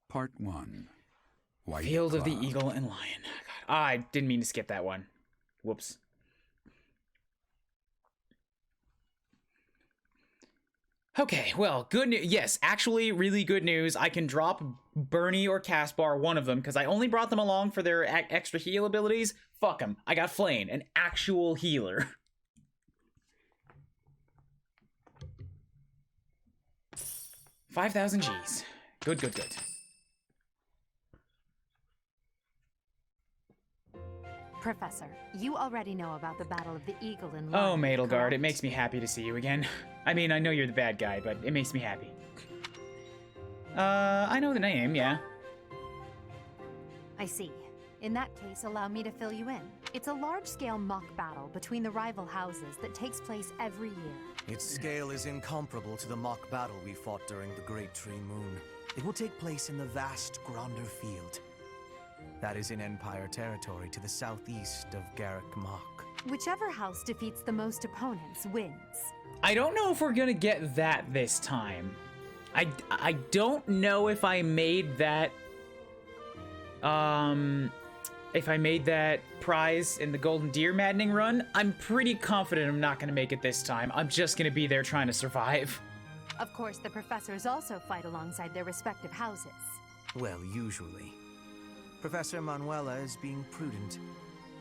Part 1. White Field of the Cloud. Eagle and Lion. God. I didn't mean to skip that one. Whoops. Okay, well, good news. Yes, actually, really good news. I can drop Bernie or Caspar, one of them, because I only brought them along for their extra heal abilities. Fuck them. I got Flayn, an actual healer. $5,000 Gs. Good, good, good. Professor, you already know about the Battle of the Eagle and Oh, Lion, Madelgard, correct? it makes me happy to see you again. I mean, I know you're the bad guy, but it makes me happy. I know the name, yeah. I see. In that case, allow me to fill you in. It's a large-scale mock battle between the rival houses that takes place every year. Its scale is incomparable to the mock battle we fought during the Great Tree Moon. It will take place in the vast Gronder Field. That is in Empire territory to the southeast of Garrick Mach. Whichever house defeats the most opponents wins. I don't know if we're gonna get that this time. I don't know if I made that prize in the Golden Deer Maddening run. I'm pretty confident I'm not gonna make it this time. I'm just gonna be there trying to survive. Of course, the professors also fight alongside their respective houses. Well, usually. Professor Manuela is being prudent.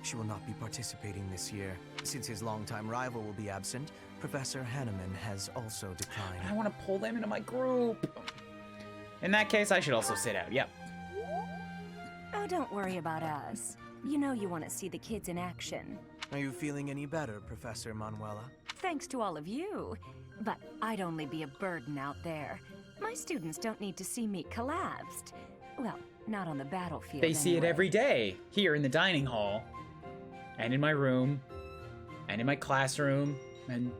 She will not be participating this year. Since his longtime rival will be absent, Professor Hanneman has also declined. I want to pull them into my group. In that case, I should also sit out. Yep. Oh, don't worry about us. You know you want to see the kids in action. Are you feeling any better, Professor Manuela? Thanks to all of you. But I'd only be a burden out there. My students don't need to see me collapsed. Well, not on the battlefield. They see it anyway. every day, here in the dining hall, and in my room, and in my classroom, and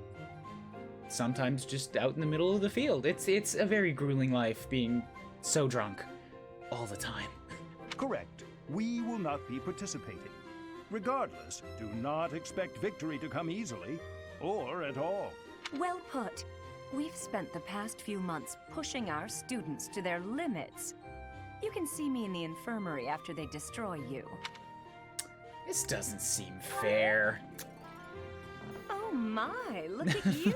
sometimes just out in the middle of the field. It's a very grueling life being so drunk all the time. Correct. We will not be participating. Regardless, do not expect victory to come easily, or at all. Well put. We've spent the past few months pushing our students to their limits. You can see me in the infirmary after they destroy you. This doesn't seem fair. Oh my, look at you!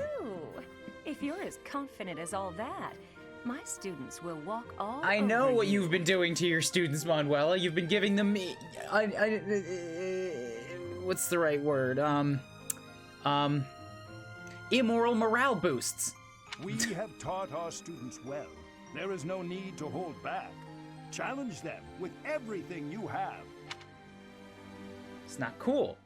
If you're as confident as all that, my students will walk all I know over what you. you've been doing to your students, Manuela. You've been giving them what's the right word? Immoral morale boosts. We have taught our students well. There is no need to hold back. Challenge them with everything you have. It's not cool.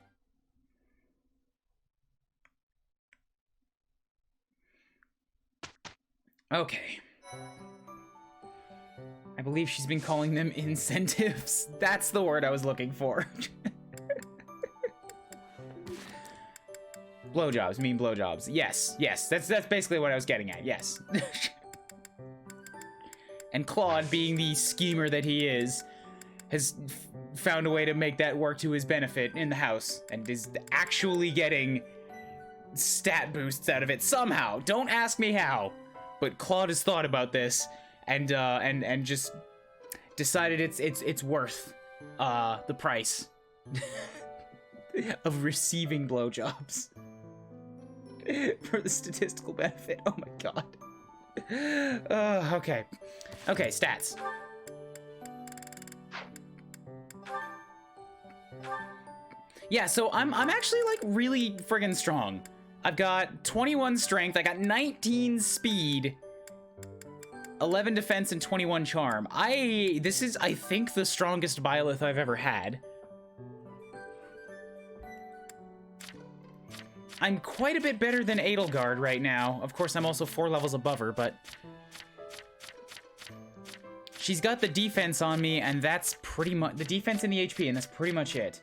Okay. I believe she's been calling them incentives. That's the word I was looking for. Blowjobs, mean blowjobs. Yes, yes, that's basically what I was getting at, yes. And Claude, being the schemer that he is, has found a way to make that work to his benefit in the house, and is actually getting stat boosts out of it somehow. Don't ask me how, but Claude has thought about this and just decided it's worth the price of receiving blowjobs for the statistical benefit. Oh my god. Okay. Okay, stats. Yeah, so I'm actually like really friggin' strong. I've got 21 strength, I got 19 speed, 11 defense, and 21 charm. This is, I think, the strongest Byleth I've ever had. I'm quite a bit better than Edelgard right now. Of course, I'm also 4 levels above her, but she's got the defense on me, and that's pretty much the defense and the HP, and that's pretty much it.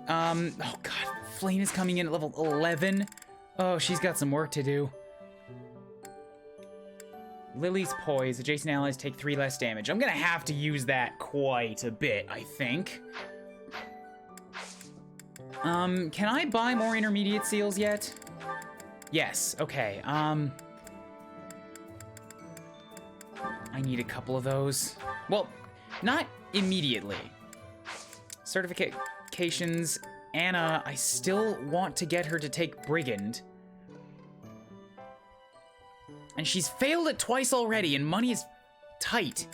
Oh god, Flayn is coming in at level 11. Oh, she's got some work to do. Lily's Poise. Adjacent allies take 3 less damage. I'm gonna have to use that quite a bit, I think. Can I buy more intermediate seals yet? Yes, okay, I need a couple of those. Well, not immediately. Certifications. Anna, I still want to get her to take Brigand. And she's failed it twice already, and money is tight.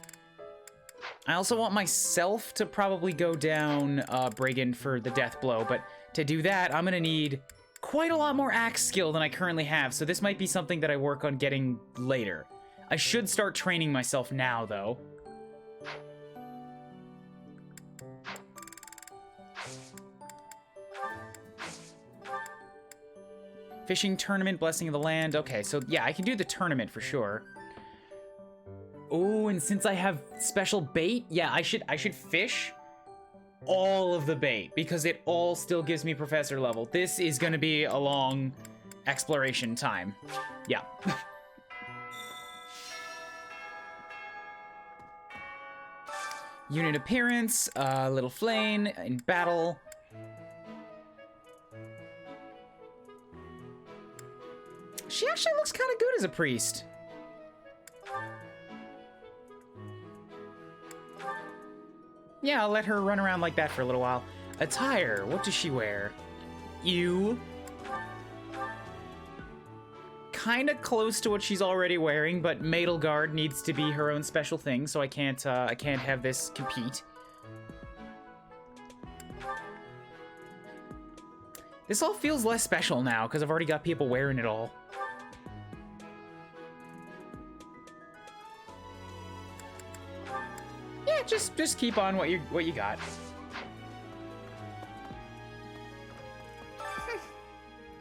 I also want myself to probably go down Brigand for the death blow, but to do that, I'm gonna need quite a lot more axe skill than I currently have, so this might be something that I work on getting later. I should start training myself now, though. Fishing tournament, Blessing of the Land. Okay, so yeah, I can do the tournament for sure. Oh, and since I have special bait, yeah, I should fish all of the bait because it all still gives me professor level. This is gonna be a long exploration time. Yeah. Unit appearance, little Flayn in battle. She actually looks kind of good as a priest. Yeah, I'll let her run around like that for a little while. Attire, what does she wear? Ew. Kinda close to what she's already wearing, but Madelgard needs to be her own special thing, so I can't have this compete. This all feels less special now, because I've already got people wearing it all. Yeah, just keep on what you got.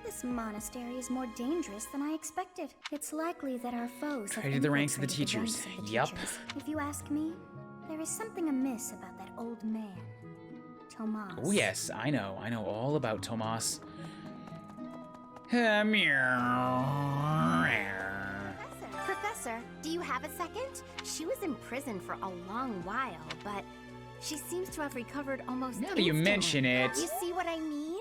This monastery is more dangerous than I expected. It's likely that our foes have Traded the ranks of the infiltrated teachers. ranks of the Yup. teachers. If you ask me, there is something amiss about that old man, Tomas. Oh yes, I know all about Tomas. Professor, do you have a second? She was in prison for a long while, but she seems to have recovered almost Now that you instantly. mention it. You see what I mean?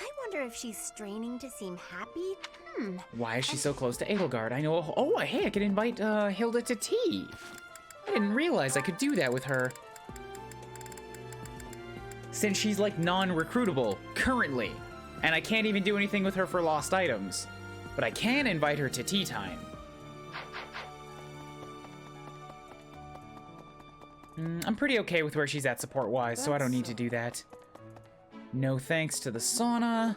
I wonder if she's straining to seem happy. Why is she so close to Edelgard? I know. Oh, hey, I could invite Hilda to tea. I didn't realize I could do that with her. Since she's like non-recruitable currently, and I can't even do anything with her for lost items, but I can invite her to tea time. I'm pretty okay with where she's at support-wise, so I don't need to do that. No thanks to the sauna.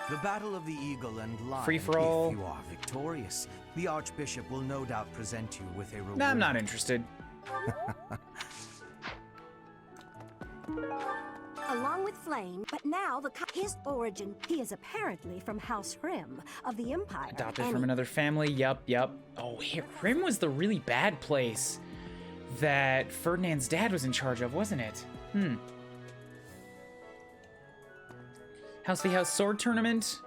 The Battle of the Eagle and Lion. Free for all. If you are victorious, the Archbishop will no doubt present you with a reward. Nah, I'm not interested. Along with Flayn, but now his origin, he is apparently from House Hrim of the Empire. Adopted and from another family, yup. Oh, Hrim was the really bad place that Ferdinand's dad was in charge of, wasn't it? House v House sword tournament?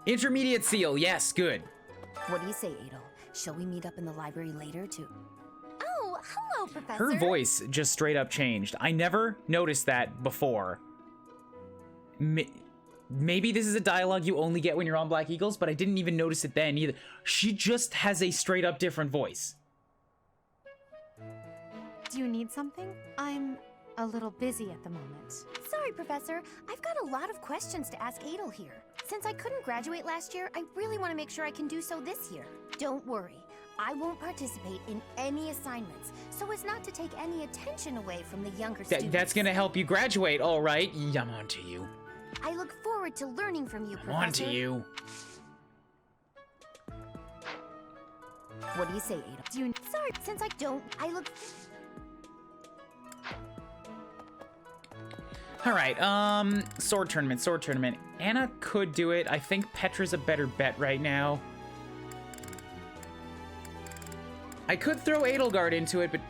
Intermediate seal, yes, good. What do you say, Adel? Shall we meet up in the library later to... Oh, hello, Professor. Her voice just straight up changed. I never noticed that before. Maybe this is a dialogue you only get when you're on Black Eagles, but I didn't even notice it then either. She just has a straight up different voice. Do you need something? I'm a little busy at the moment. Sorry, Professor. I've got a lot of questions to ask Adel here. Since I couldn't graduate last year, I really want to make sure I can do so this year. Don't worry. I won't participate in any assignments, so as not to take any attention away from the younger students. That's gonna help you graduate, all right? I'm on to you. I look forward to learning from you, I'm Professor. on to you. What do you say, Adel? Sorry, since I don't, I look... All right, sword tournament. Anna could do it. I think Petra's a better bet right now. I could throw Edelgard into it, but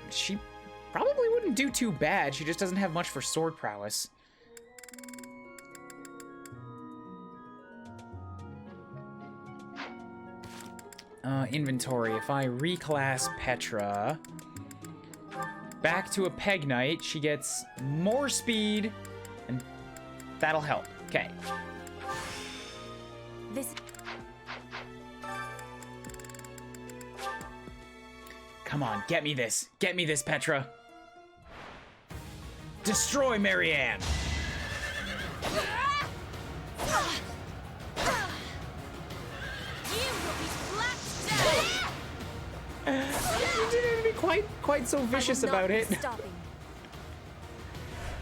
she probably wouldn't do too bad. She just doesn't have much for sword prowess. Inventory. If I reclass Petra back to a Peg Knight, she gets more speed, and that'll help. Okay. This. Come on, get me this. Get me this, Petra. Destroy Marianne. You didn't be quite so vicious about it.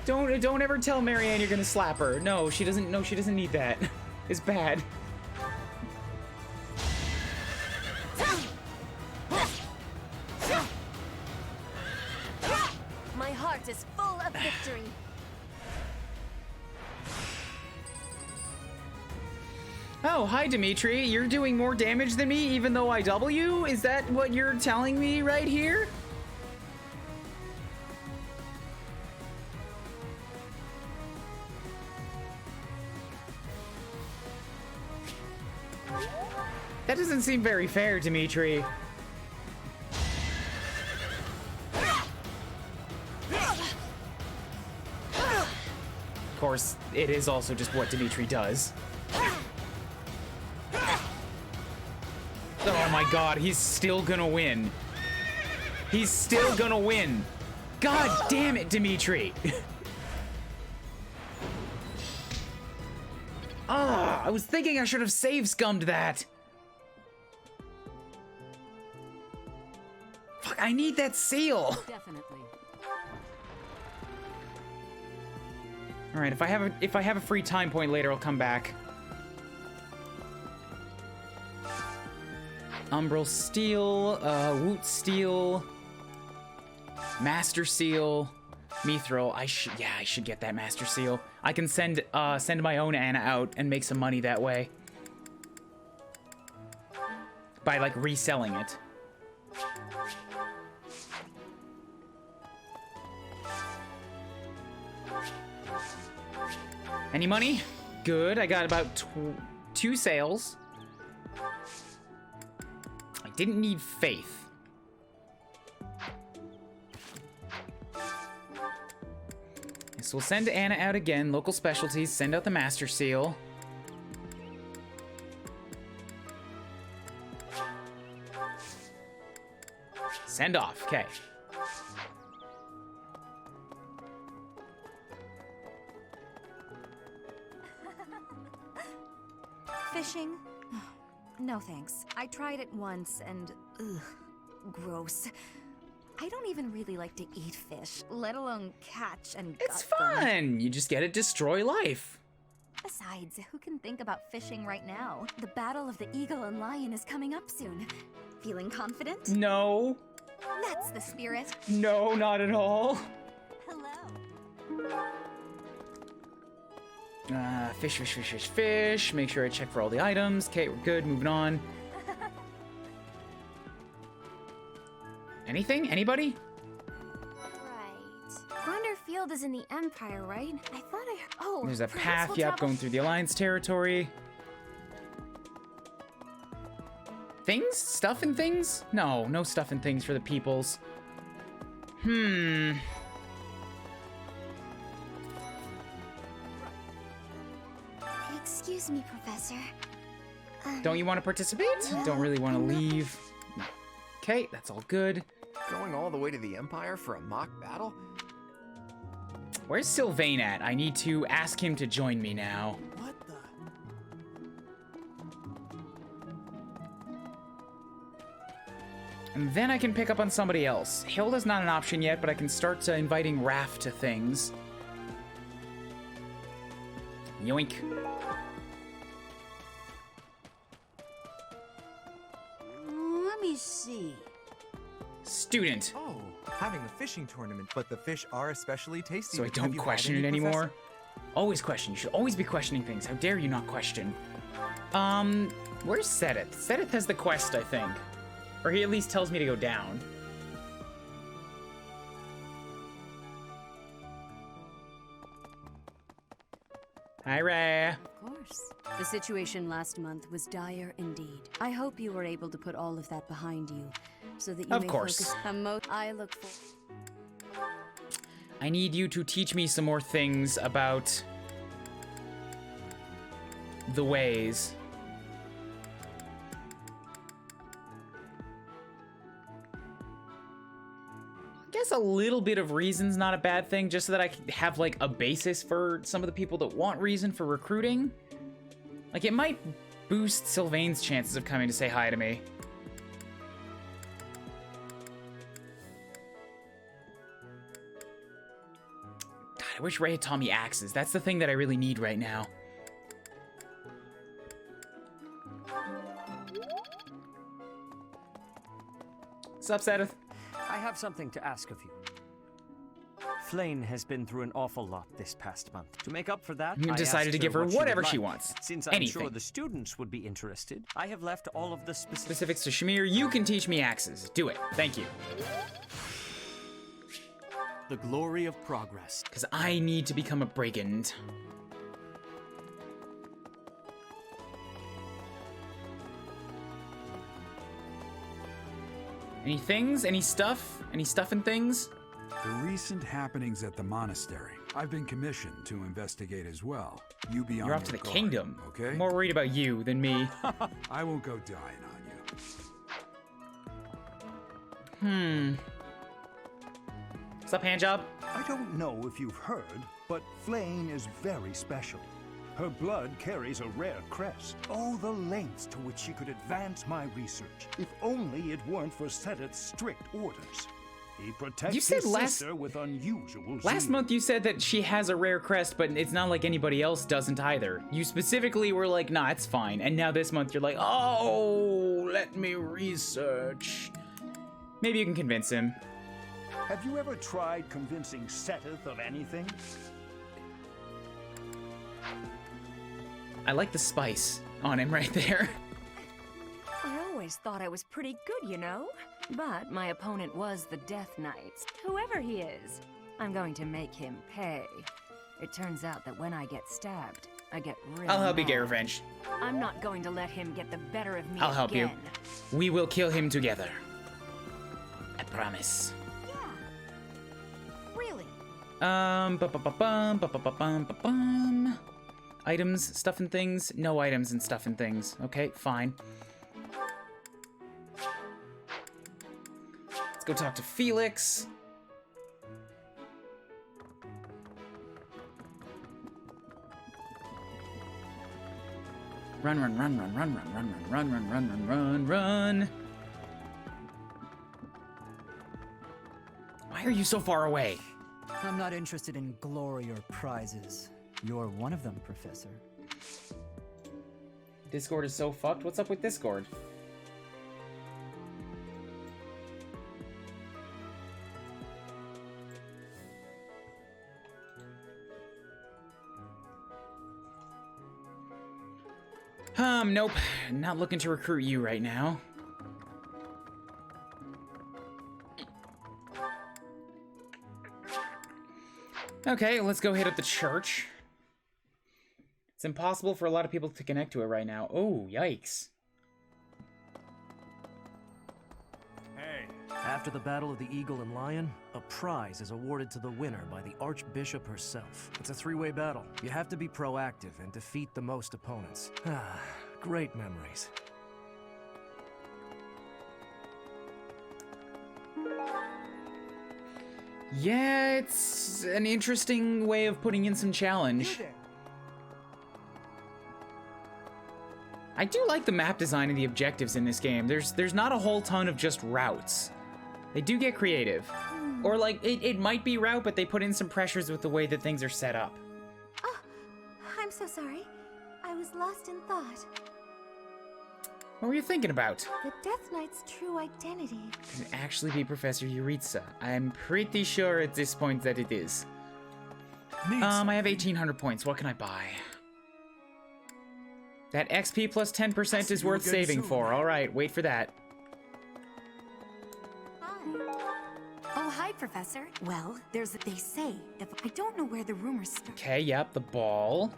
Don't ever tell Marianne you're gonna slap her. No, she doesn't. No, she doesn't need that. It's bad. My heart is full of victory. Oh, hi, Dimitri. You're doing more damage than me even though I double you? Is that what you're telling me right here? That doesn't seem very fair, Dimitri. Of course, it is also just what Dimitri does. Oh my god, he's still gonna win. He's still gonna win. God damn it, Dimitri. I was thinking I should have save scummed that. Fuck, I need that seal. Definitely. All right, if I have a free time point later, I'll come back. Umbral Steel, Woot Steel, Master Seal, Mithril. I should get that Master Seal. I can send my own Anna out and make some money that way. By, like, reselling it. Any money? Good, I got about 2 sales. I didn't need faith. So we'll send Anna out again. Local specialties, send out the Master Seal. Send off, okay. Fishing? No thanks. I tried it once and ugh, gross. I don't even really like to eat fish, let alone catch and It's gut them. fun! You just get to destroy life. Besides, who can think about fishing right now? The battle of the eagle and lion is coming up soon. Feeling confident? No. That's the spirit. No, not at all. Hello. Fish, fish, fish, fish, fish. Make sure I check for all the items. Okay, we're good. Moving on. Anything? Anybody? Right. Gronder Field is in the Empire, right? I thought I heard. Oh, There's a perhaps path, we'll yep, travel- going through the Alliance territory. Things? Stuff and things? No, no stuff and things for the peoples. Excuse me, Professor. Don't you want to participate? Don't really want to leave. No. Okay, that's all good. Going all the way to the Empire for a mock battle? Where's Sylvain at? I need to ask him to join me now. What the? And then I can pick up on somebody else. Hilda's not an option yet, but I can start inviting Raph to things. Yoink. Let me see. Student. Oh, having a fishing tournament, but the fish are especially tasty. So I Have don't you had question any, it anymore. Professor? Always question. You should always be questioning things. How dare you not question? Where's Sedith? Sedith has the quest, I think. Or he at least tells me to go down. Hi, Ray. Of course. The situation last month was dire indeed. I hope you were able to put all of that behind you, so that you Of may course. focus on I look for. I need you to teach me some more things about the ways. I guess a little bit of reason's not a bad thing, just so that I can have like a basis for some of the people that want reason for recruiting. Like it might boost Sylvain's chances of coming to say hi to me. God, I wish Ray had taught me axes. That's the thing that I really need right now. What's up, Seth? I have something to ask of you. Flayn has been through an awful lot this past month. To make up for that, You I decided asked to give her what she whatever would she like. wants. Since I'm Anything. sure the students would be interested, I have left all of the Specifics to Shamir. You can teach me axes. Do it. Thank you. The glory of progress. Because I need to become a brigand. Any things? Any stuff? Any stuff and things? The recent happenings at the monastery. I've been commissioned to investigate as well. You be on You're off to the your guard, kingdom. okay? I'm more worried about you than me. I won't go dying on you. What's up, handjob? I don't know if you've heard, but Flayn is very special. Her blood carries a rare crest. Oh, the lengths to which she could advance my research, if only it weren't for Seteth's strict orders. He protects You said his last- sister with unusual Last zeal. month you said that she has a rare crest, but it's not like anybody else doesn't either. You specifically were like, nah, it's fine. And now this month you're like, oh, let me research. Maybe you can convince him. Have you ever tried convincing Seteth of anything? I like the spice on him right there. I always thought I was pretty good, you know? But my opponent was the Death Knights. Whoever he is, I'm going to make him pay. It turns out that when I get stabbed, I get really I'll help you get mad. revenge. I'm not going to let him get the better of me I'll help you. again. We will kill him together. I promise. Really? Ba-ba-ba-bum. Items, stuff and things. No items and stuff and things. Okay, fine. Let's go talk to Felix. Run, run, run, run, run, run, run, run, run, run, run, run, run. Why are you so far away? I'm not interested in glory or prizes. You're one of them, Professor. Discord is so fucked. What's up with Discord? Nope. Not looking to recruit you right now. Okay, let's go hit up the church. It's impossible for a lot of people to connect to it right now. Oh, yikes. Hey. After the Battle of the Eagle and Lion, a prize is awarded to the winner by the Archbishop herself. It's a three-way battle. You have to be proactive and defeat the most opponents. Ah, great memories. Yeah, it's an interesting way of putting in some challenge. I do like the map design and the objectives in this game. There's not a whole ton of just routes. They do get creative. Or like, it might be route, but they put in some pressures with the way that things are set up. Oh, I'm so sorry. I was lost in thought. What were you thinking about? The Death Knight's true identity. Could it actually be Professor Yuritsa? I'm pretty sure at this point that it is. I have 1,800 points. What can I buy? That XP plus 10% is worth saving for. All right, wait for that. Oh, hi, Professor. Well, they say, if I don't know where the rumors start. Okay, yep, the ball.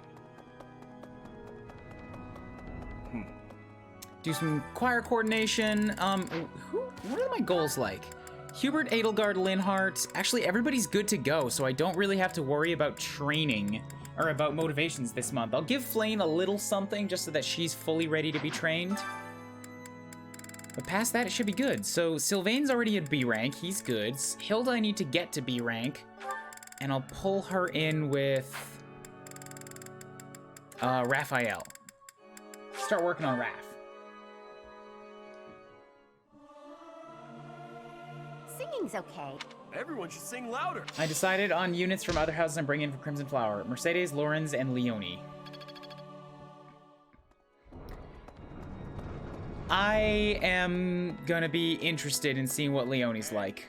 do some choir coordination. What are my goals like? Hubert, Edelgard, Linhart. Actually, everybody's good to go, so I don't really have to worry about training or about motivations this month. I'll give Flayn a little something just so that she's fully ready to be trained. But past that, it should be good. So Sylvain's already at B rank. He's good. Hilda, I need to get to B rank. And I'll pull her in with Raphael. Start working on Raph. Singing's okay. Everyone should sing louder. I decided on units from other houses I'm bringing in from Crimson Flower. Mercedes, Lorenz, and Leonie. I am gonna be interested in seeing what Leonie's like.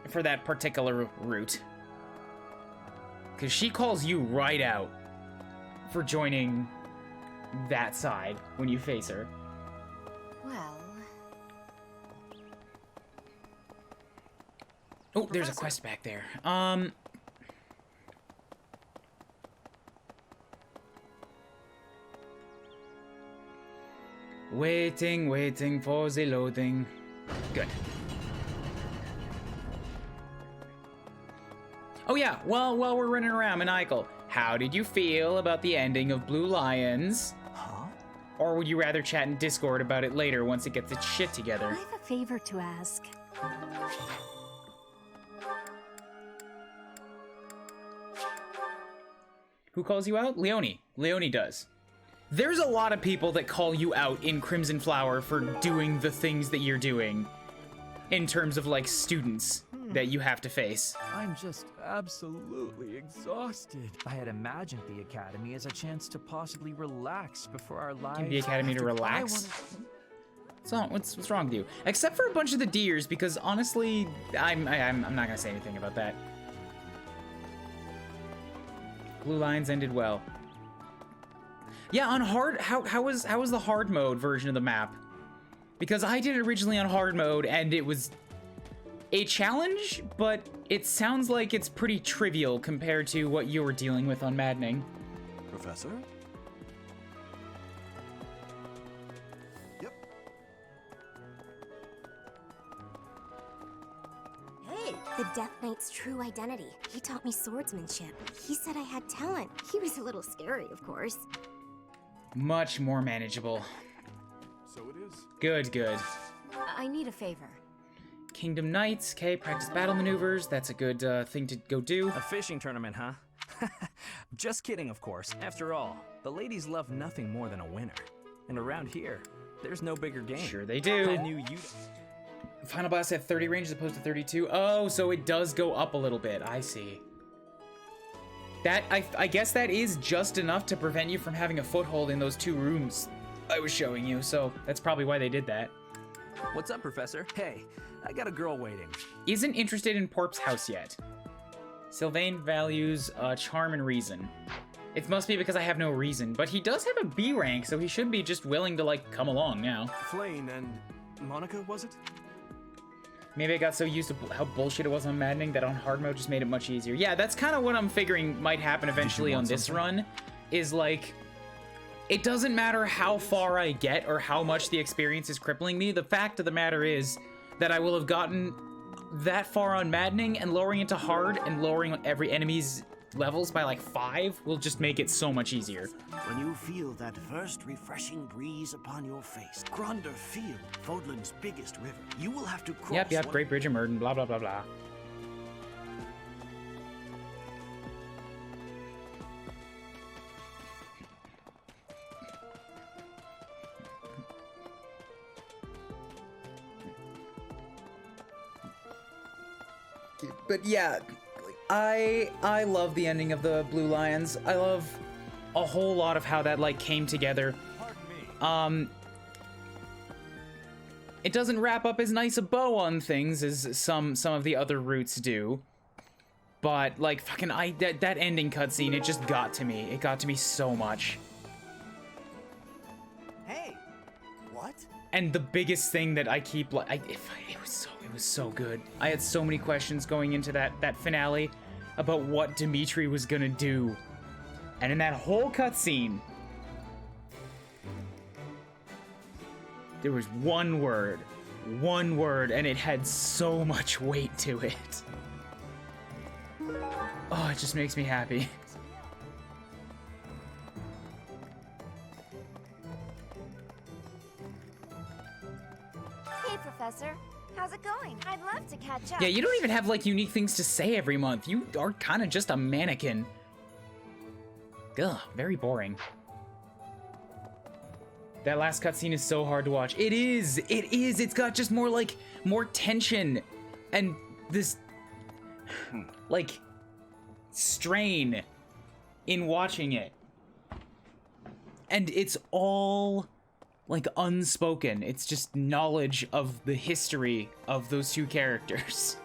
For that particular route. Because she calls you right out for joining that side when you face her. Well... Oh, there's a quest back there. Waiting for the loading. Good. Oh yeah, well, while we're running around, Maniacal, how did you feel about the ending of Blue Lions? Huh? Or would you rather chat in Discord about it later once it gets its shit together? I have a favor to ask. Who calls you out? Leonie. Leonie does. There's a lot of people that call you out in Crimson Flower for doing the things that you're doing in terms of, like, students that you have to face. I'm just absolutely exhausted. I had imagined the academy as a chance to possibly relax before our lives. The academy to relax? So what's wrong with you? Except for a bunch of the deers, because honestly, I'm not gonna say anything about that. Blue Lions ended well. Yeah, on hard, how was the hard mode version of the map? Because I did it originally on hard mode, and it was a challenge, but it sounds like it's pretty trivial compared to what you were dealing with on Maddening. Professor? Yep. Hey, the Death Knight's true identity. He taught me swordsmanship. He said I had talent. He was a little scary, of course. Much more manageable. So it is. Good, good. I need a favor. Kingdom Knights, okay, practice battle maneuvers. That's a good thing to go do. A fishing tournament, huh? Just kidding, of course. After all, the ladies love nothing more than a winner. And around here, there's no bigger game. Sure they do. I knew you'd... Final Blast had 30 range as opposed to 32. Oh, so it does go up a little bit. I see. That, I guess that is just enough to prevent you from having a foothold in those two rooms I was showing you, so that's probably why they did that. What's up, Professor? Hey, I got a girl waiting. Isn't interested in Porp's house yet. Sylvain values charm and reason. It must be because I have no reason, but he does have a B rank, so he should be just willing to, like, come along now. Flayn and Monica, was it? Maybe I got so used to how bullshit it was on Maddening that on hard mode just made it much easier. Yeah, that's kind of what I'm figuring might happen eventually on this run, is like, it doesn't matter how far I get or how much the experience is crippling me. The fact of the matter is that I will have gotten that far on Maddening, and lowering it to hard and lowering every enemy's levels by like 5 will just make it so much easier. When you feel that first refreshing breeze upon your face, Gronder Field, Fodlan's biggest river, you will have to cross. Yep, Great Bridge of Murden, blah, blah, blah, blah. But yeah, I love the ending of the Blue Lions. I love a whole lot of how that like came together. It doesn't wrap up as nice a bow on things as some of the other routes do. But like fucking that ending cutscene, it just got to me. It got to me so much. Hey, what? And the biggest thing that I keep like it was so good. I had so many questions going into that finale about what Dimitri was gonna do. And in that whole cutscene, there was one word, and it had so much weight to it. Oh, it just makes me happy. Hey, Professor. How's it going? I'd love to catch up. Yeah, you don't even have like unique things to say every month. You are kind of just a mannequin. Ugh, very boring. That last cutscene is so hard to watch. It is. It is. It's got just more tension and this like strain in watching it. And it's all like unspoken. It's just knowledge of the history of those two characters.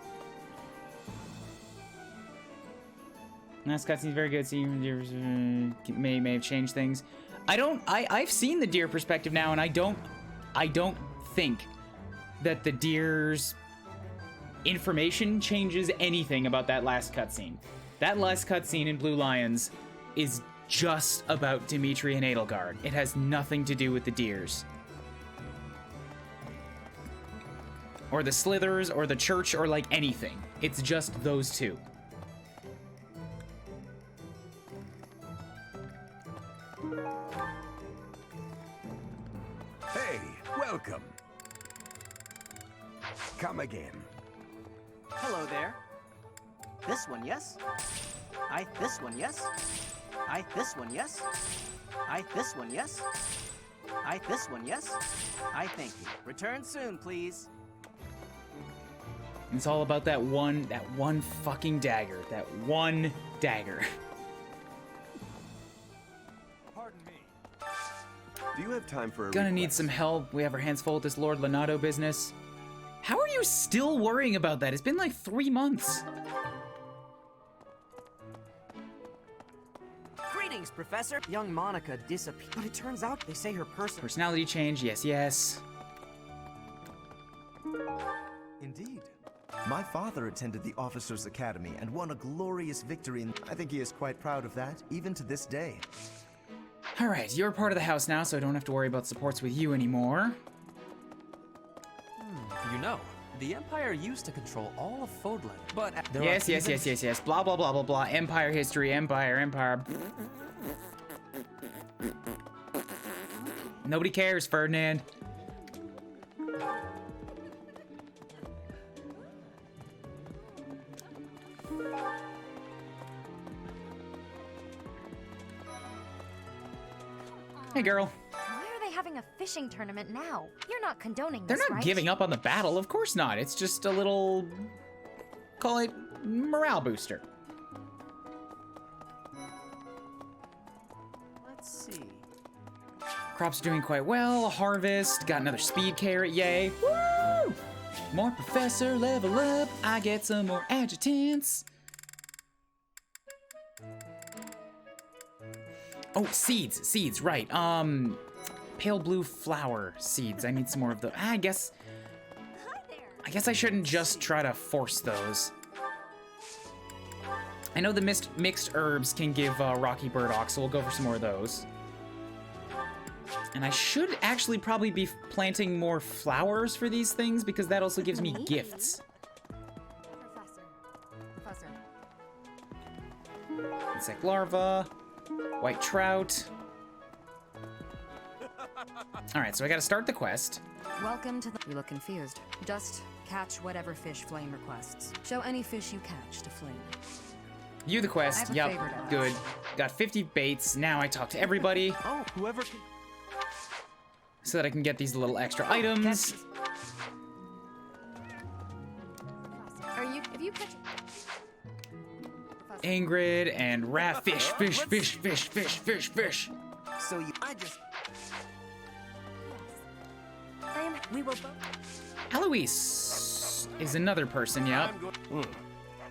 Last cutscene's very good. See, may have changed things. I've seen the deer perspective now, and I don't think that the deer's information changes anything about that last cutscene. That last cutscene in Blue Lions is just about Dimitri and Edelgard. It has nothing to do with the deers. Or the Slithers, or the church, or like anything. It's just those two. Hey, welcome. Come again. Hello there. This one, yes? This one, yes? This one, yes? This one, yes? This one, yes? Thank you. Return soon, please. It's all about that one fucking dagger. That one dagger. Pardon me. Do you have time for a Gonna request? need some help. We have our hands full with this Lord Lenato business. How are you still worrying about that? It's been like 3 months. Greetings, Professor. Young Monica disappeared, but it turns out they say her Personality change, yes. Indeed. My father attended the Officers' Academy and won a glorious victory, and I think he is quite proud of that, even to this day. All right, you're part of the house now, so I don't have to worry about supports with you anymore. You know, the Empire used to control all of Fodlan, but Yes. Blah, blah, blah, blah, blah. Empire history, Empire. Nobody cares, Ferdinand. Hey, girl. Why are they having a fishing tournament now? You're not condoning They're this, not right? giving up on the battle. Of course not. It's just a little, call it morale booster. Let's see. Crops doing quite well. Harvest. Got another speed carrot. Yay. Woo! More professor. Level up. I get some more adjutants. Oh, seeds, right. Pale blue flower seeds. I need some more of those. I guess I shouldn't just try to force those. I know the mixed herbs can give rocky burdock, so we'll go for some more of those. And I should actually probably be planting more flowers for these things, because that also gives me gifts. Professor. Insect larva. White trout. Alright, so I gotta start the quest. Welcome to the... You look confused. Just catch whatever fish Flayn requests. Show any fish you catch to Flayn. View the I quest. have a Yep, favorite of good. Got 50 baits. Now I talk to everybody. Oh, whoever can... So that I can get these little extra items. If you catch... Ingrid and fish. So We will both... Eloise is another person, yep.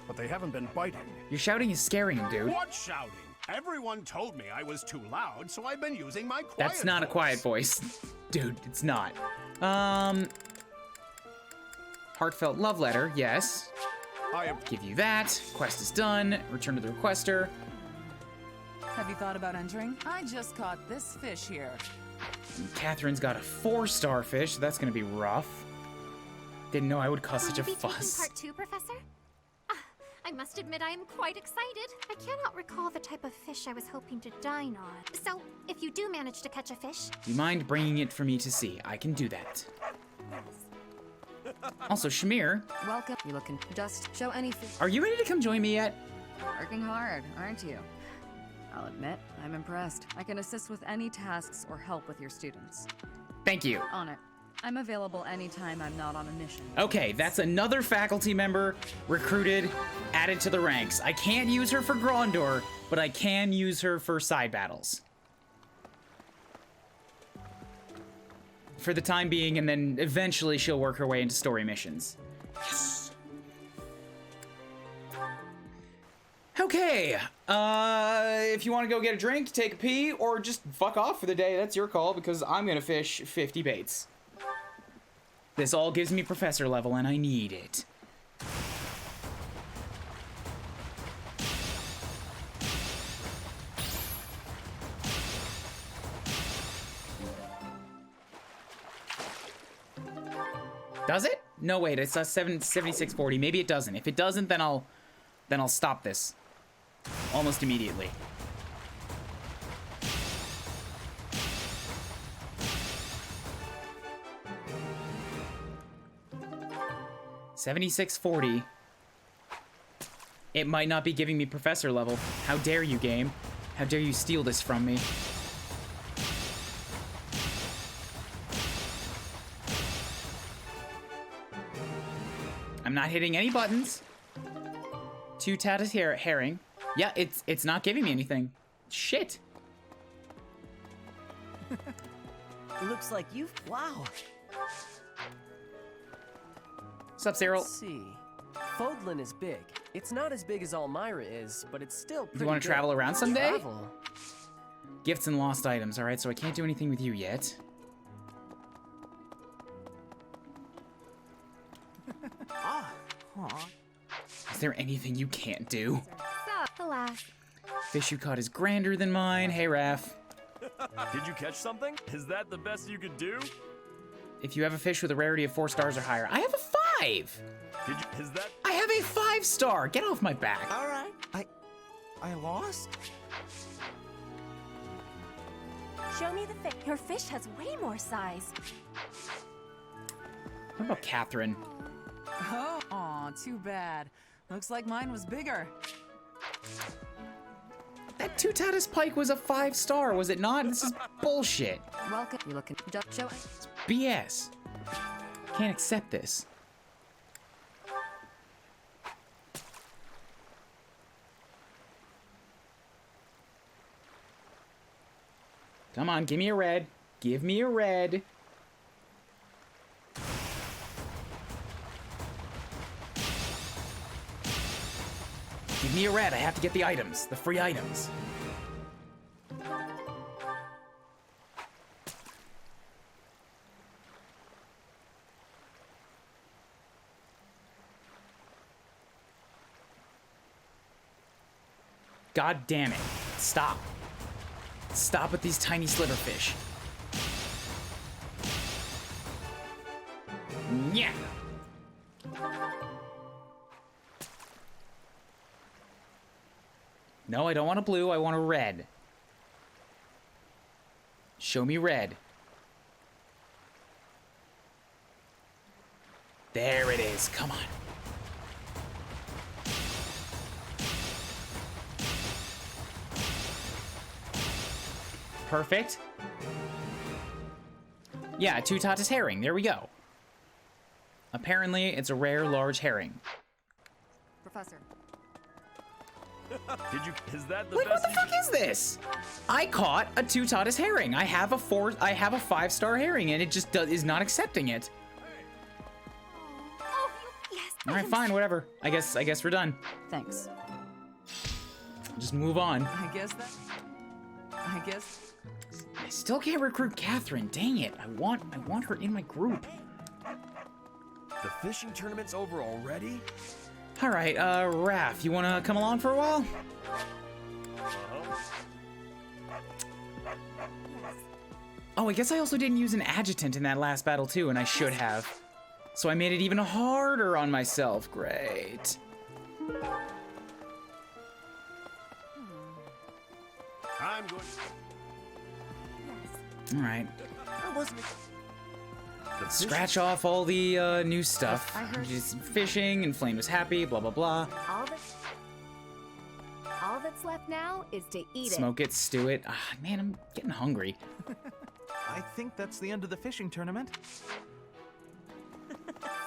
But they haven't been biting. Your shouting is scaring him, dude. What shouting? Everyone told me I was too loud, so I've been using my quiet That's not a voice. quiet voice. Dude, it's not. Heartfelt love letter, yes. Give you that. Quest is done. Return to the requester. Have you thought about entering? I just caught this fish here. Catherine's got a 4-star fish, so that's gonna be rough. Didn't know I would cause such a fuss. Part 2, Professor? I must admit I am quite excited. I cannot recall the type of fish I was hoping to dine on. So, if you do manage to catch a fish... Do you mind bringing it for me to see? I can do that. Also, Shamir. Welcome. You looking? Just show any fish. Are you ready to come join me yet? Working hard, aren't you? I'll admit, I'm impressed. I can assist with any tasks or help with your students. Thank you. On it. I'm available anytime I'm not on a mission. Okay, that's another faculty member recruited, added to the ranks. I can't use her for Grandor, but I can use her for side battles. For the time being, and then eventually she'll work her way into story missions. Yes. Okay, if you want to go get a drink, take a pee, or just fuck off for the day, that's your call, because I'm gonna fish 50 baits. This all gives me professor level, and I need it. Does it? No, wait, it's a 7640. Maybe it doesn't. If it doesn't, then I'll stop this almost immediately. $76.40. It might not be giving me professor level. How dare you, game? How dare you steal this from me? I'm not hitting any buttons. Two tatted herring. Yeah, it's not giving me anything. Shit. Looks like you've... Wow. What's up, Cyril? Let's see. Fodlan is big. It's not as big as Almyra is, but it's still pretty You want to big. travel around someday? Travel. Gifts and lost items. All right, so I can't do anything with you yet. Is there anything you can't do? Alas. Fish you caught is grander than mine. Hey, Raph. Did you catch something? Is that the best you could do? If you have a fish with a rarity of 4 stars or higher, I have a 5. Did you? Is that? I have a 5-star. Get off my back. All right. I lost. Show me the fish. Your fish has way more size. What about Catherine? Oh, aw, too bad. Looks like mine was bigger. That Tutatis pike was a 5-star, was it not? This is bullshit. Welcome. You looking? Just show. It's BS. Can't accept this. Come on, give me a red. Give me a red. Give me a red. I have to get the items, the free items. God damn it. Stop. Stop with these tiny sliverfish. Yeah. No, I don't want a blue. I want a red. Show me red. There it is. Come on. Perfect. Yeah, Tutatis herring. There we go. Apparently, it's a rare large herring. Professor. Did you? Is that the Wait, best? what the fuck is this? I caught a Tutatis herring. I have a 5-star herring, and it just is not accepting it. Oh, yes. All right, fine, whatever. I guess we're done. Thanks. Just move on. I guess. I still can't recruit Catherine. Dang it! I want her in my group. The fishing tournament's over already? All right, Raph, you wanna come along for a while? Oh, I guess I also didn't use an adjutant in that last battle too, and I should have. So I made it even harder on myself. Great. I'm going. All right. Scratch off all the new stuff. Just fishing, and Flayn was happy, blah, blah, blah. All that's left now is to eat Smoke it, stew it. Ah, man, I'm getting hungry. I think that's the end of the fishing tournament.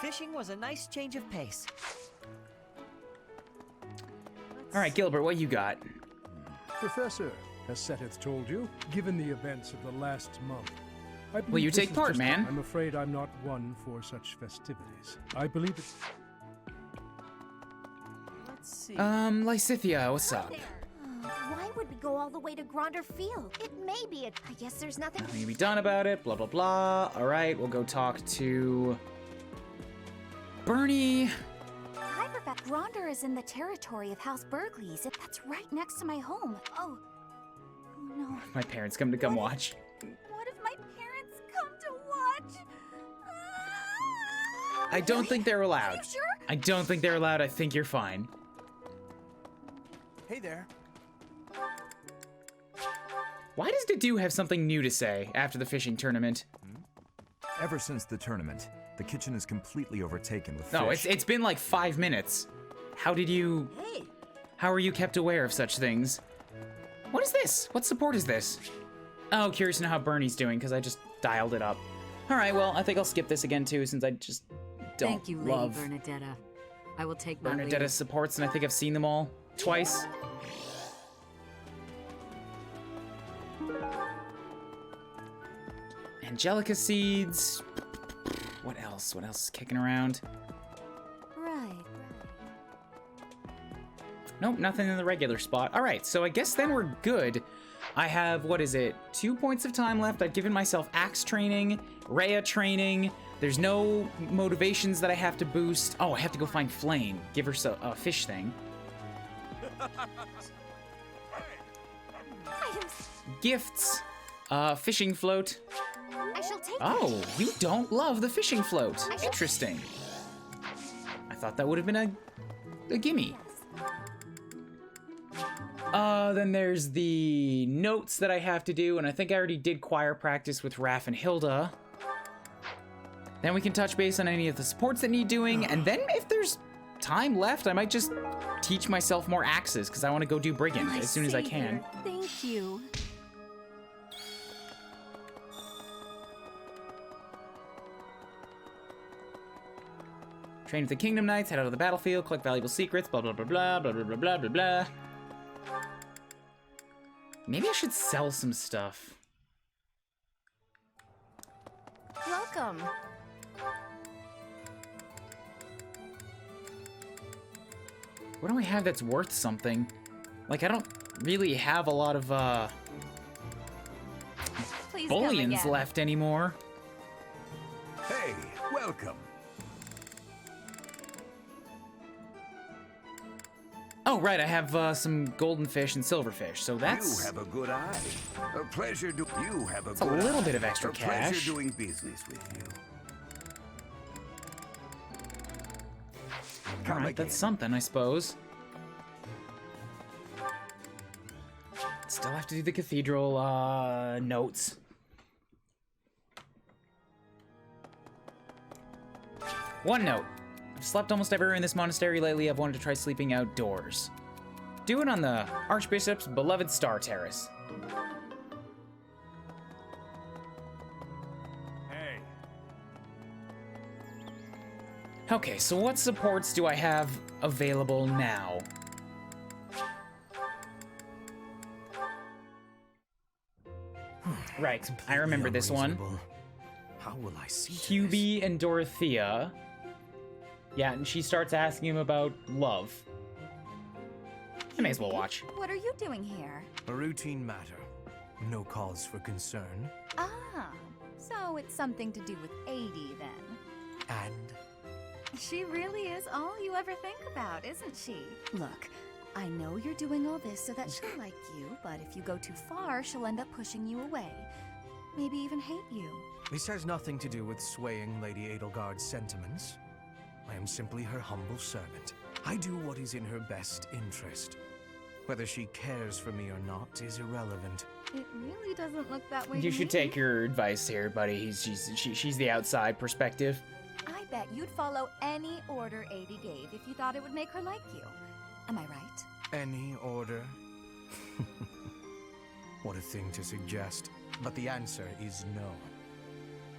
Fishing was a nice change of pace. All right, Gilbert, what you got? Professor, as Seteth told you, given the events of the last month, I believe Will you this take is part, just- man? I'm afraid I'm not one for such festivities. I believe it's... Let's see. Lysithia, what's up? Why would we go all the way to Gronder Field? It may be a... I guess there's nothing... Nothing to be done about it, blah, blah, blah. All right, we'll go talk to Bernie. Hi, Professor. Gronder is in the territory of House Burgleys. That's right next to my home. Oh no. My parents come watch. What if my parents come to watch? I don't think they're allowed. Are you sure? I don't think they're allowed. I think you're fine. Hey there. Why does Dedu have something new to say after the fishing tournament? Ever since the tournament, the kitchen is completely overtaken with No, fish. it's been like 5 minutes. How did you... How are you kept aware of such things? What is this? What support is this? Oh, curious to know how Bernie's doing, because I just dialed it up. Alright, well, I think I'll skip this again, too, since I just don't Thank you, Lady love Bernadetta. I will take my Bernadetta's leave. supports, and I think I've seen them all twice. Angelica seeds. What else? What else is kicking around? Right. Nope, nothing in the regular spot. All right, so I guess then we're good. I have, what is it, 2 points of time left. I've given myself axe training, Rhea training. There's no motivations that I have to boost. Oh, I have to go find Flayn. Give her a fish thing. Gifts. Fishing float. I shall take Oh, you don't love the fishing float. Interesting. I thought that would have been a gimme. Then there's the notes that I have to do, and I think I already did choir practice with Raph and Hilda. Then we can touch base on any of the supports that need doing, and then if there's time left, I might just teach myself more axes, because I want to go do Brigand as soon as I can. Thank you. Train with the Kingdom Knights, head out of the battlefield, collect valuable secrets, blah, blah, blah, blah, blah, blah, blah, blah, blah, blah. Maybe I should sell some stuff. Welcome. What do I have that's worth something? Like, I don't really have a lot of, Please come bullions again. left anymore. Hey, welcome. Oh, right, I have some golden fish and silverfish, so that's... You have a good eye. A pleasure to you have a That's a good little eye. bit of extra a cash. pleasure doing business with you. Alright, that's something, I suppose. Still have to do the cathedral, notes. One note. I've slept almost everywhere in this monastery lately. I've wanted to try sleeping outdoors. Do it on the Archbishop's beloved Star Terrace. Hey. Okay, so what supports do I have available now? Right, I remember this one. How will I see Hubie and Dorothea. Yeah, and she starts asking him about love. I may as well watch. What are you doing here? A routine matter. No cause for concern. Ah, so it's something to do with 80 then. And She really is all you ever think about, isn't she? Look, I know you're doing all this so that she'll like you, but if you go too far, she'll end up pushing you away. maybe even hate you. This has nothing to do with swaying Lady Edelgard's sentiments. I am simply her humble servant. I do what is in her best interest. Whether she cares for me or not is irrelevant. It really doesn't look that way. You should take your advice here, buddy. She's the outside perspective. I bet you'd follow any order Adie gave if you thought it would make her like you. Am I right? Any order? What a thing to suggest. But the answer is no.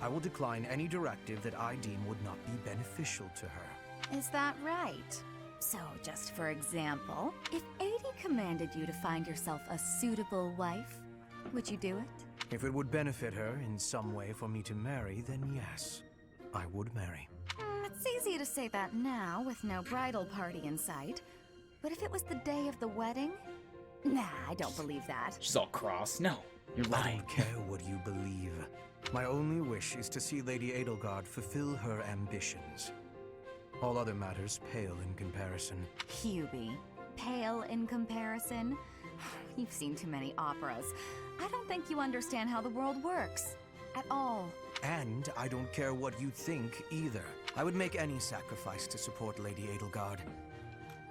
I will decline any directive that I deem would not be beneficial to her. Is that right? So, just for example, if Adie commanded you to find yourself a suitable wife, would you do it? If it would benefit her in some way for me to marry, then yes, I would marry. It's easy to say that now, with no bridal party in sight. But if it was the day of the wedding? Nah, I don't believe that. She's all cross. No, you're I lying. don't care what you believe. My only wish is to see Lady Edelgard fulfill her ambitions. All other matters pale in comparison. Hubie, pale in comparison? You've seen too many operas. I don't think you understand how the world works. At all. And I don't care what you think either. I would make any sacrifice to support Lady Edelgard.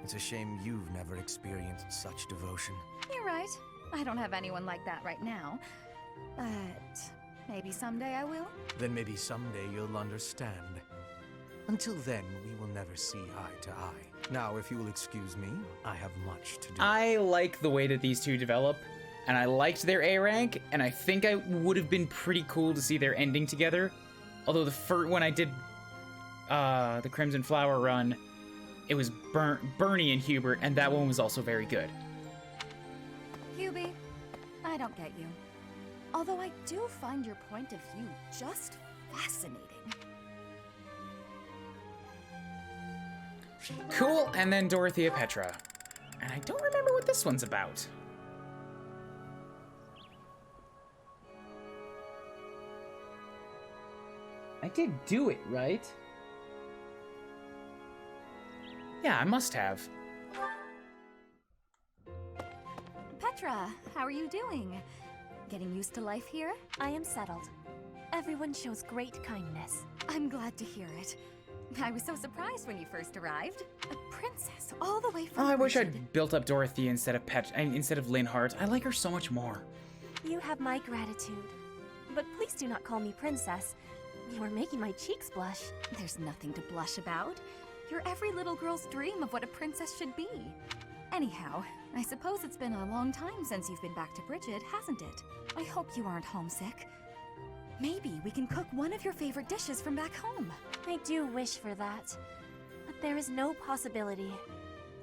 It's a shame you've never experienced such devotion. You're right. I don't have anyone like that right now. But maybe someday I will. Then maybe someday you'll understand. Until then, we will never see eye to eye. Now, if you will excuse me, I have much to do. I like the way that these two develop, and I liked their A rank, and I think I would have been pretty cool to see their ending together. Although the first when I did the Crimson Flower run, it was Bernie and Hubert, and that one was also very good. Hubie, I don't get you. Although I do find your point of view just fascinating. Cool, and then Dorothea Petra. And I don't remember what this one's about. I did do it, right? Yeah, I must have. Petra, how are you doing? Getting used to life here? I am settled. Everyone shows great kindness. I'm glad to hear it. I was so surprised when you first arrived. A princess, all the way from Oh, I wish Bridget. I'd built up Dorothea instead of instead of Linhart. I like her so much more. You have my gratitude. But please do not call me princess. You are making my cheeks blush. There's nothing to blush about. You're every little girl's dream of what a princess should be. Anyhow, I suppose it's been a long time since you've been back to Bridget, hasn't it? I hope you aren't homesick. Maybe we can cook one of your favorite dishes from back home. I do wish for that. But there is no possibility.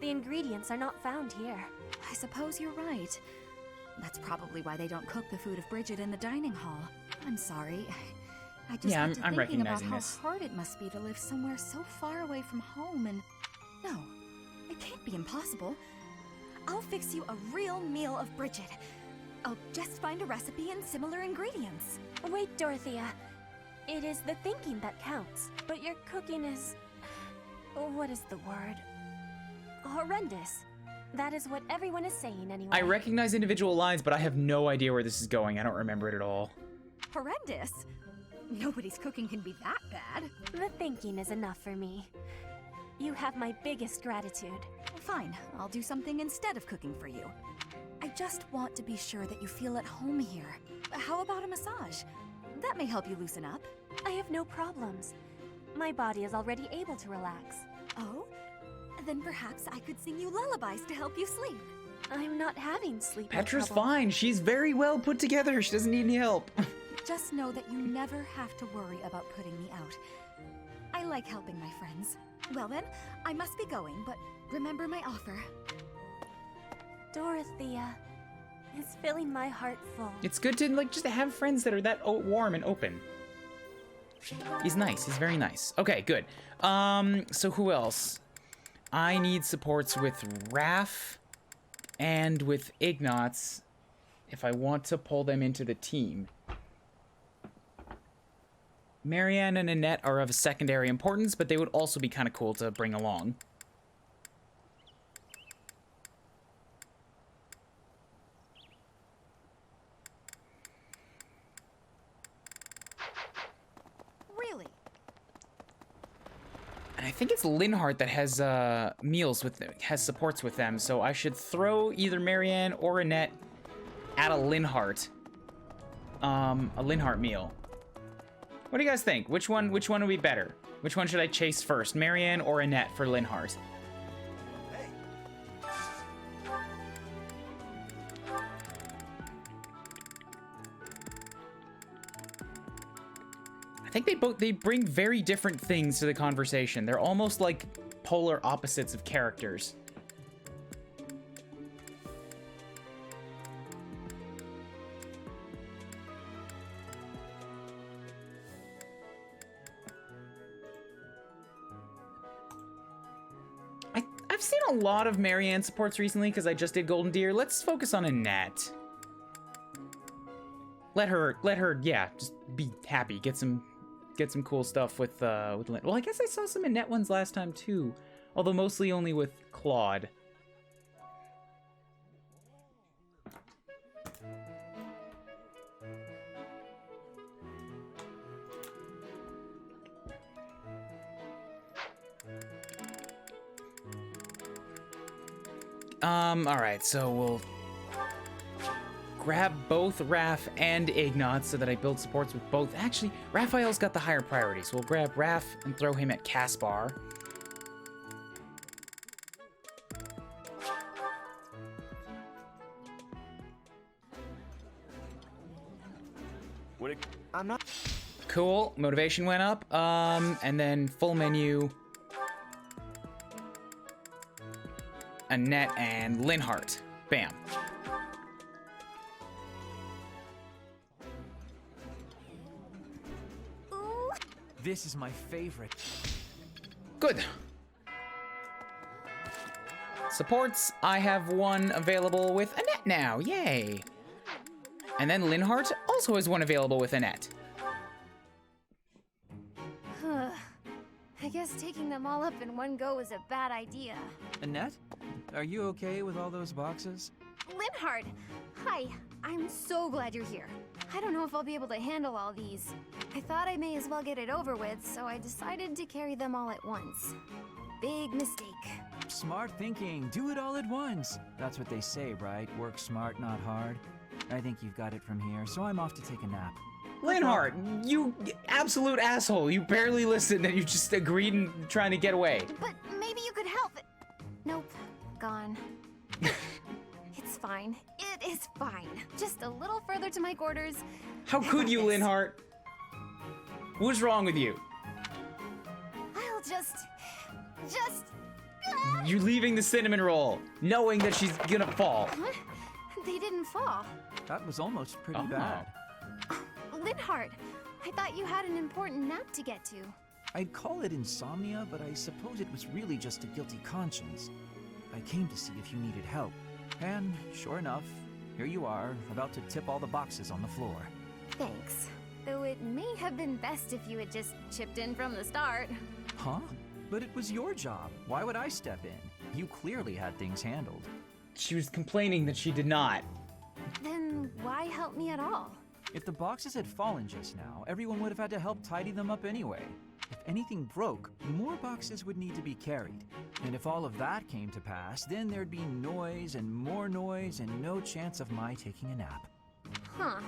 The ingredients are not found here. I suppose you're right. That's probably why they don't cook the food of Bridget in the dining hall. I'm sorry. I just Yeah, got to I'm thinking about recognizing how this. hard it must be to live somewhere so far away from home and... No, it can't be impossible. I'll fix you a real meal of Bridget. I'll just find a recipe and similar ingredients. Wait, Dorothea. It is the thinking that counts. But your cooking is... What is the word? Horrendous. That is what everyone is saying anyway. I recognize individual lines, but I have no idea where this is going. I don't remember it at all. Horrendous? Nobody's cooking can be that bad. The thinking is enough for me. You have my biggest gratitude. Fine, I'll do something instead of cooking for you. I just want to be sure that you feel at home here. How about a massage? That may help you loosen up. I have no problems. My body is already able to relax. Oh? Then perhaps I could sing you lullabies to help you sleep. I'm not having sleep Petra's trouble. fine. She's very well put together. She doesn't need any help. Just know that you never have to worry about putting me out. I like helping my friends. Well then, I must be going, but remember my offer. Dorothea is filling my heart full. It's good to just have friends that are that warm and open. He's nice. He's very nice. Okay, good. So who else? I need supports with Raph and with Ignatz if I want to pull them into the team. Marianne and Annette are of secondary importance, but they would also be kind of cool to bring along. And I think it's Linhardt that has meals with them, has supports with them, so I should throw either Marianne or Annette at a Linhardt meal. What do you guys think? Which one would be better? Which one should I chase first, Marianne or Annette for Linhardt? I think they bring very different things to the conversation. They're almost like polar opposites of characters. I've seen a lot of Marianne supports recently because I just did Golden Deer. Let's focus on Annette. Let her, yeah, just be happy. Get some cool stuff with Lynn. Well, I guess I saw some Annette ones last time too, although mostly only with Claude. All right, so we'll grab both Raph and Ignat so that I build supports with both. Actually, Raphael's got the higher priority, so we'll grab Raph and throw him at Caspar. I'm not. Cool, motivation went up. And then full menu. Annette and Linhardt. Bam. This is my favorite. Good. Supports, I have one available with Annette now. Yay. And then Linhardt also has one available with Annette. I guess taking them all up in one go is a bad idea. Annette, are you okay with all those boxes? Linhardt! Hi, I'm so glad you're here. I don't know if I'll be able to handle all these. I thought I may as well get it over with, so I decided to carry them all at once. Big mistake. Smart thinking. Do it all at once. That's what they say, right? Work smart, not hard. I think you've got it from here, so I'm off to take a nap. Linhardt, you absolute asshole. You barely listened and you just agreed and trying to get away. But maybe you could help. Nope, gone. It's fine. It is fine. Just a little further to my quarters. How could you, Linhardt? What's wrong with you? I'll just... You're leaving the cinnamon roll, knowing that she's gonna fall. What? They didn't fall. That was almost pretty bad. Linhardt, I thought you had an important nap to get to. I'd call it insomnia, but I suppose it was really just a guilty conscience. I came to see if you needed help. And sure enough, here you are, about to tip all the boxes on the floor. Thanks. Though it may have been best if you had just chipped in from the start. Huh? But it was your job. Why would I step in? You clearly had things handled. She was complaining that she did not. Then why help me at all? If the boxes had fallen just now, everyone would have had to help tidy them up anyway. If anything broke, more boxes would need to be carried. And if all of that came to pass, then there'd be noise and more noise and no chance of my taking a nap. Huh.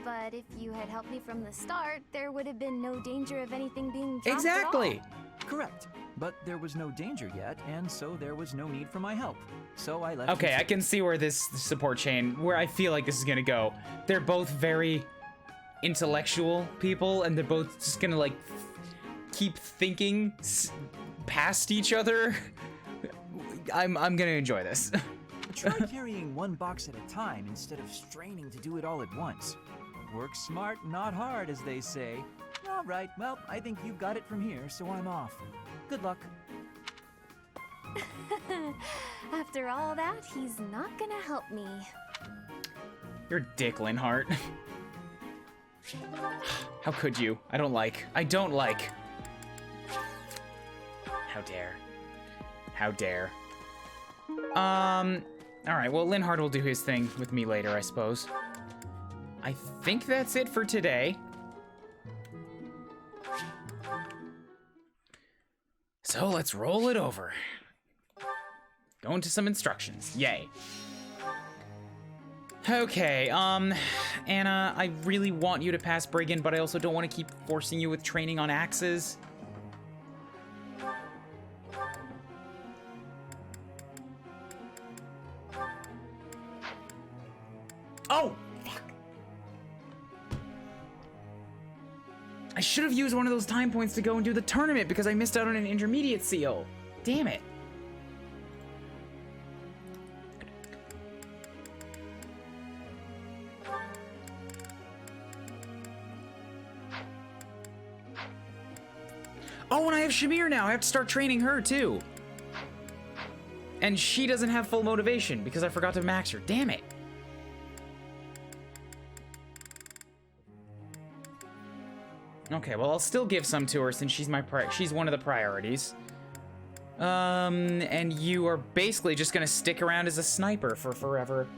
But if you had helped me from the start, there would have been no danger of anything being dropped Exactly. at all. Correct. But there was no danger yet, and so there was no need for my help. So I left. Okay, I can see where this support chain, where I feel like this is gonna go. They're both very intellectual people, and they're both just gonna like keep thinking past each other. I'm gonna enjoy this. Try carrying one box at a time instead of straining to do it all at once. Work smart, not hard, as they say. All right, well, I think you've got it from here, so I'm off. Good luck. After all that, he's not gonna help me. You're a dick, Linhardt. How could you? I don't like. How dare. How dare. Alright, well, Linhardt will do his thing with me later, I suppose. I think that's it for today. So let's roll it over. Go into some instructions. Yay. Okay, Anna, I really want you to pass Brigand, but I also don't want to keep forcing you with training on axes. Oh, fuck. I should have used one of those time points to go and do the tournament because I missed out on an intermediate seal. Damn it. Oh, and I have Shamir now. I have to start training her, too. And she doesn't have full motivation because I forgot to max her. Damn it. Okay, well, I'll still give some to her since she's she's one of the priorities. And you are basically just gonna stick around as a sniper for forever.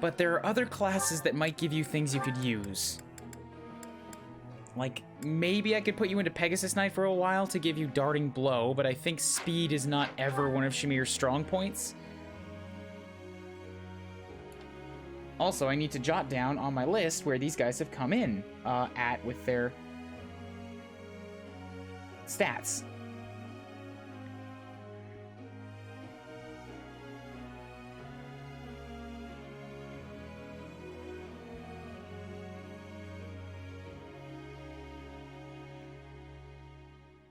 But there are other classes that might give you things you could use. Like, maybe I could put you into Pegasus Knight for a while to give you Darting Blow, but I think speed is not ever one of Shamir's strong points. Also, I need to jot down on my list where these guys have come in at with their stats.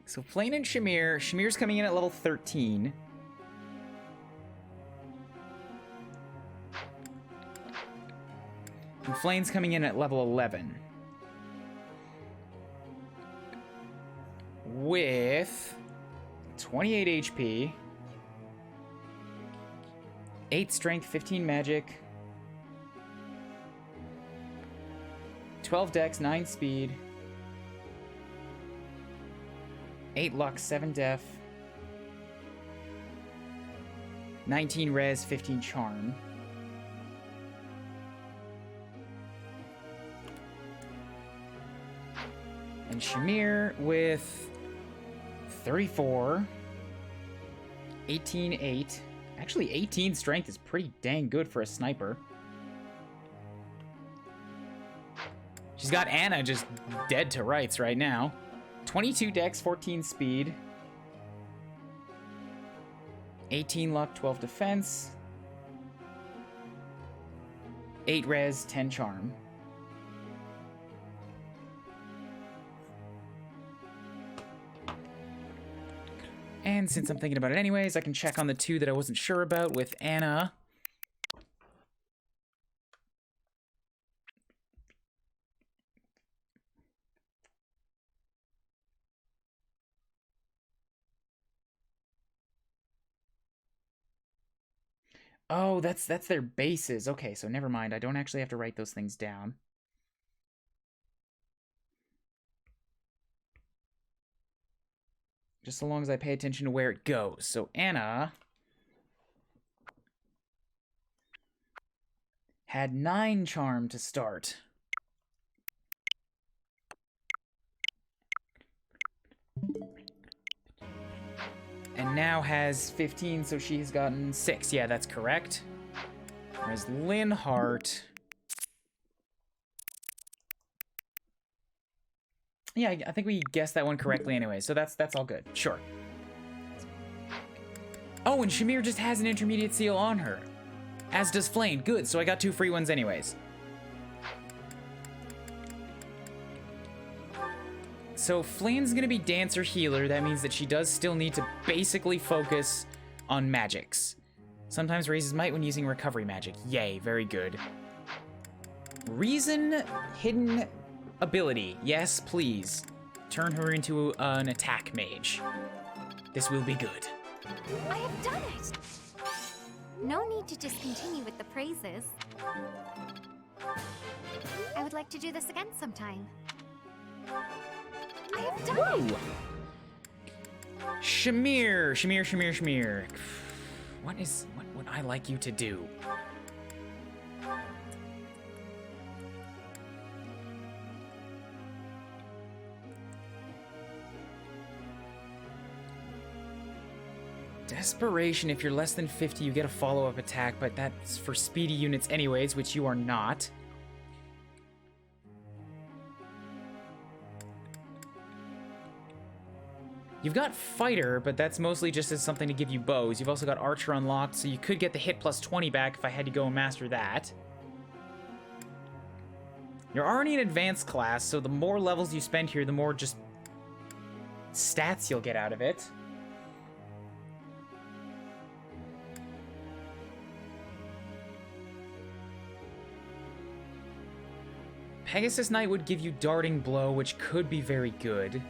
So Flayn and Shamir. Shamir's coming in at level 13. And Flayn's coming in at level 11. With 28 HP, 8 strength, 15 magic, 12 dex, 9 speed, 8 luck, 7 def, 19 res, 15 charm. And Shamir with 34, 18, 8. Actually, 18 strength is pretty dang good for a sniper. She's got Anna just dead to rights right now. 22 dex, 14 speed, 18 luck, 12 defense, 8 res, 10 charm. And since I'm thinking about it anyways, I can check on the 2 that I wasn't sure about with Anna. Oh, that's their bases. Okay, so never mind. I don't actually have to write those things down. Just so long as I pay attention to where it goes. So Anna had 9 charm to start. And now has 15, so she's gotten 6. Yeah, that's correct. Whereas Linhart... Yeah, I think we guessed that one correctly anyway, so that's all good. Sure. Oh, and Shamir just has an intermediate seal on her. As does Flayn. Good, so I got 2 free ones anyways. So Flayn's gonna be dancer healer. That means that she does still need to basically focus on magics. Sometimes raises might when using recovery magic. Yay, very good. Reason hidden ability. Yes, please. Turn her into an attack mage. This will be good. I have done it! No need to just continue with the praises. I would like to do this again sometime. I have done it! Shamir. What would I like you to do? Desperation, if you're less than 50, you get a follow-up attack, but that's for speedy units anyways, which you are not. You've got Fighter, but that's mostly just as something to give you bows. You've also got Archer unlocked, so you could get the hit plus 20 back if I had to go and master that. You're already an advanced class, so the more levels you spend here, the more just stats you'll get out of it. Pegasus Knight would give you Darting Blow, which could be very good.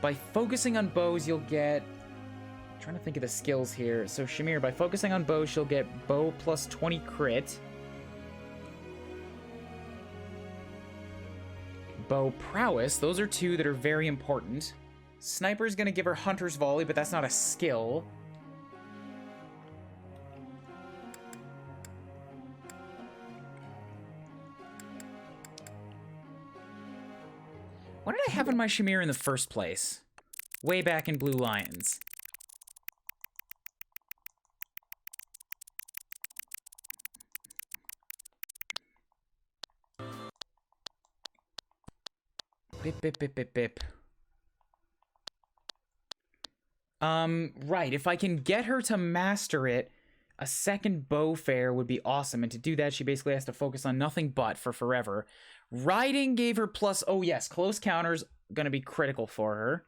By focusing on bows, you'll get... I'm trying to think of the skills here. So Shamir, by focusing on bows, she'll get bow plus 20 crit. Bow prowess, those are two that are very important. Sniper's gonna give her Hunter's Volley, but that's not a skill. What did I have in my Shamir in the first place? Way back in Blue Lions. Bip, bip, bip, bip, bip. Right, if I can get her to master it, a second bow fair would be awesome, and to do that, she basically has to focus on nothing but for forever. Riding gave her plus... Oh, yes, close counters gonna be critical for her.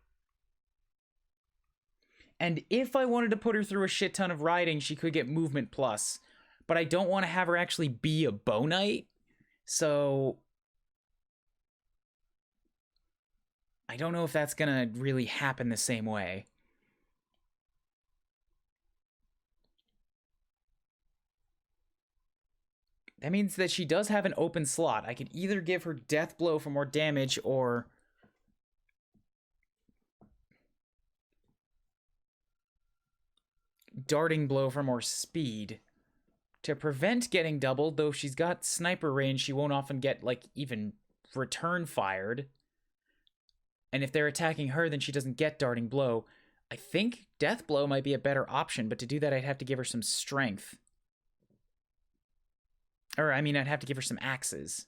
And if I wanted to put her through a shit ton of riding, she could get movement plus. But I don't want to have her actually be a bow knight, so... I don't know if that's gonna really happen the same way. That means that she does have an open slot. I could either give her Death Blow for more damage or... Darting Blow for more speed. To prevent getting doubled, though if she's got sniper range, she won't often get, like, even return fired. And if they're attacking her, then she doesn't get Darting Blow. I think Death Blow might be a better option, but to do that, I'd have to give her some strength. Or, I mean, I'd have to give her some axes.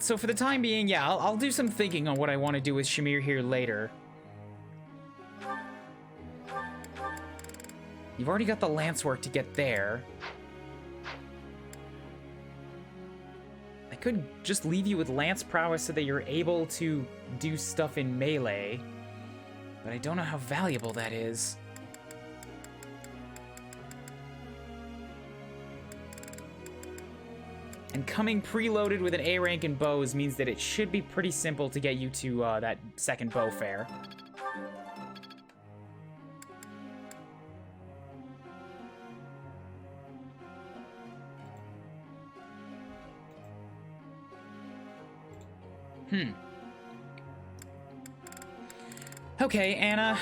So for the time being, yeah, I'll do some thinking on what I want to do with Shamir here later. You've already got the lance work to get there. I could just leave you with lance prowess so that you're able to do stuff in melee, but I don't know how valuable that is. And coming preloaded with an A rank in bows means that it should be pretty simple to get you to that second bow fair. Okay, Anna.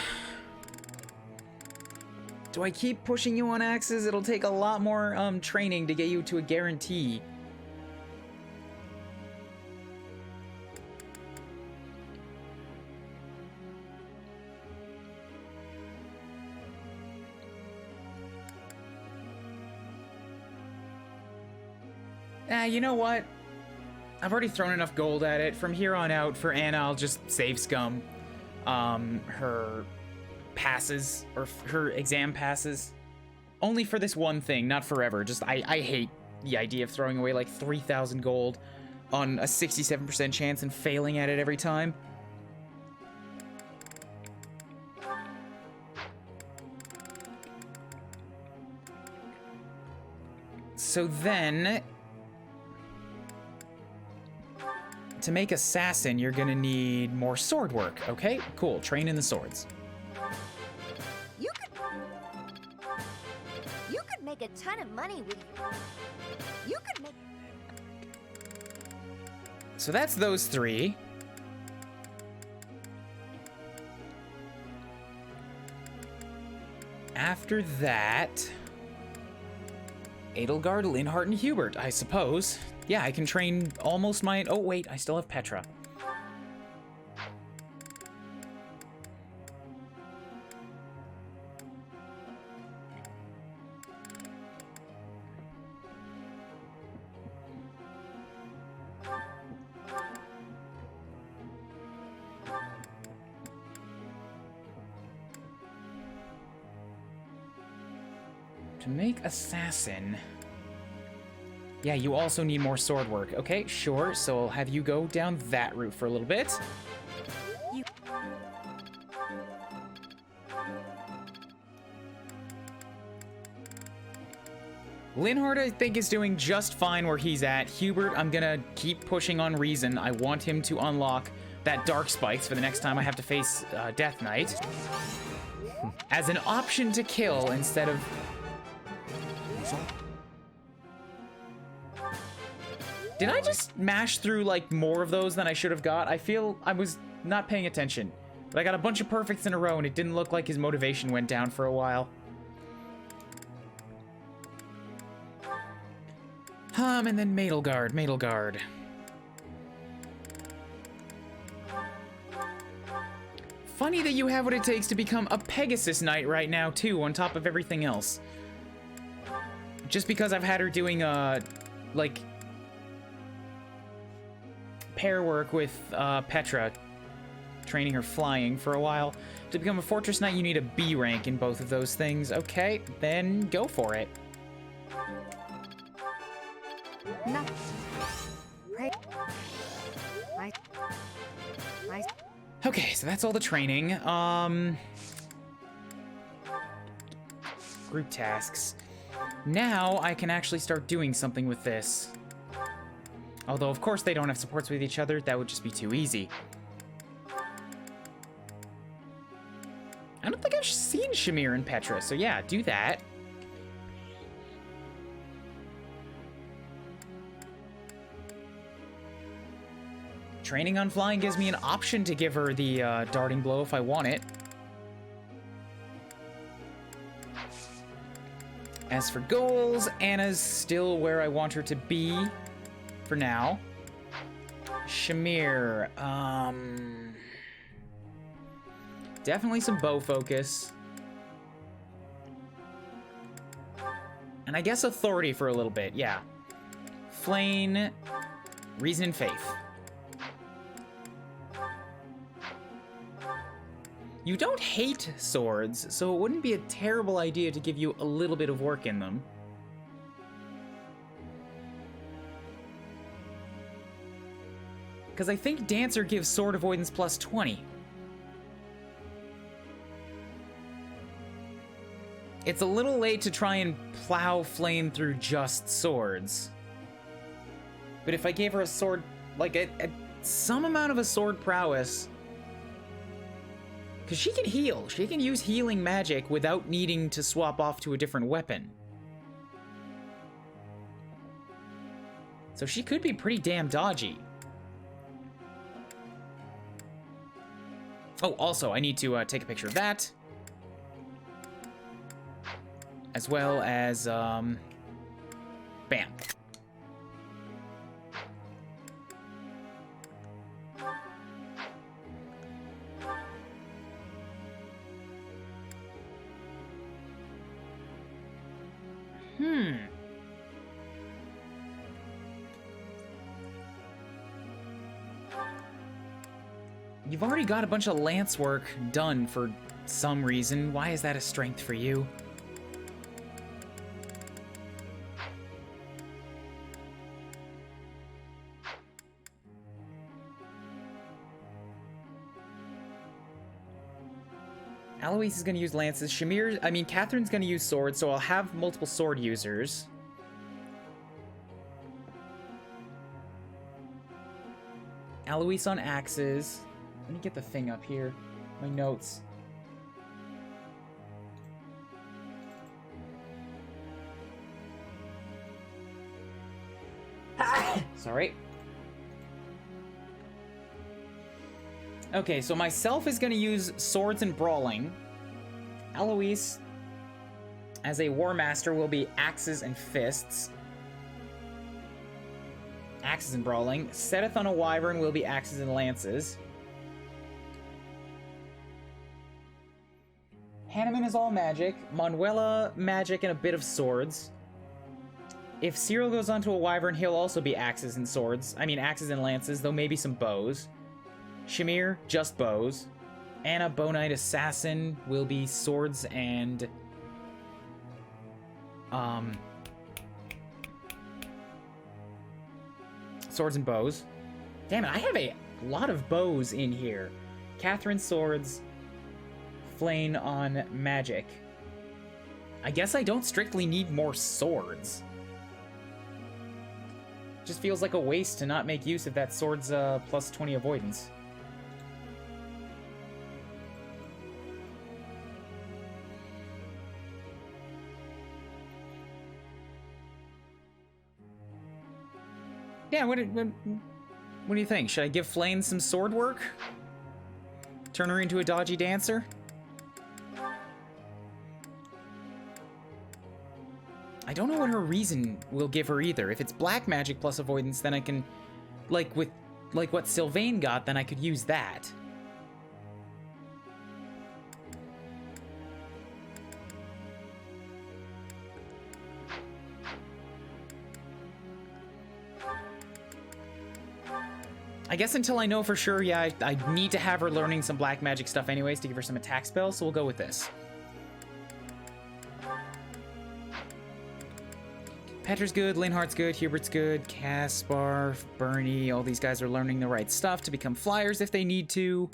Do I keep pushing you on axes? It'll take a lot more training to get you to a guarantee. You know what? I've already thrown enough gold at it. From here on out, for Anna, I'll just save scum her passes, or her exam passes. Only for this one thing, not forever. Just, I hate the idea of throwing away like 3,000 gold on a 67% chance and failing at it every time. So then... to make assassin, you're gonna need more sword work, okay? Cool, train in the swords. You could make a ton of money with you could make... So that's those three. After that... Edelgard, Linhart, and Hubert, I suppose. Yeah, I can train almost my... Oh, wait, I still have Petra. To make assassin... Yeah, you also need more sword work. Okay, sure, so I'll have you go down that route for a little bit. Linhard, I think, is doing just fine where he's at. Hubert, I'm gonna keep pushing on reason. I want him to unlock that Dark Spikes for the next time I have to face Death Knight. As an option to kill instead of... Did I just mash through, like, more of those than I should have got? I feel I was not paying attention. But I got a bunch of perfects in a row, and it didn't look like his motivation went down for a while. And then Madelgard. Funny that you have what it takes to become a Pegasus Knight right now, too, on top of everything else. Just because I've had her doing, like... pair work with Petra, training her flying for a while. To become a Fortress Knight, you need a B rank in both of those things. Okay, then go for it. No. Okay, so that's all the training. Group tasks. Now I can actually start doing something with this. Although, of course, they don't have supports with each other. That would just be too easy. I don't think I've seen Shamir and Petra, so yeah, do that. Training on flying gives me an option to give her the darting blow if I want it. As for goals, Anna's still where I want her to be for now. Shamir, definitely some bow focus. And I guess authority for a little bit, yeah. Flayn, reason and faith. You don't hate swords, so it wouldn't be a terrible idea to give you a little bit of work in them. Because I think Dancer gives sword avoidance plus 20. It's a little late to try and plow Flayn through just swords. But if I gave her a sword, like some amount of a sword prowess, because she can heal. She can use healing magic without needing to swap off to a different weapon. So she could be pretty damn dodgy. Oh, also, I need to take a picture of that. As well as, bam. You've already got a bunch of lance work done for some reason. Why is that a strength for you? Alois is going to use lances. Catherine's going to use swords, so I'll have multiple sword users. Alois on axes. Let me get the thing up here. My notes. Sorry. Okay, so myself is going to use swords and brawling. Alois, as a war master, will be axes and fists. axes and brawling. Setteth on a wyvern will be axes and lances. Hanneman is all magic. Manuela, magic and a bit of swords. If Cyril goes onto a wyvern, he'll also be axes and swords. I mean, axes and lances, though maybe some bows. Shamir, just bows. Anna, Bow Knight Assassin, will be swords and... swords and bows. Damn it, I have a lot of bows in here. Catherine, swords. Flayn on magic. I guess I don't strictly need more swords. Just feels like a waste to not make use of that sword's plus 20 avoidance. Yeah, what do you think? Should I give Flayn some sword work? Turn her into a dodgy dancer? I don't know what her reason will give her either. If it's black magic plus avoidance, then I can, like what Sylvain got, then I could use that. I guess until I know for sure, yeah, I need to have her learning some black magic stuff anyways to give her some attack spells, so we'll go with this. Petra's good, Linhardt's good, Hubert's good, Caspar, Bernie, all these guys are learning the right stuff to become flyers if they need to.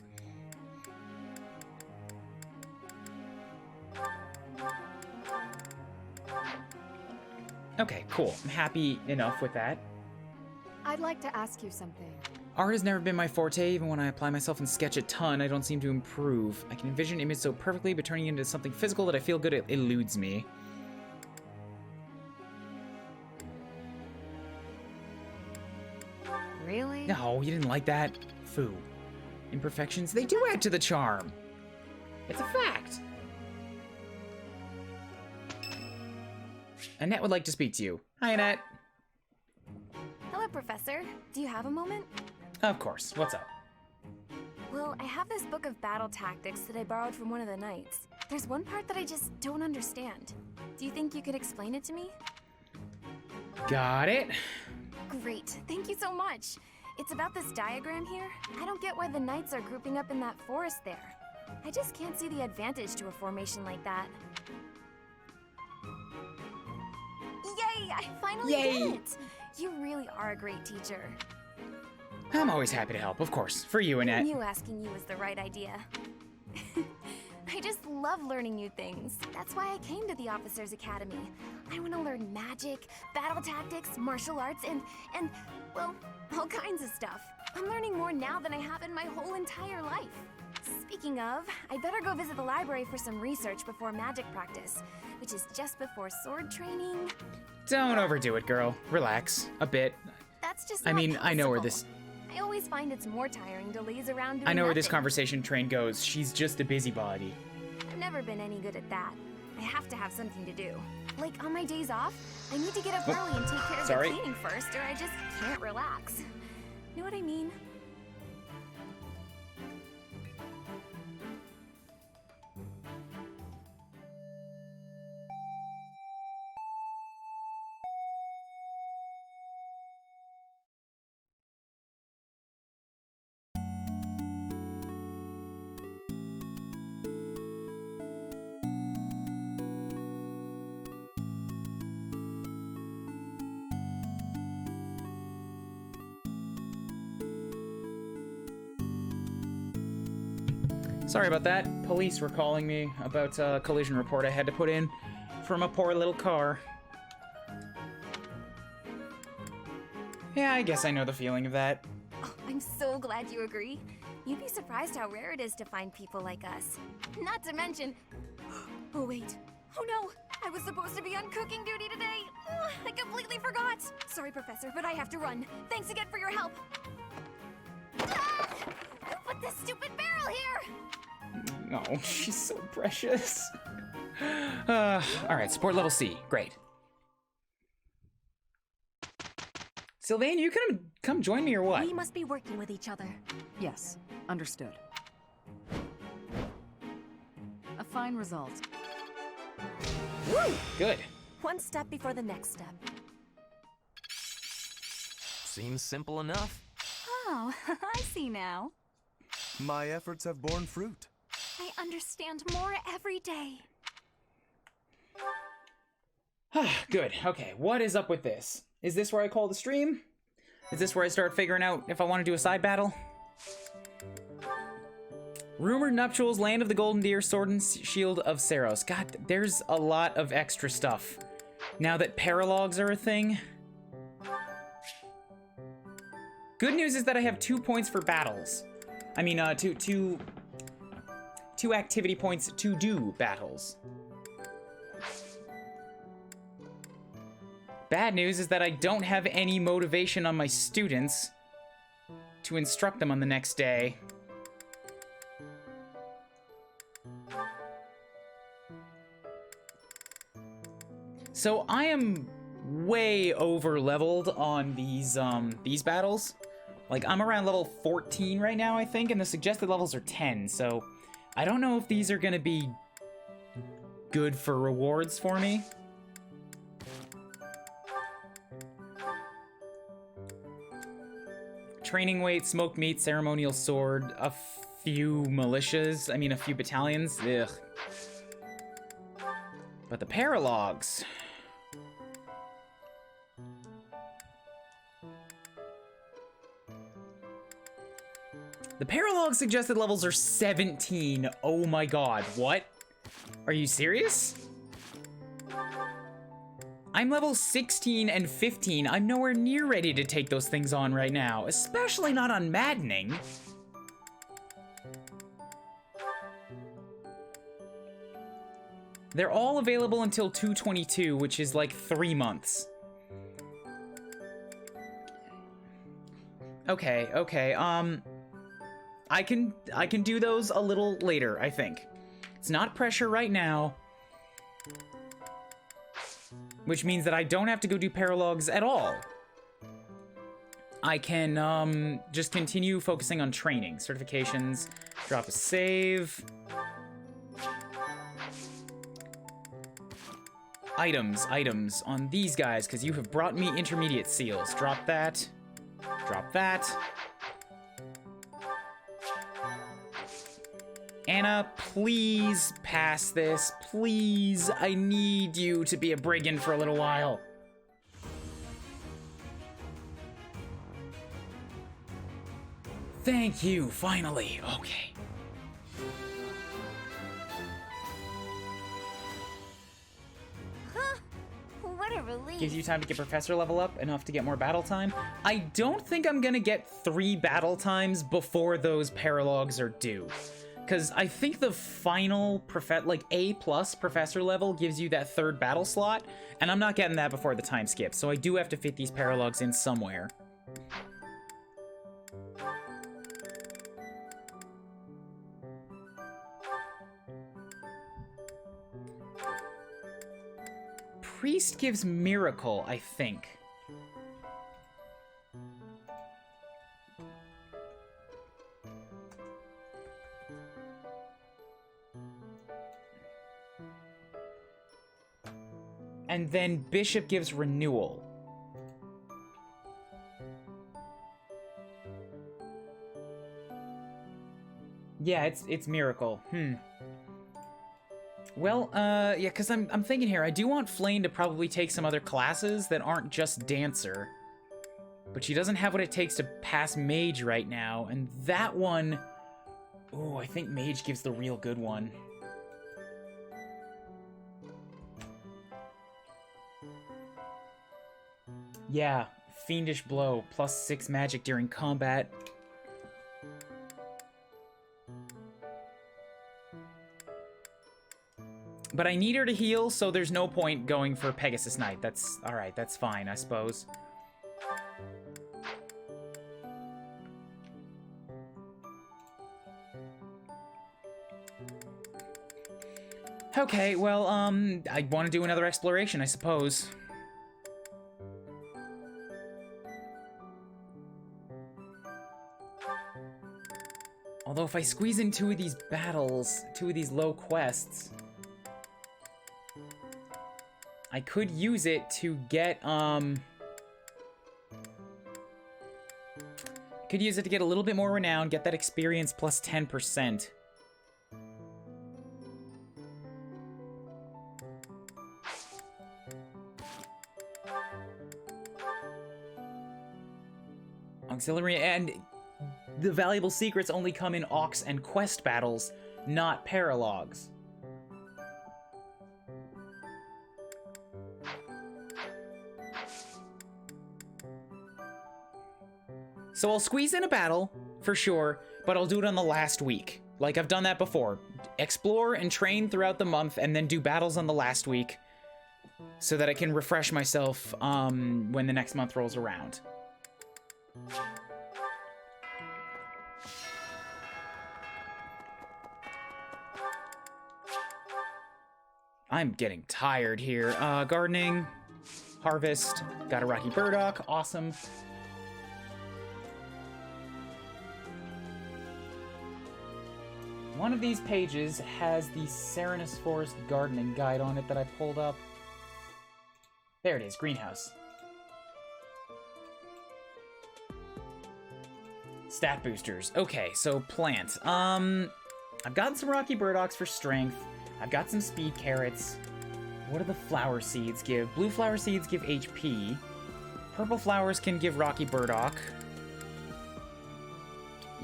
Okay, cool. I'm happy enough with that. I'd like to ask you something. Art has never been my forte. Even when I apply myself and sketch a ton, I don't seem to improve. I can envision an image so perfectly, but turning it into something physical that I feel good, it eludes me. Really? No, you didn't like that? Foo. Imperfections, they do add to the charm. It's a fact. Annette would like to speak to you. Hi, Annette. Hello, Professor. Do you have a moment? Of course. What's up? Well, I have this book of battle tactics that I borrowed from one of the knights. There's one part that I just don't understand. Do you think you could explain it to me? Got it. Great. Thank you so much. It's about this diagram here. I don't get why the knights are grouping up in that forest there. I just can't see the advantage to a formation like that. Yay! I finally get it! You really are a great teacher. I'm always happy to help, of course. For you, Annette. I knew asking you was the right idea. I just love learning new things. That's why I came to the Officers Academy. I want to learn magic, battle tactics, martial arts, and well, all kinds of stuff. I'm learning more now than I have in my whole entire life. Speaking of, I better go visit the library for some research before magic practice, which is just before sword training. Don't overdo it, girl. Relax. A bit. That's just I mean, I know where this... I always find it's more tiring to laze around doing I know where this nothing. conversation train goes. She's just a busybody. I've never been any good at that. I have to have something to do. Like, on my days off, I need to get up early and take care of the cleaning first, or I just can't relax. Know what I mean? Sorry about that. Police were calling me about a collision report I had to put in from a poor little car. Yeah, I guess I know the feeling of that. Oh, I'm so glad you agree. You'd be surprised how rare it is to find people like us. Not to mention... Oh, wait. Oh, no. I was supposed to be on cooking duty today. Ugh, I completely forgot. Sorry, Professor, but I have to run. Thanks again for your help. Ah! Who put this stupid barrel here? Oh, she's so precious. Alright, support level C. Great. Sylvain, you can come join me or what? We must be working with each other. Yes, understood. A fine result. Woo! Good. One step before the next step. Seems simple enough. Oh, I see now. My efforts have borne fruit. I understand more every day. Good. Okay, what is up with this? Is this where I call the stream? Is this where I start figuring out if I want to do a side battle? Rumored nuptials, land of the golden deer, sword and shield of Saros. God, there's a lot of extra stuff. Now that paralogs are a thing. Good news is that I have 2 points for battles. I mean, two activity points to do battles. Bad news is that I don't have any motivation on my students to instruct them on the next day. So I am way over leveled on these battles. Like, I'm around level 14 right now, I think, and the suggested levels are 10, so I don't know if these are gonna be good for rewards for me. Training weight, smoked meat, ceremonial sword, a few militias, I mean a few battalions, ugh. But the paralogs... The paralog suggested levels are 17. Oh my god, what? Are you serious? I'm level 16 and 15. I'm nowhere near ready to take those things on right now, especially not on Maddening. They're all available until 2/22, which is like 3 months. Okay, I can do those a little later, I think. It's not pressure right now. Which means that I don't have to go do paralogs at all. I can just continue focusing on training. Certifications, drop a save. Items on these guys, because you have brought me intermediate seals. Drop that. Drop that. Anna, please pass this. Please, I need you to be a brigand for a little while. Thank you, finally. Okay. Huh? What a relief. Gives you time to get professor level up, enough to get more battle time. I don't think I'm gonna get 3 battle times before those paralogs are due. Because I think the final A+ professor level gives you that 3rd battle slot, and I'm not getting that before the time skip, so I do have to fit these paralogs in somewhere. Priest gives Miracle, I think. And then Bishop gives Renewal. Yeah, it's Miracle. Well, yeah, because I'm thinking here, I do want Flayn to probably take some other classes that aren't just Dancer. But she doesn't have what it takes to pass Mage right now, and that one... Ooh, I think Mage gives the real good one. Yeah, Fiendish Blow, +6 magic during combat. But I need her to heal, so there's no point going for Pegasus Knight. That's alright, that's fine, I suppose. Okay, well, I want to do another exploration, I suppose. Although if I squeeze in 2 of these battles, 2 of these low quests, I could use it to get, could use it to get a little bit more renown, get that experience plus 10%. Auxiliary, and the valuable secrets only come in Aux and quest battles, not paralogs. So I'll squeeze in a battle, for sure, but I'll do it on the last week. Like I've done that before. Explore and train throughout the month, and then do battles on the last week, so that I can refresh myself when the next month rolls around. I'm getting tired here. Gardening, harvest, got a rocky burdock, awesome. One of these pages has the Serenus Forest Gardening Guide on it that I pulled up. There it is, greenhouse. Stat boosters. Okay, so plant. I've gotten some rocky burdocks for strength. I've got some speed carrots. What do the flower seeds give? Blue flower seeds give HP. Purple flowers can give rocky burdock.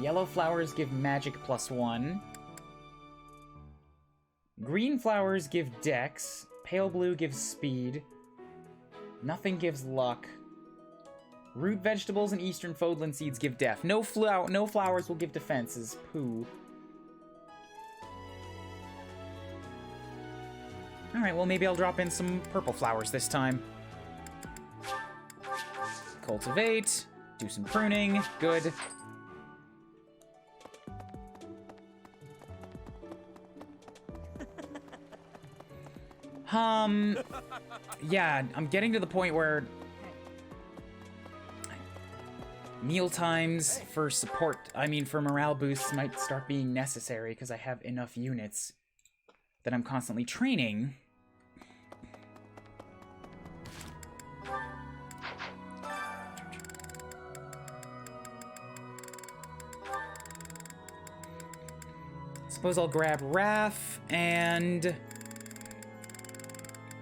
Yellow flowers give magic +1. Green flowers give dex. Pale blue gives speed. Nothing gives luck. Root vegetables and eastern fodland seeds give death. No flowers will give defenses. Poo. Alright, well maybe I'll drop in some purple flowers this time. Cultivate. Do some pruning. Good. Yeah, I'm getting to the point where meal times for support, for morale boosts might start being necessary because I have enough units that I'm constantly training. Suppose I'll grab Raph and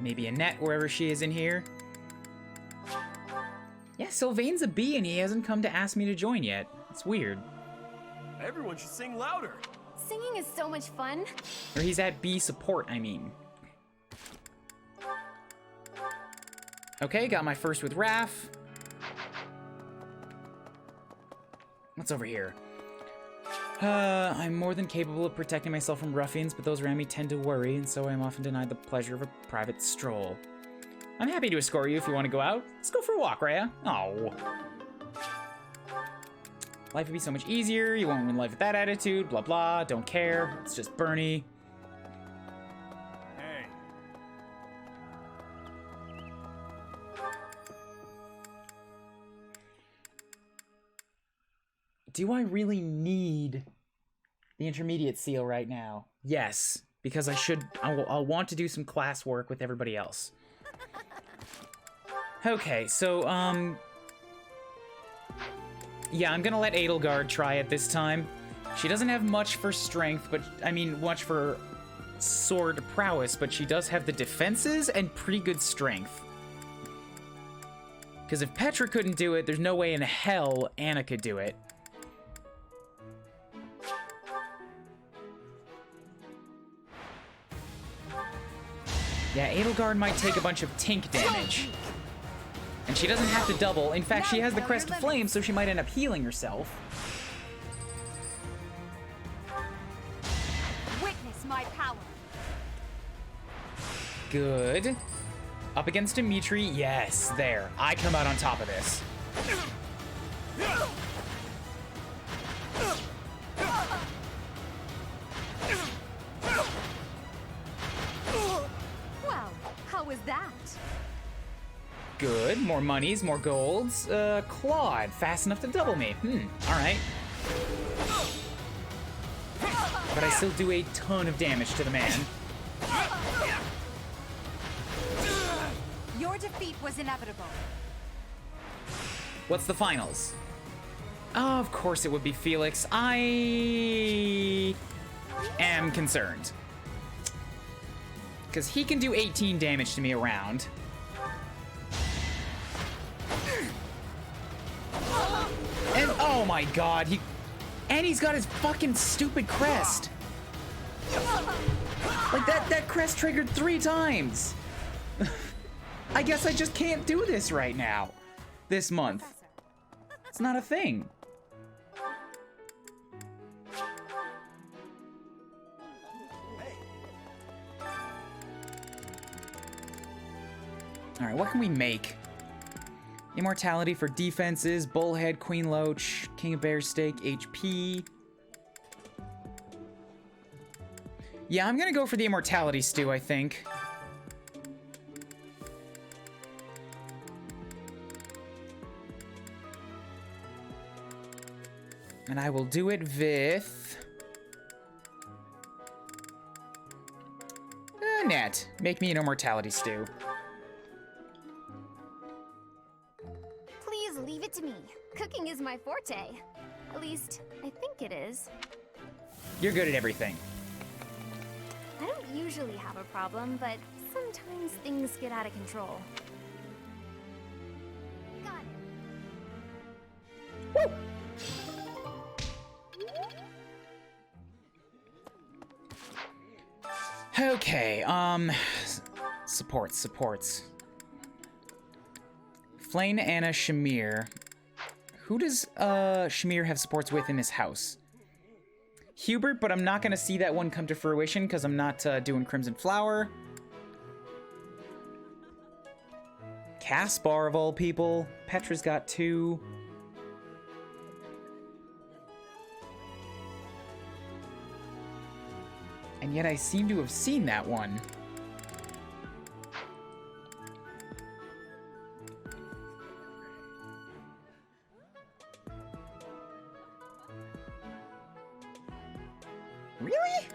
maybe Annette, wherever she is in here. Yeah, Sylvain's a bee and he hasn't come to ask me to join yet. It's weird. Everyone should sing louder. Singing is so much fun. Or he's at bee support, I mean. Okay, got my first with Raph. What's over here? I'm more than capable of protecting myself from ruffians, but those around me tend to worry, and so I am often denied the pleasure of a private stroll. I'm happy to escort you if you want to go out. Let's go for a walk, Rhea. Oh. Life would be so much easier. You won't win life with that attitude. Blah, blah. Don't care. It's just Bernie. Hey. Do I really need the intermediate seal right now? Yes, because I'll want to do some class work with everybody else. Okay, so, yeah, I'm gonna let Edelgard try it this time. She doesn't have much for strength, but, much for sword prowess, but she does have the defenses and pretty good strength. Because if Petra couldn't do it, there's no way in hell Anna could do it. Yeah, Edelgard might take a bunch of tink damage. And she doesn't have to double. In fact, she has the Crest of Flame, so she might end up healing herself. Witness my power. Good. Up against Dimitri. Yes, there. I come out on top of this. Wow, how was that? Good. More monies, more golds. Claude. Fast enough to double me. Alright. but I still do a ton of damage to the man. Your defeat was inevitable. What's the finals? Oh, of course it would be Felix. I am concerned. Because he can do 18 damage to me around. And oh my god, he's got his fucking stupid crest. Like that crest triggered 3 times. I guess I just can't do this right now. This month. It's not a thing. All right, what can we make? Immortality for defenses, Bullhead, Queen Loach, King of Bear's Steak, HP. Yeah, I'm gonna go for the Immortality Stew, I think. And I will do it with... Nat, make me an Immortality Stew. Please leave it to me. Cooking is my forte. At least, I think it is. You're good at everything. I don't usually have a problem, but sometimes things get out of control. Got it. Woo! Okay, supports. Flayn and Shamir. Who does Shamir have supports with in his house? Hubert, but I'm not gonna see that one come to fruition because I'm not doing Crimson Flower. Caspar of all people. Petra's got 2. And yet I seem to have seen that one. Really?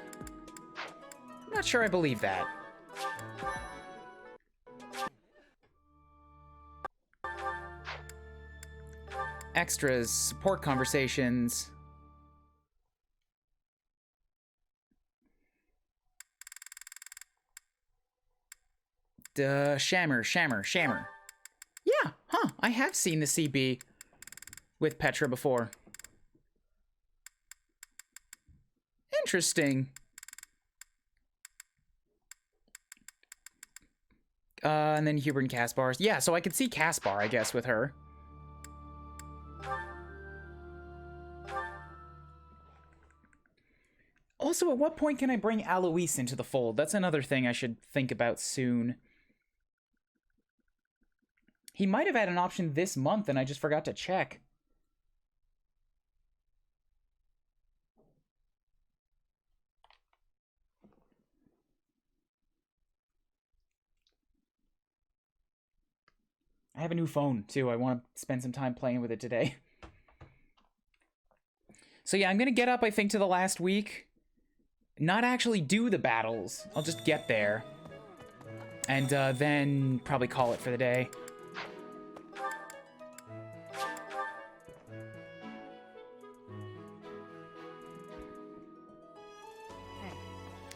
I'm not sure I believe that. Extras, support conversations. Shamir. Yeah, huh, I have seen the CB with Petra before. Interesting. And then Hubert and Caspar. Yeah, so I could see Caspar, I guess, with her. Also, at what point can I bring Alois into the fold? That's another thing I should think about soon. He might have had an option this month, and I just forgot to check. I have a new phone, too. I want to spend some time playing with it today. So yeah, I'm going to get up, I think, to the last week. Not actually do the battles. I'll just get there. And then probably call it for the day.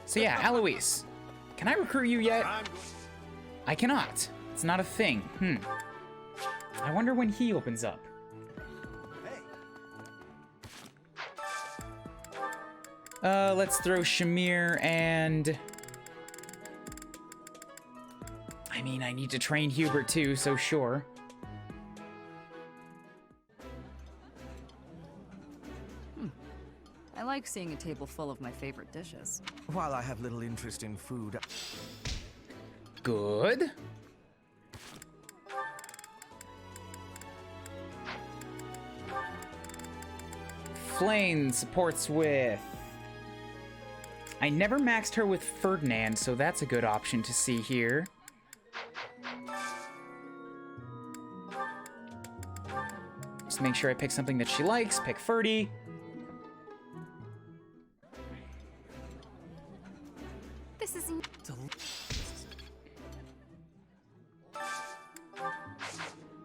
So yeah, Alois. Can I recruit you yet? I cannot. It's not a thing. I wonder when he opens up. Let's throw Shamir and... I mean, I need to train Hubert too, so sure. I like seeing a table full of my favorite dishes. While I have little interest in food... Good. Flayn supports with... I never maxed her with Ferdinand, so that's a good option to see here. Just make sure I pick something that she likes. Pick Ferdy.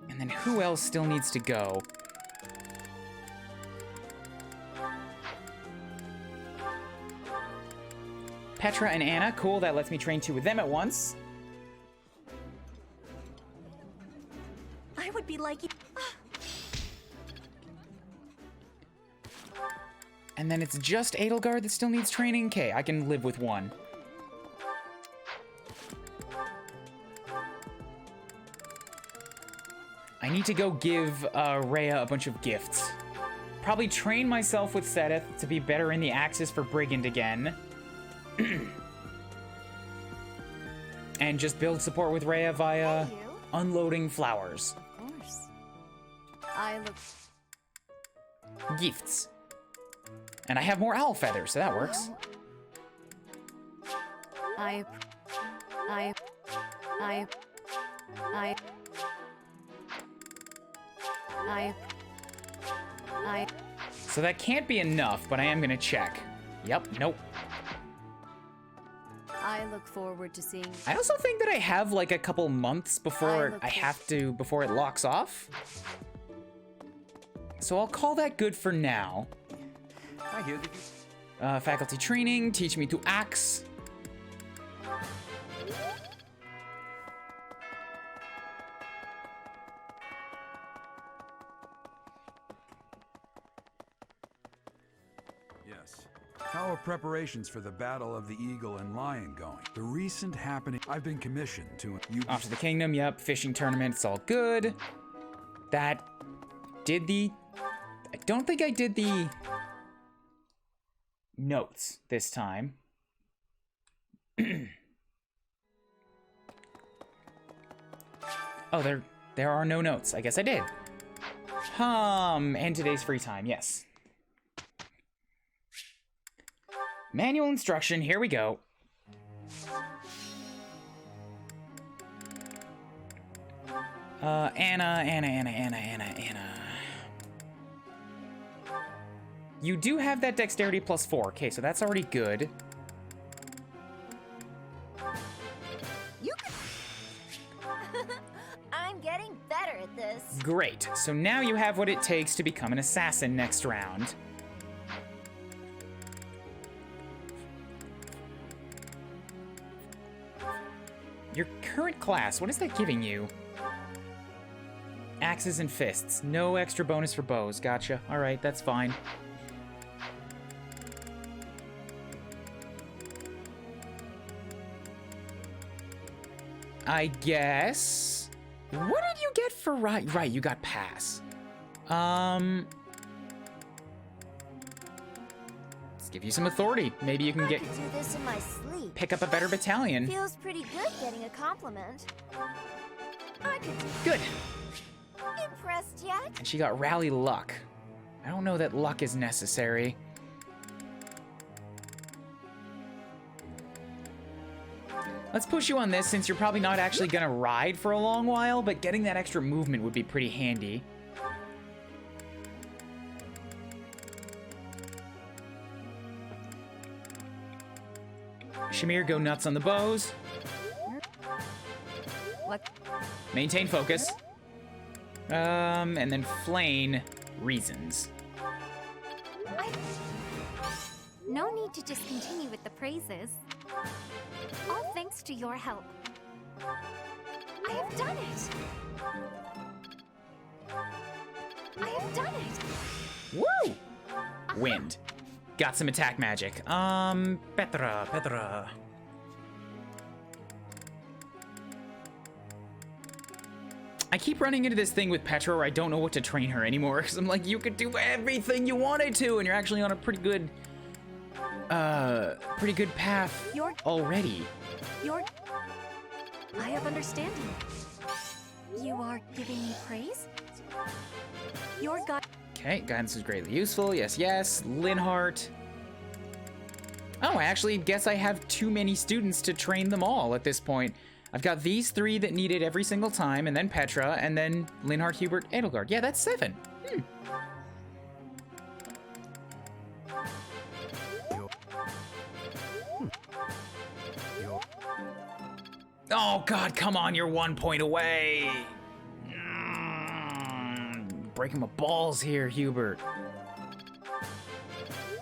And then who else still needs to go? Petra and Anna, cool, that lets me train 2 with them at once. I would be like you. And then it's just Edelgard that still needs training? Okay, I can live with 1. I need to go give Rhea a bunch of gifts. Probably train myself with Sedith to be better in the Axis for Brigand again. And just build support with Rhea via unloading flowers. Of course. I look. Gifts. And I have more owl feathers, so that works. So that can't be enough, but I am gonna check. Yep, nope. I look forward to seeing. I also think that I have like a couple months before before it locks off. So I'll call that good for now. I hear that. Faculty training, teach me to axe. Yes. How are preparations for the Battle of the Eagle and Lion going? The recent happening. I've been commissioned to. Off to the kingdom. Yep. Fishing tournament. It's all good. That did the. I don't think I did the notes this time. Oh, there are no notes. I guess I did. And today's free time. Yes. Manual instruction, here we go. Anna. You do have that dexterity +4. Okay, so that's already good. You can... I'm getting better at this. Great. So now you have what it takes to become an assassin next round. Your current class, what is that giving you? Axes and fists. No extra bonus for bows. Gotcha. Alright, that's fine. I guess... What did you get for right? Right, you got pass. Let's give you some authority. Maybe you can I could do this in my sleep. pick up a better battalion. Feels pretty good getting a compliment. I could do Good. Impressed yet? And she got rally luck. I don't know that luck is necessary. Let's push you on this since you're probably not actually gonna ride for a long while, but getting that extra movement would be pretty handy. Shamir, go nuts on the bows. What? Maintain focus. And then Flayn, reasons. No need to just continue with the praises. All thanks to your help. I have done it! I have done it! Woo! Wind. Got some attack magic. Petra. I keep running into this thing with Petra where I don't know what to train her anymore, because I'm like, you could do everything you wanted to, and you're actually on a pretty good path already. I have understanding. You are giving me praise? Your God. Okay, guidance is greatly useful. Yes, yes. Linhart. Oh, I actually guess I have too many students to train them all at this point. I've got these 3 that need it every single time, and then Petra, and then Linhart, Hubert, Edelgard. Yeah, that's 7. Oh god, come on, you're 1 point away. Breaking my balls here, Hubert.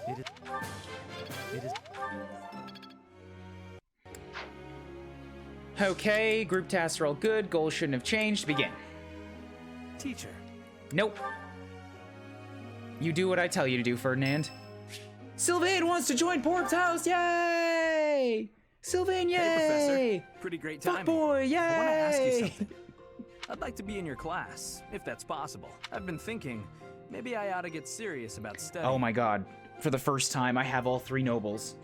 It is. Okay, group tasks are all good. Goals shouldn't have changed. Begin. Teacher. Nope. You do what I tell you to do, Ferdinand. Sylvain wants to join Porp's house. Yay! Sylvain, yay! Hey, Professor. Pretty great timing. Fuck boy, yay! I want to ask you something. I'd like to be in your class, if that's possible. I've been thinking, maybe I ought to get serious about studying. Oh my god. For the first time, I have all 3 nobles.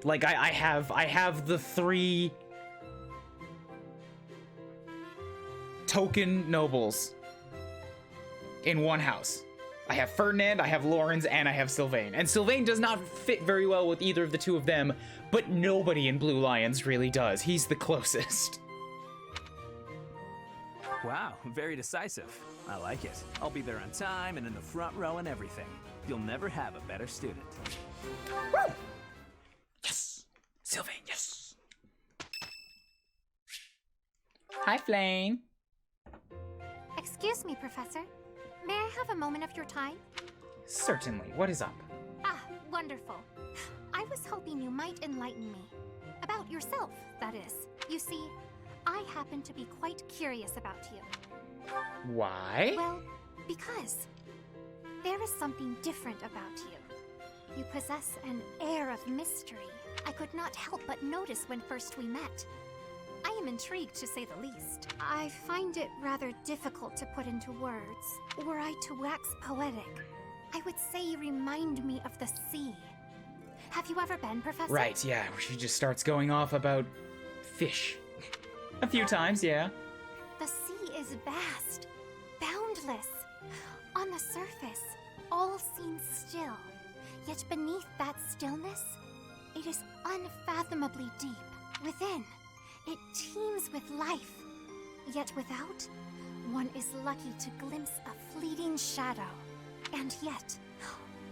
Like, I have the 3 token nobles in one house. I have Ferdinand, I have Lawrence, and I have Sylvain. And Sylvain does not fit very well with either of the 2 of them, but nobody in Blue Lions really does. He's the closest. Wow, very decisive. I like it. I'll be there on time and in the front row and everything. You'll never have a better student. Woo! Yes! Sylvain, yes! Hi, Flayn. Excuse me, Professor. May I have a moment of your time? Certainly. What is up? Ah, wonderful. I was hoping you might enlighten me. About yourself, that is. You see, I happen to be quite curious about you. Why? Well, because there is something different about you. You possess an air of mystery I could not help but notice when first we met. I am intrigued, to say the least. I find it rather difficult to put into words. Were I to wax poetic, I would say you remind me of the sea. Have you ever been, Professor? Right, yeah, where she just starts going off about fish. A few times, yeah. The sea is vast, boundless. On the surface, all seems still. Yet beneath that stillness, it is unfathomably deep. Within, it teems with life. Yet without, one is lucky to glimpse a fleeting shadow. And yet,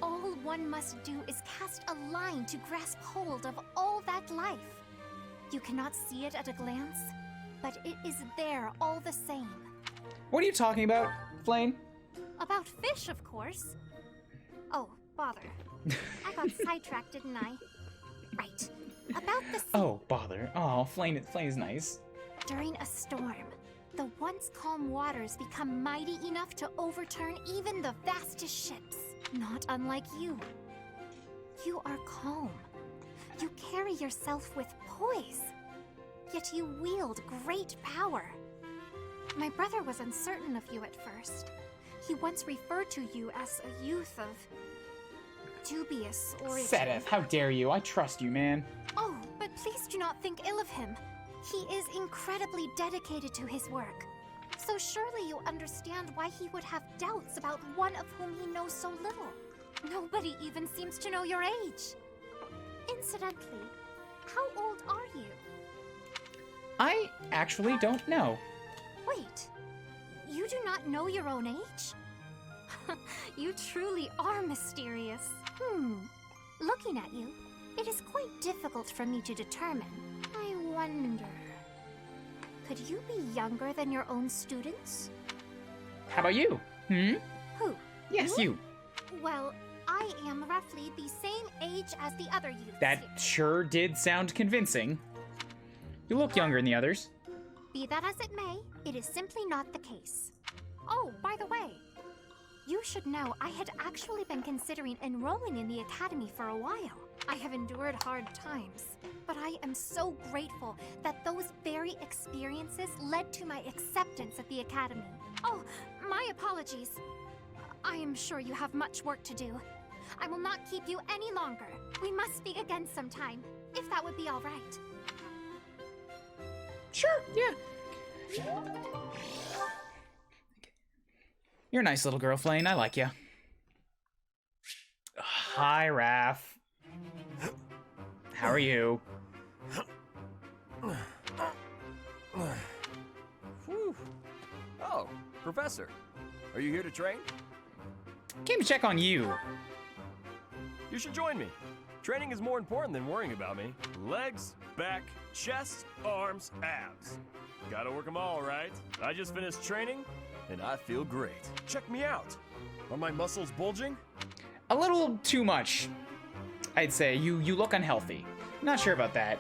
all one must do is cast a line to grasp hold of all that life. You cannot see it at a glance, but it is there all the same. What are you talking about, Flayn? About fish, of course. Oh, bother. I got sidetracked, didn't I? Right. About the sea. Oh, bother. Oh, Flayn is nice. During a storm, the once calm waters become mighty enough to overturn even the vastest ships. Not unlike you. You are calm. You carry yourself with poise. Yet you wield great power. My brother was uncertain of you at first. He once referred to you as a youth of dubious origin. Sedith, how dare you? I trust you, man. Oh, but please do not think ill of him. He is incredibly dedicated to his work. So surely you understand why he would have doubts about one of whom he knows so little. Nobody even seems to know your age. Incidentally, how old are you? I actually don't know. Wait, you do not know your own age? You truly are mysterious. Looking at you, it is quite difficult for me to determine. I wonder, could you be younger than your own students? How about you? Who? Yes, Me? you. Well, I am roughly the same age as the other youths. That sure did sound convincing. You look younger than the others. Be that as it may, it is simply not the case. Oh, by the way, you should know I had actually been considering enrolling in the academy for a while. I have endured hard times, but I am so grateful that those very experiences led to my acceptance at the academy. Oh, my apologies. I am sure you have much work to do. I will not keep you any longer. We must speak again sometime, if that would be all right. Sure, yeah. You're a nice little girl, Flayn. I like you. Hi, Raph. How are you? Whew. Oh, Professor. Are you here to train? Came to check on you. You should join me. Training is more important than worrying about me. Legs, back, chest, arms, abs. Gotta work them all, right? I just finished training, and I feel great. Check me out. Are my muscles bulging? A little too much, I'd say. You look unhealthy. Not sure about that.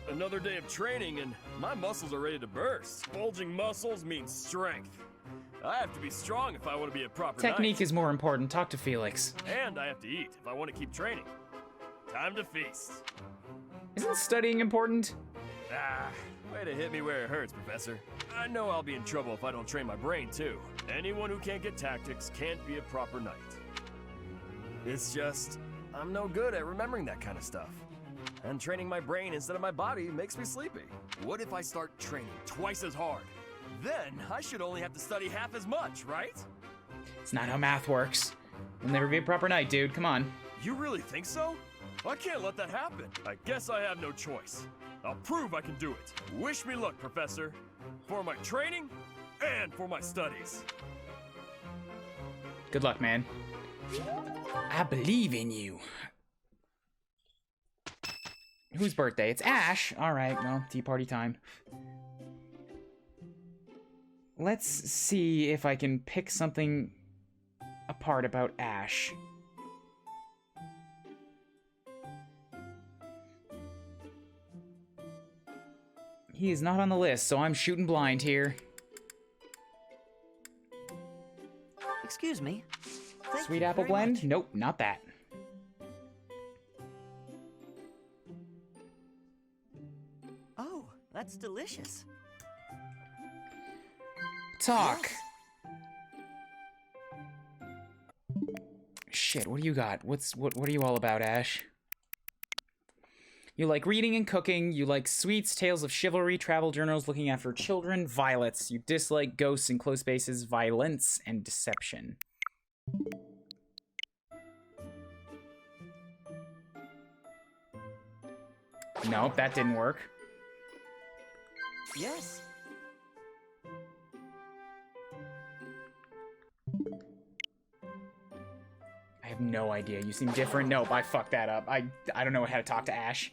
Another day of training, and my muscles are ready to burst. Bulging muscles means strength. I have to be strong if I want to be a proper Technique knight. is more important. Talk to Felix. And I have to eat if I want to keep training. Time to feast. Isn't studying important? Ah, way to hit me where it hurts, Professor. I know I'll be in trouble if I don't train my brain, too. Anyone who can't get tactics can't be a proper knight. It's just, I'm no good at remembering that kind of stuff. And training my brain instead of my body makes me sleepy. What if I start training twice as hard? Then I should only have to study half as much, right? It's not how math works. You'll never be a proper knight, dude. Come on. You really think so? I can't let that happen. I guess I have no choice. I'll prove I can do it. Wish me luck, Professor. For my training and for my studies. Good luck, man. I believe in you. Whose birthday? It's Ash. All right, well, tea party time. Let's see if I can pick something apart about Ash. He is not on the list, so I'm shooting blind here. Excuse me. Sweet apple blend? Nope, not that. Oh, that's delicious. Talk. Shit, what do you got? What are you all about, Ash? You like reading and cooking, you like sweets, tales of chivalry, travel journals, looking after children, violets. You dislike ghosts in close spaces, violence, and deception. Nope, that didn't work. Yes. I have no idea. You seem different. Nope, I fucked that up. I don't know how to talk to Ash.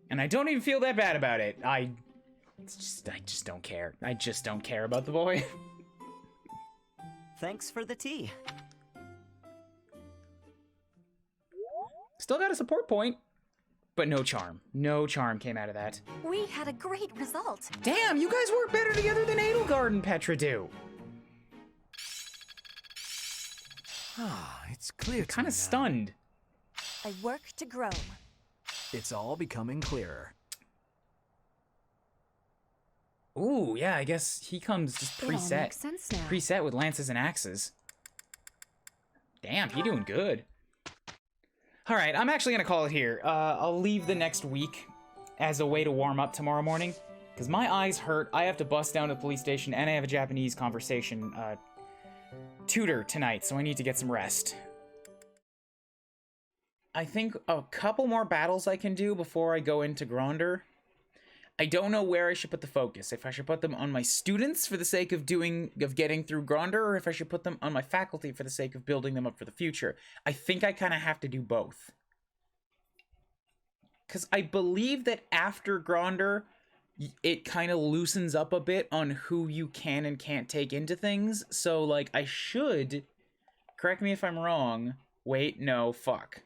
And I don't even feel that bad about it. I just don't care. I just don't care about the boy. Thanks for the tea. Still got a support point, but no charm. No charm came out of that. We had a great result. Damn, you guys work better together than Edelgard and Petra do. Ah, it's clear. Kind of stunned. I work to grow. It's all becoming clearer. Ooh, yeah, I guess he comes just It all preset. makes sense now. Preset with lances and axes. Damn, he doing good. All right, I'm actually gonna call it here. I'll leave the next week as a way to warm up tomorrow morning, because my eyes hurt. I have to bust down to the police station, and I have a Japanese conversation tutor tonight, so I need to get some rest. I think a couple more battles I can do before I go into Gronder. I don't know where I should put the focus. If I should put them on my students for the sake of getting through Gronder, or if I should put them on my faculty for the sake of building them up for the future. I think I kind of have to do both. Because I believe that after Gronder, it kind of loosens up a bit on who you can and can't take into things. So, like, I should... Correct me if I'm wrong. Wait, no, fuck.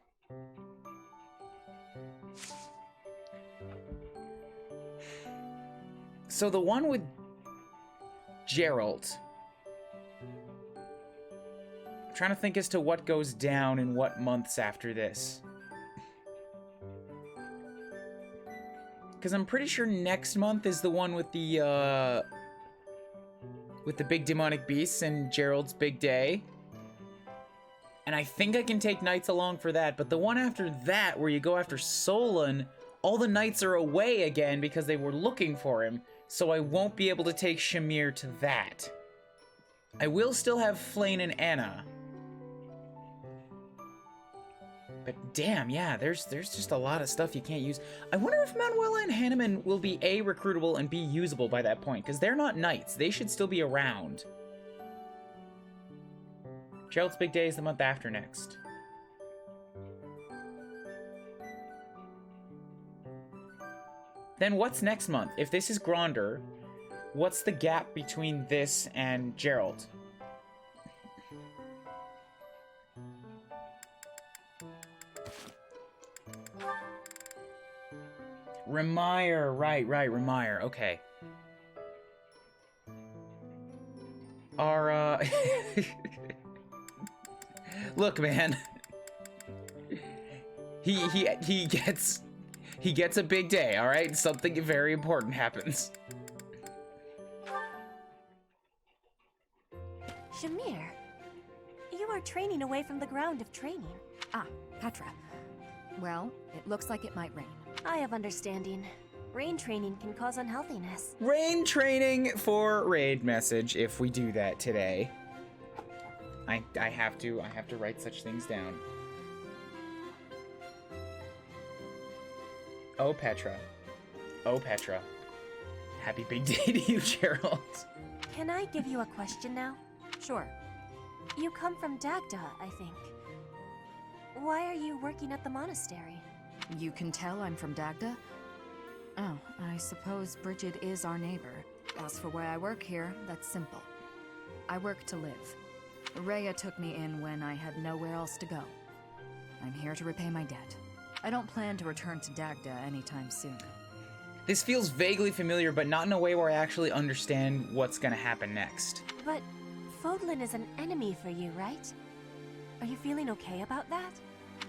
So the one with Gerald. I'm trying to think as to what goes down in what months after this. Because I'm pretty sure next month is the one with the big demonic beasts and Gerald's big day. And I think I can take knights along for that, but the one after that, where you go after Solon, all the knights are away again because they were looking for him, so I won't be able to take Shamir to that. I will still have Flayn and Anna. But damn, yeah, there's just a lot of stuff you can't use. I wonder if Manuela and Hanneman will be A, recruitable, and B, usable by that point, because they're not knights. They should still be around. Gerald's big day is the month after next. Then what's next month? If this is Gronder, what's the gap between this and Gerald? Remire, right, Remire, okay. Our, look, man. He gets a big day, all right? Something very important happens. Shamir, you are training away from the ground of training. Ah, Petra. Well, it looks like it might rain. I have understanding. Rain training can cause unhealthiness. Rain training for raid message if we do that today. I have to write such things down. Oh, Petra. Oh, Petra. Happy big day to you, Gerald. Can I give you a question now? Sure. You come from Dagda, I think. Why are you working at the monastery? You can tell I'm from Dagda? Oh, I suppose Bridget is our neighbor. As for why I work here, that's simple. I work to live. Rhea took me in when I had nowhere else to go. I'm here to repay my debt. I don't plan to return to Dagda anytime soon. This feels vaguely familiar, but not in a way where I actually understand what's gonna happen next. But Fodlan is an enemy for you, right? Are you feeling okay about that?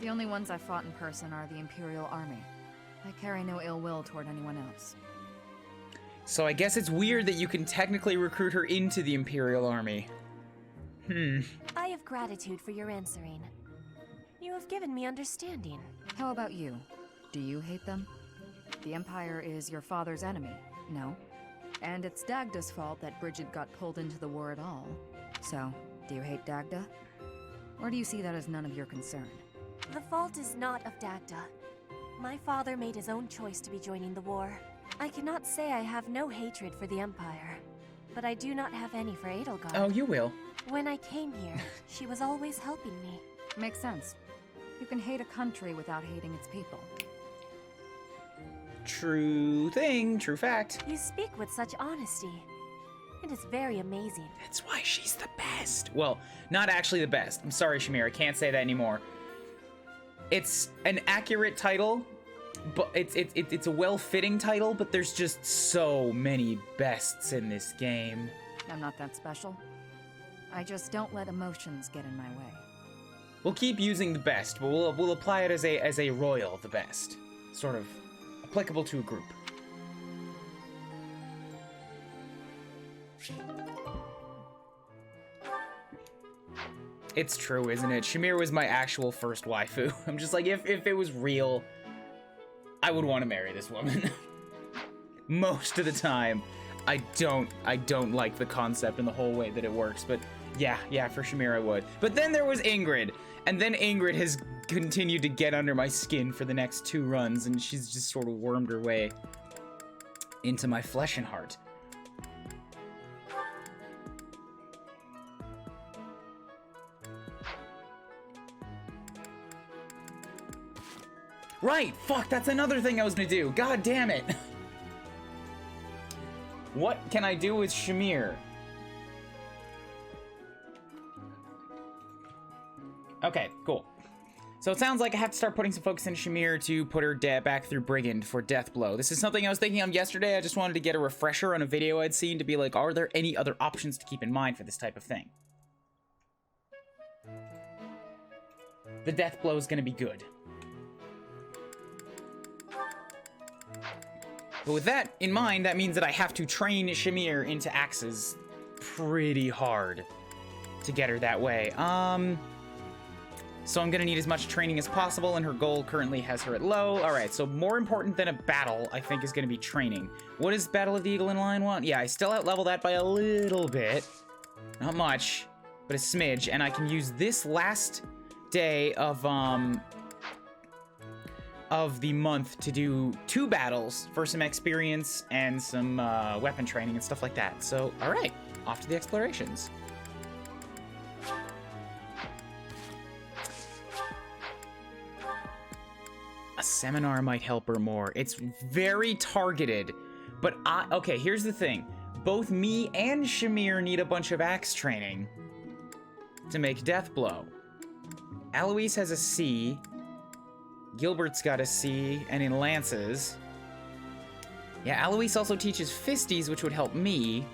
The only ones I've fought in person are the Imperial Army. I carry no ill will toward anyone else. So I guess it's weird that you can technically recruit her into the Imperial Army. I have gratitude for your answering. You have given me understanding. How about you? Do you hate them? The Empire is your father's enemy, no? And it's Dagda's fault that Bridget got pulled into the war at all. So, do you hate Dagda? Or do you see that as none of your concern? The fault is not of Dagda. My father made his own choice to be joining the war. I cannot say I have no hatred for the Empire, but I do not have any for Edelgard. Oh, you will. When I came here, she was always helping me. Makes sense. You can hate a country without hating its people. True thing, true fact. You speak with such honesty. It is very amazing. That's why she's the best. Well, not actually the best. I'm sorry, Shamir, I can't say that anymore. It's an accurate title, but it's a well-fitting title, but there's just so many bests in this game. I'm not that special. I just don't let emotions get in my way. We'll keep using the best, but we'll apply it as a royal the best. Sort of applicable to a group. It's true, isn't it? Shamir was my actual first waifu. I'm just like, if it was real, I would want to marry this woman. Most of the time, I don't like the concept and the whole way that it works, but yeah, for Shamir I would. But then there was Ingrid, and then Ingrid has continued to get under my skin for the next 2 runs, and she's just sort of wormed her way into my flesh and heart. Right, fuck, that's another thing I was gonna do. God damn it. What can I do with Shamir? Okay, cool. So it sounds like I have to start putting some focus into Shamir to put her back through Brigand for Death Blow. This is something I was thinking on yesterday. I just wanted to get a refresher on a video I'd seen to be like, are there any other options to keep in mind for this type of thing? The Death Blow is gonna be good. But with that in mind, that means that I have to train Shamir into axes pretty hard to get her that way. So I'm gonna need as much training as possible, and her goal currently has her at low. All right, so more important than a battle, I think, is gonna be training. What does Battle of the Eagle and Lion want? Yeah, I still outlevel that by a little bit. Not much, but a smidge, and I can use this last day of the month to do 2 battles for some experience and some weapon training and stuff like that. So, all right, off to the explorations. seminar might help her more. It's very targeted, but okay, here's the thing. Both me and Shamir need a bunch of axe training to make Deathblow. Eloise has a C. Gilbert's got a C, and in lances. Yeah, Eloise also teaches fisties, which would help me.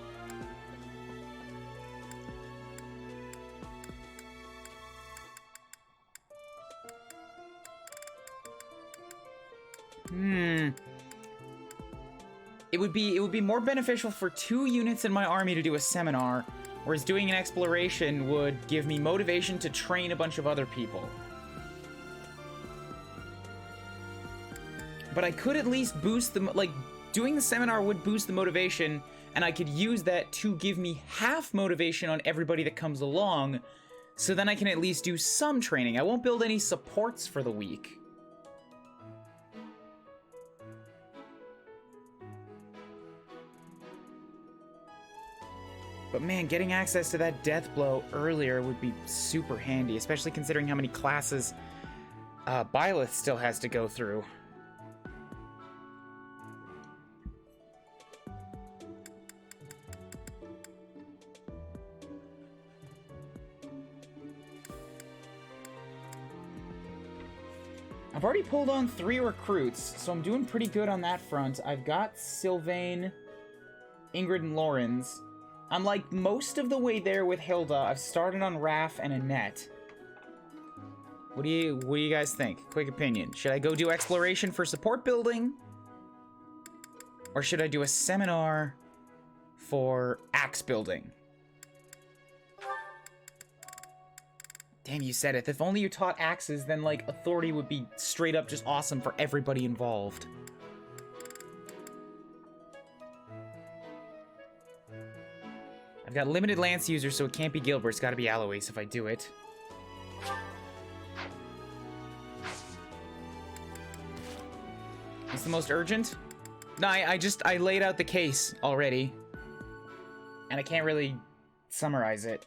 It would be more beneficial for 2 units in my army to do a seminar, whereas doing an exploration would give me motivation to train a bunch of other people. But I could at least boost the, like, doing the seminar would boost the motivation, and I could use that to give me half motivation on everybody that comes along, so then I can at least do some training. I won't build any supports for the week. But man, getting access to that Deathblow earlier would be super handy, especially considering how many classes Byleth still has to go through. I've already pulled on 3 recruits, so I'm doing pretty good on that front. I've got Sylvain, Ingrid, and Lorenz. I'm like most of the way there with Hilda. I've started on Raph and Annette. What do you guys think? Quick opinion. Should I go do exploration for support building? Or should I do a seminar for axe building? Damn, you said it. If only you taught axes, then like authority would be straight up just awesome for everybody involved. I've got limited lance users, so it can't be Gilbert. It's gotta be Alois if I do it. What's the most urgent? No, I laid out the case already. And I can't really summarize it.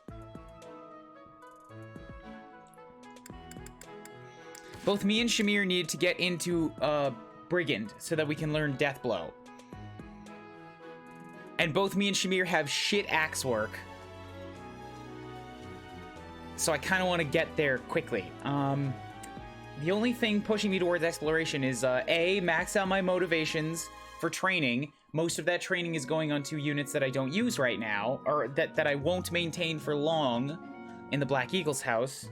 Both me and Shamir need to get into Brigand so that we can learn Deathblow. And both me and Shamir have shit axe work. So I kind of want to get there quickly. The only thing pushing me towards exploration is A, max out my motivations for training. Most of that training is going on 2 units that I don't use right now, or that I won't maintain for long in the Black Eagle's house.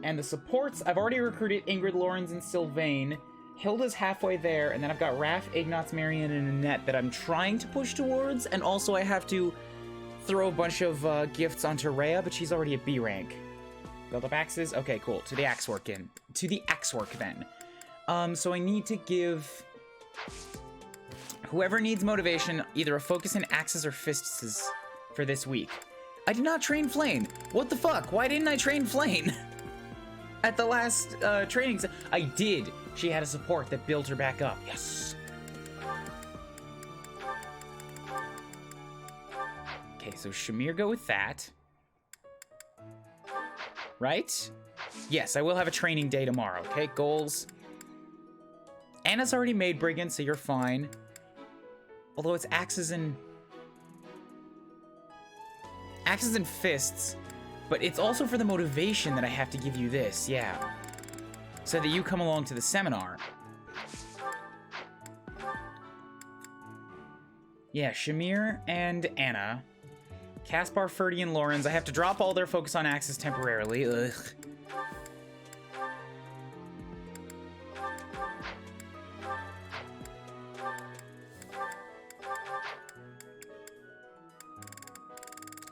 And the supports, I've already recruited Ingrid, Lorenz, and Sylvain. Hilda's halfway there, and then I've got Raph, Ignatz, Marion, and Annette that I'm trying to push towards, and also I have to throw a bunch of gifts onto Rhea, but she's already at B rank. Build up axes? Okay, cool. To the axe work then. So I need to give whoever needs motivation either a focus in axes or fists for this week. I did not train Flayn. What the fuck? Why didn't I train Flayn? At the last training, I did. She had a support that built her back up. Yes. Okay, so Shamir, go with that. Right? Yes, I will have a training day tomorrow. Okay, goals. Anna's already made Brigand, so you're fine. Although it's axes and fists. But it's also for the motivation that I have to give you this, yeah. So that you come along to the seminar. Yeah, Shamir and Anna. Caspar, Ferdy, and Lorenz. I have to drop all their focus on axes temporarily. Ugh.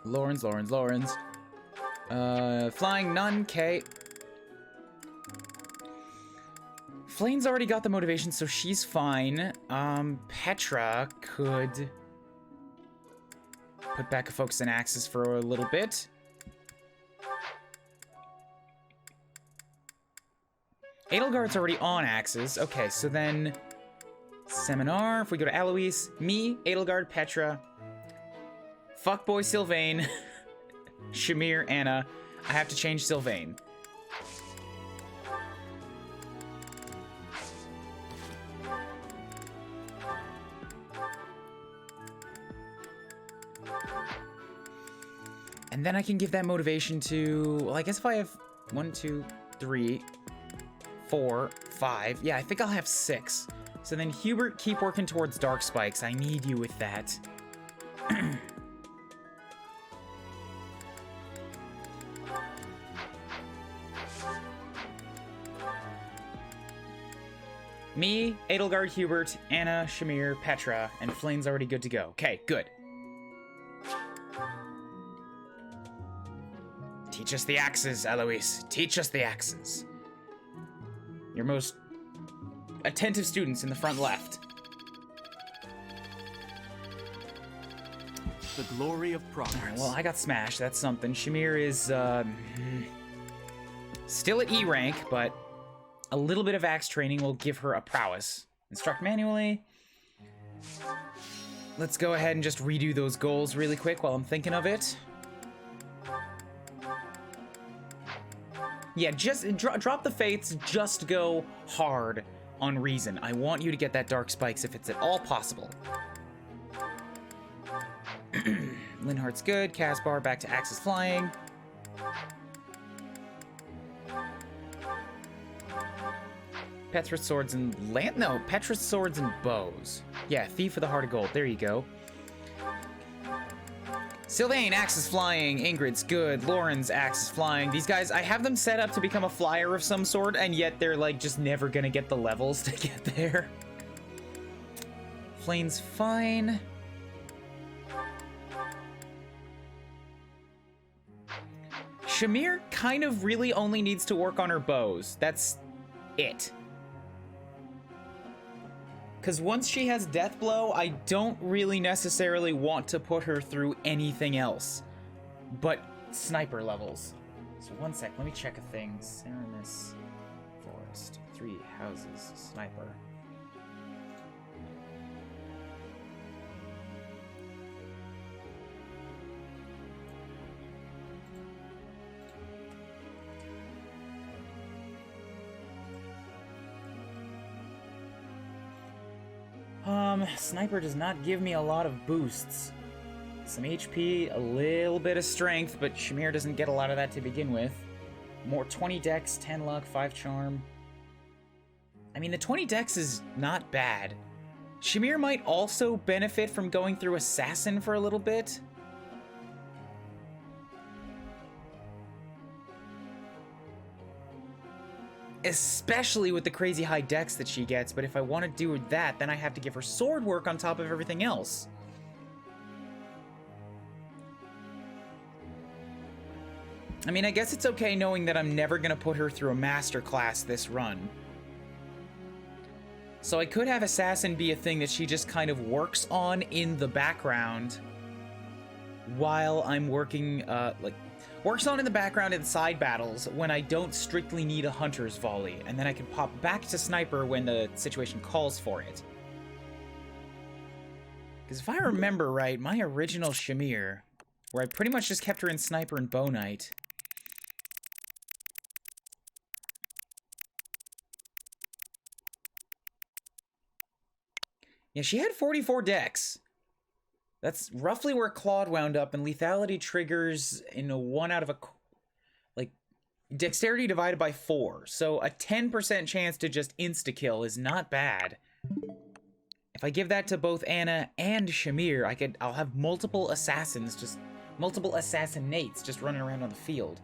Lorenz. Flying none, K. Flayn's already got the motivation, so she's fine. Petra could put back a focus on axes for a little bit. Edelgard's already on axes. Okay, so then seminar. If we go to Alois, me, Edelgard, Petra, fuckboy Sylvain, Shamir, Anna. I have to change Sylvain. And then I can give that motivation to, well, I guess if I have 1, 2, 3, 4, 5. Yeah, I think I'll have 6. So then Hubert, keep working towards Dark Spikes. I need you with that. Me, Edelgard, Hubert, Anna, Shamir, Petra, and Flayn's already good to go. Okay, good. Teach us the axes, Eloise. Teach us the axes. Your most attentive students in the front left. The glory of progress. All right, well, I got smashed. That's something. Shamir is still at E rank, but a little bit of axe training will give her a prowess. Instruct manually. Let's go ahead and just redo those goals really quick while I'm thinking of it. Yeah, just drop the faiths, just go hard on reason. I want you to get that Dark Spikes if it's at all possible. Linhardt's good. Caspar back to Axis Flying. Petra's swords and Petra's swords and bows. Yeah, Thief of the Heart of Gold. There you go. Sylvain, Axis Flying. Ingrid's good. Lauren's Axis Flying. These guys, I have them set up to become a flyer of some sort, and yet they're like just never gonna get the levels to get there. Flayn's fine. Shamir kind of really only needs to work on her bows. That's it. Because once she has Death Blow, I don't really necessarily want to put her through anything else but sniper levels. So one sec, let me check a thing. Ceramis Forest, 3 houses, sniper. Sniper does not give me a lot of boosts. Some HP, a little bit of strength, but Shamir doesn't get a lot of that to begin with. More 20 dex, 10 luck, 5 charm. I mean, the 20 dex is not bad. Shamir might also benefit from going through Assassin for a little bit. Especially with the crazy high dex that she gets, but if I want to do that, then I have to give her sword work on top of everything else. I mean, I guess it's okay knowing that I'm never going to put her through a master class this run. So I could have Assassin be a thing that she just kind of works on in the background while I'm working, works on in the background in side battles when I don't strictly need a hunter's volley, and then I can pop back to sniper when the situation calls for it. Because if I remember right, my original Shamir, where I pretty much just kept her in sniper and bow knight, yeah, she had 44 dex. That's roughly where Claude wound up, and lethality triggers in a 1 out of dexterity divided by 4. So a 10% chance to just insta-kill is not bad. If I give that to both Anna and Shamir, I'll have multiple assassins, multiple assassinates just running around on the field.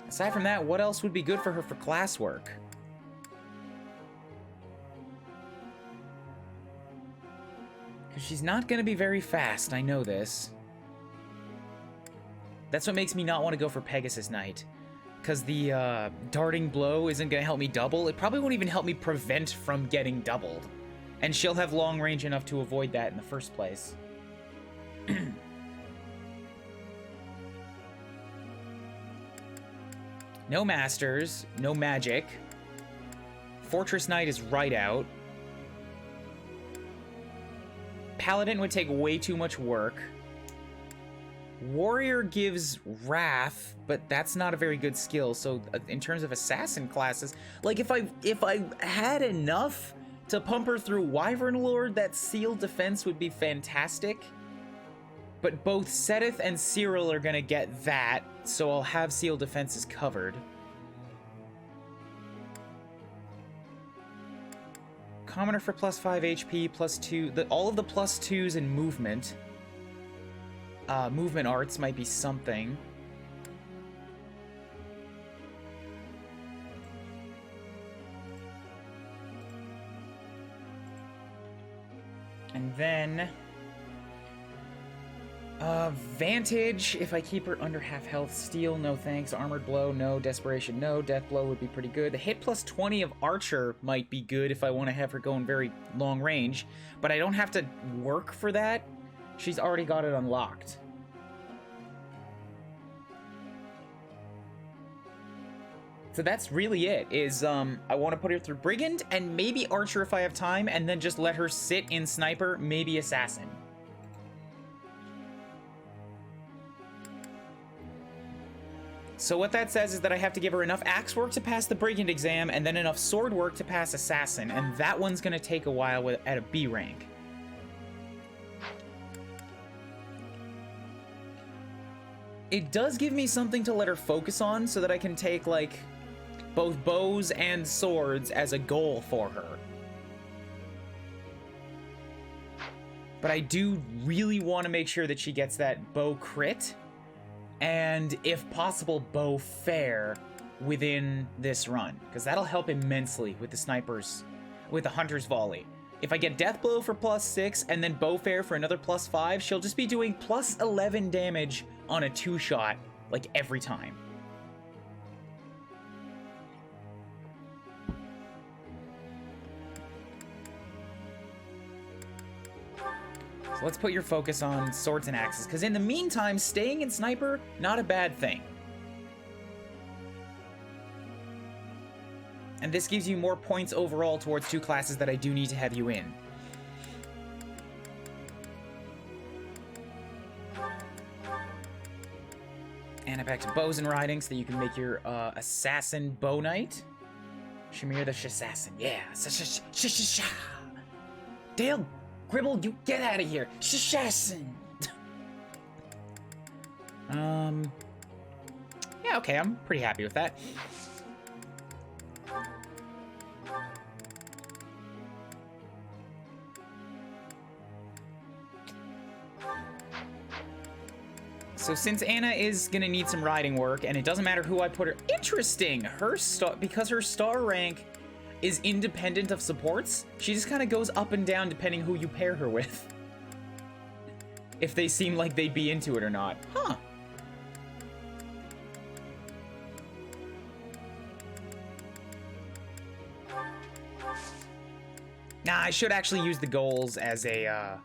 Aside from that, what else would be good for her for classwork? Because she's not going to be very fast, I know this. That's what makes me not want to go for Pegasus Knight. Because the darting blow isn't going to help me double. It probably won't even help me prevent from getting doubled. And she'll have long range enough to avoid that in the first place. No masters, no magic. Fortress Knight is right out. Paladin would take way too much work. Warrior gives Wrath, but that's not a very good skill. So in terms of assassin classes, like if I had enough to pump her through Wyvern Lord, that sealed defense would be fantastic. But both Sedith and Cyril are gonna get that, so I'll have seal defenses covered. Commoner for +5 HP, +2, all of the +2s in movement. Movement arts might be something. And then Vantage, if I keep her under half health. Steel, no thanks. Armored blow, no. Desperation, no. Death blow would be pretty good. The hit +20 of Archer might be good if I want to have her go in very long range, but I don't have to work for that. She's already got it unlocked. So that's really it, is I want to put her through Brigand, and maybe Archer if I have time, and then just let her sit in Sniper, maybe Assassin. So what that says is that I have to give her enough axe work to pass the Brigand exam, and then enough sword work to pass Assassin, and that one's going to take a while at a B rank. It does give me something to let her focus on, so that I can take, like, both bows and swords as a goal for her. But I do really want to make sure that she gets that bow crit, and if possible, bow fair within this run, because that'll help immensely with the snipers, with the hunter's volley. If I get death blow for +6 and then bow fair for another +5, she'll just be doing +11 damage on a 2-shot, like, every time. So let's put your focus on swords and axes, because in the meantime, staying in Sniper, not a bad thing. And this gives you more points overall towards 2 classes that I do need to have you in. And back to bows and riding so that you can make your assassin bow knight. Shamir the Shasassin. Yeah. Dale Gribble, you get out of here. Shasassin. Yeah, okay, I'm pretty happy with that. So since Anna is gonna need some riding work, and it doesn't matter who I put her— Interesting! Her star— because her star rank is independent of supports, she just kind of goes up and down depending who you pair her with. If they seem like they'd be into it or not. Huh. Nah, I should actually use the goals as a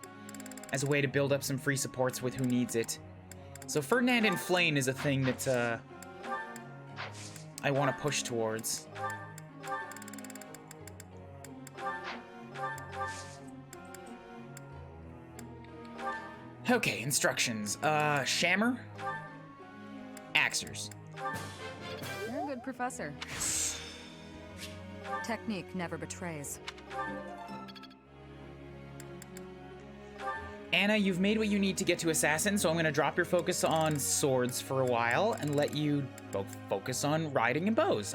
way to build up some free supports with who needs it. So Ferdinand and Flayn is a thing that I want to push towards. Okay, instructions. Shamir. Axers. You're a good professor. Technique never betrays. Anna, you've made what you need to get to Assassin, so I'm gonna drop your focus on swords for a while and let you both focus on riding and bows.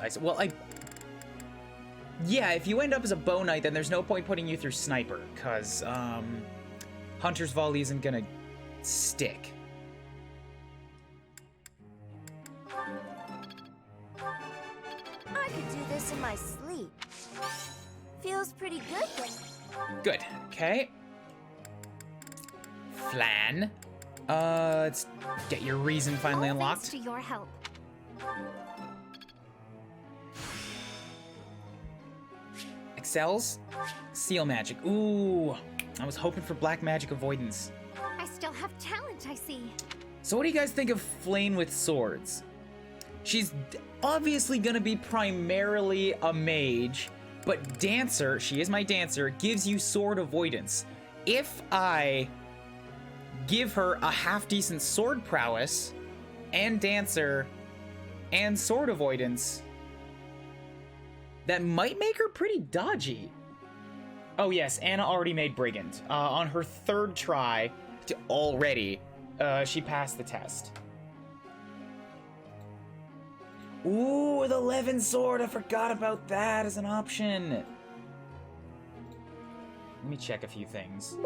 Yeah, if you end up as a bow knight, then there's no point putting you through Sniper, because, Hunter's Volley isn't gonna stick. I could do this in my sleep. Feels pretty good then. Good, okay. Flan. Let's get your reason finally unlocked. Thanks to your help. Excels. Seal magic. Ooh, I was hoping for black magic avoidance. I still have talent, I see. So what do you guys think of Flayn with swords? She's obviously gonna be primarily a mage, but Dancer, she is my Dancer, gives you sword avoidance. If I give her a half-decent sword prowess, and Dancer, and sword avoidance, that might make her pretty dodgy. Oh yes, Anna already made Brigand. On her 3rd try, She passed the test. Ooh, the Levin sword. I forgot about that as an option. Let me check a few things.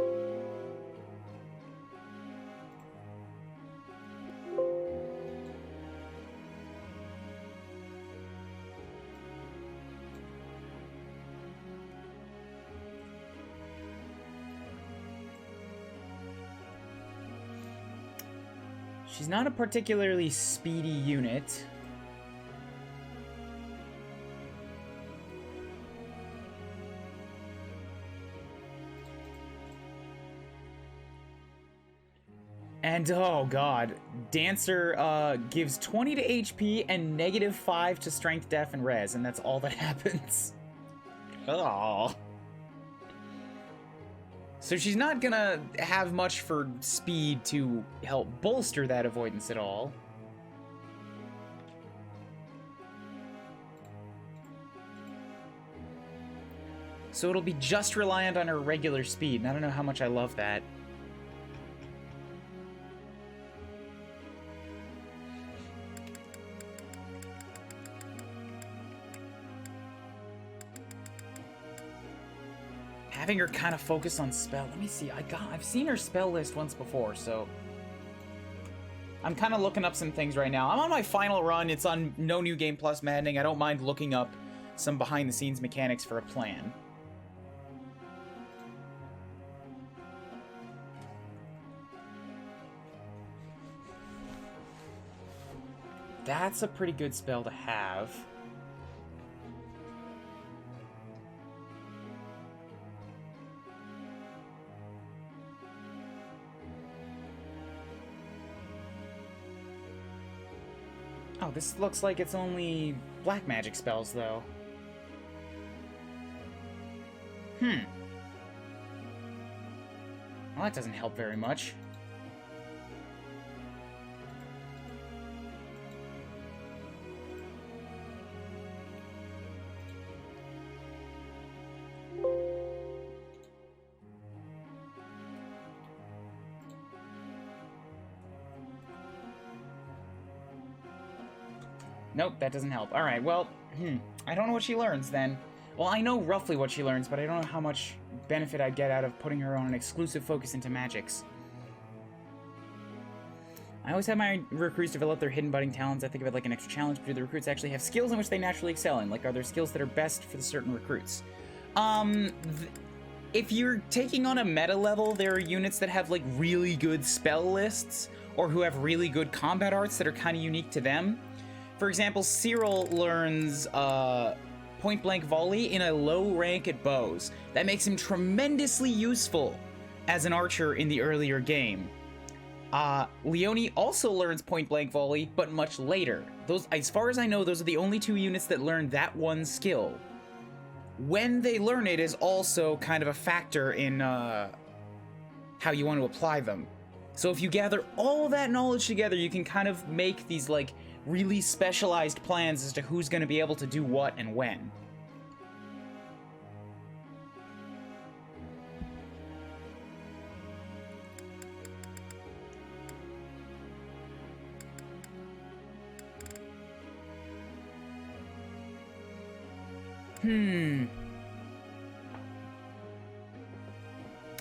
She's not a particularly speedy unit. And oh god, Dancer gives 20 to HP and -5 to Strength, Def, and Res, and that's all that happens. Oh. So she's not gonna have much for speed to help bolster that avoidance at all. So it'll be just reliant on her regular speed, and I don't know how much I love that. Having her kind of focus on spell. Let me see. I've seen her spell list once before, so I'm kind of looking up some things right now. I'm on my final run. It's on No New Game Plus Maddening. I don't mind looking up some behind-the-scenes mechanics for a plan. That's a pretty good spell to have. Oh, this looks like it's only black magic spells, though. Well, that doesn't help very much. Nope, that doesn't help. Alright, well, I don't know what she learns then. Well, I know roughly what she learns, but I don't know how much benefit I'd get out of putting her on an exclusive focus into magics. I always have my recruits develop their hidden budding talents. I think of it like an extra challenge, but do the recruits actually have skills in which they naturally excel in? Like, are there skills that are best for the certain recruits? If you're taking on a meta level, there are units that have, like, really good spell lists, or who have really good combat arts that are kind of unique to them. For example, Cyril learns point-blank volley in a low rank at bows. That makes him tremendously useful as an archer in the earlier game. Leone also learns point-blank volley, but much later. Those, as far as I know, those are the only two units that learn that one skill. When they learn it is also kind of a factor in how you want to apply them. So if you gather all that knowledge together, you can kind of make these, like, really specialized plans as to who's going to be able to do what and when.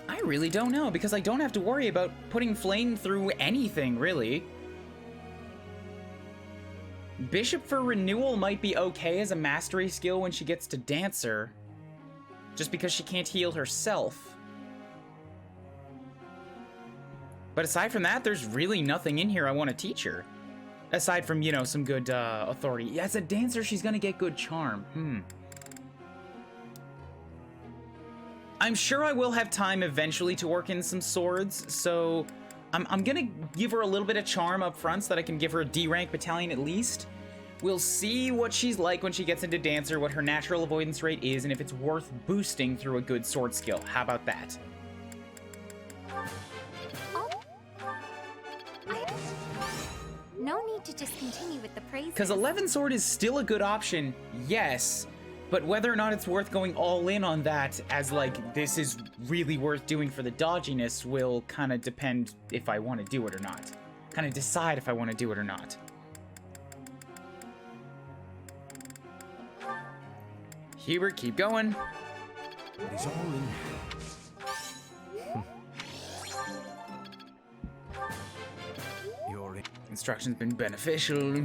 I really don't know, because I don't have to worry about putting Flayn through anything, really. Bishop for Renewal might be okay as a mastery skill when she gets to Dancer, just because she can't heal herself. But aside from that, there's really nothing in here I want to teach her. Aside from, you know, some good authority. As a Dancer, she's gonna get good charm. I'm sure I will have time eventually to work in some swords, so I'm gonna give her a little bit of charm up front so that I can give her a D-rank battalion at least. We'll see what she's like when she gets into Dancer, what her natural avoidance rate is, and if it's worth boosting through a good sword skill. How about that? No need to just continue with the praise. Because 11 sword is still a good option, yes, But whether or not it's worth going all in on that as, like, this is really worth doing for the dodginess will kind of depend if I want to do it or not. Kind of decide if I want to do it or not. Hubert, keep going. It is all in. Your instruction's been beneficial.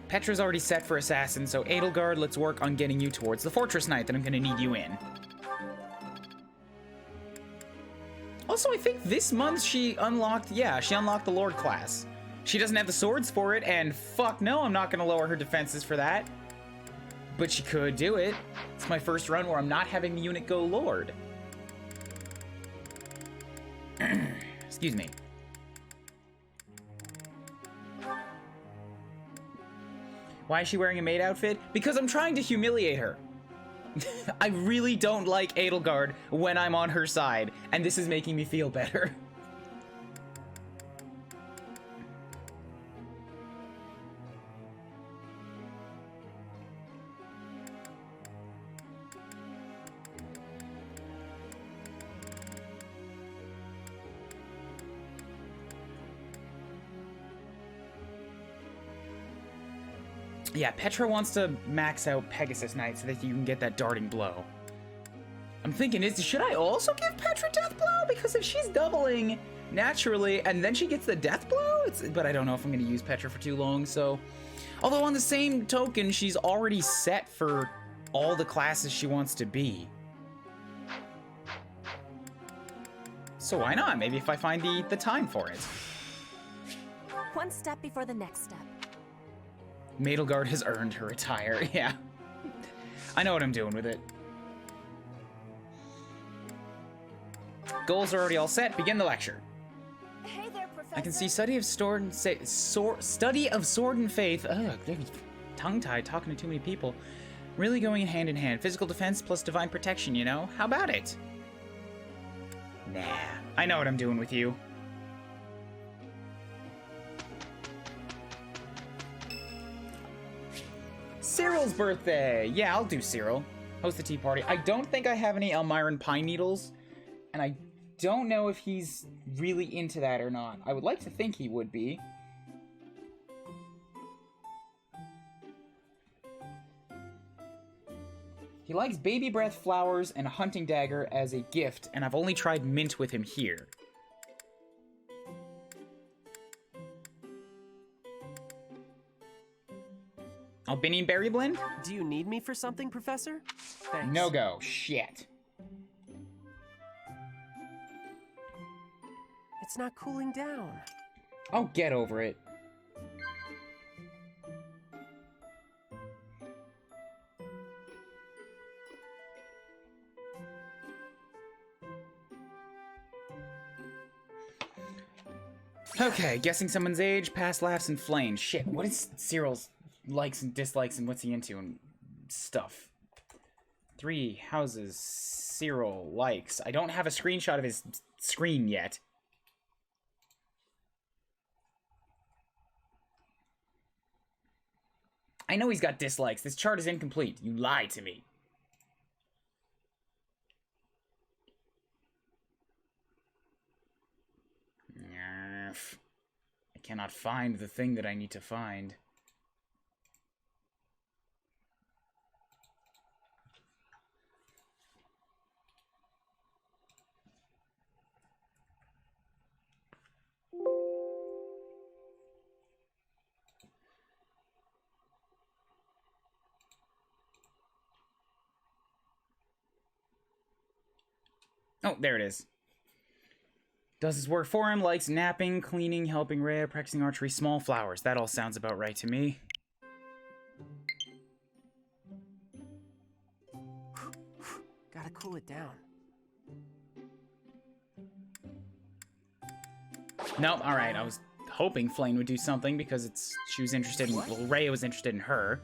Petra's already set for assassin, so Edelgard, let's work on getting you towards the fortress knight that I'm gonna need you in. Also, I think this month she unlocked, yeah, she unlocked the Lord class. She doesn't have the swords for it, and fuck no, I'm not gonna lower her defenses for that. But she could do it. It's my first run where I'm not having the unit go Lord. Excuse me. Why is she wearing a maid outfit? Because I'm trying to humiliate her. I really don't like Edelgard when I'm on her side, and this is making me feel better. Yeah, Petra wants to max out Pegasus Knight so that you can get that darting blow. I'm thinking, should I also give Petra Death Blow? Because if she's doubling naturally and then she gets the Death Blow, but I don't know if I'm going to use Petra for too long, so... Although on the same token, she's already set for all the classes she wants to be. So why not? Maybe if I find the time for it. One step before the next step. Edelgard has earned her attire, yeah. I know what I'm doing with it. Goals are already all set. Begin the lecture. Hey there, Professor. I can see study of sword and faith. Ugh, tongue-tied, talking to too many people. Really going hand in hand. Physical defense plus divine protection, you know? How about it? Nah, I know what I'm doing with you. Cyril's birthday! Yeah, I'll do Cyril. Host the tea party. I don't think I have any Elmiran pine needles, and I don't know if he's really into that or not. I would like to think he would be. He likes baby breath flowers and a hunting dagger as a gift, and I've only tried mint with him here. Albinian berry blend? Do you need me for something, Professor? Thanks. No go. Shit. It's not cooling down. Oh, get over it. Okay, guessing someone's age, past laughs, and Flayn. Shit, what is Cyril's likes and dislikes and what's he into and stuff? 3 houses, Cyril likes. I don't have a screenshot of his screen yet. I know he's got dislikes. This chart is incomplete. You lied to me. I cannot find the thing that I need to find. Oh, there it is. Does his work for him, likes napping, cleaning, helping Rhea, practicing archery, small flowers. That all sounds about right to me. Gotta cool it down. Nope, alright, I was hoping Flayn would do something because she was interested in, well, Rhea was interested in her.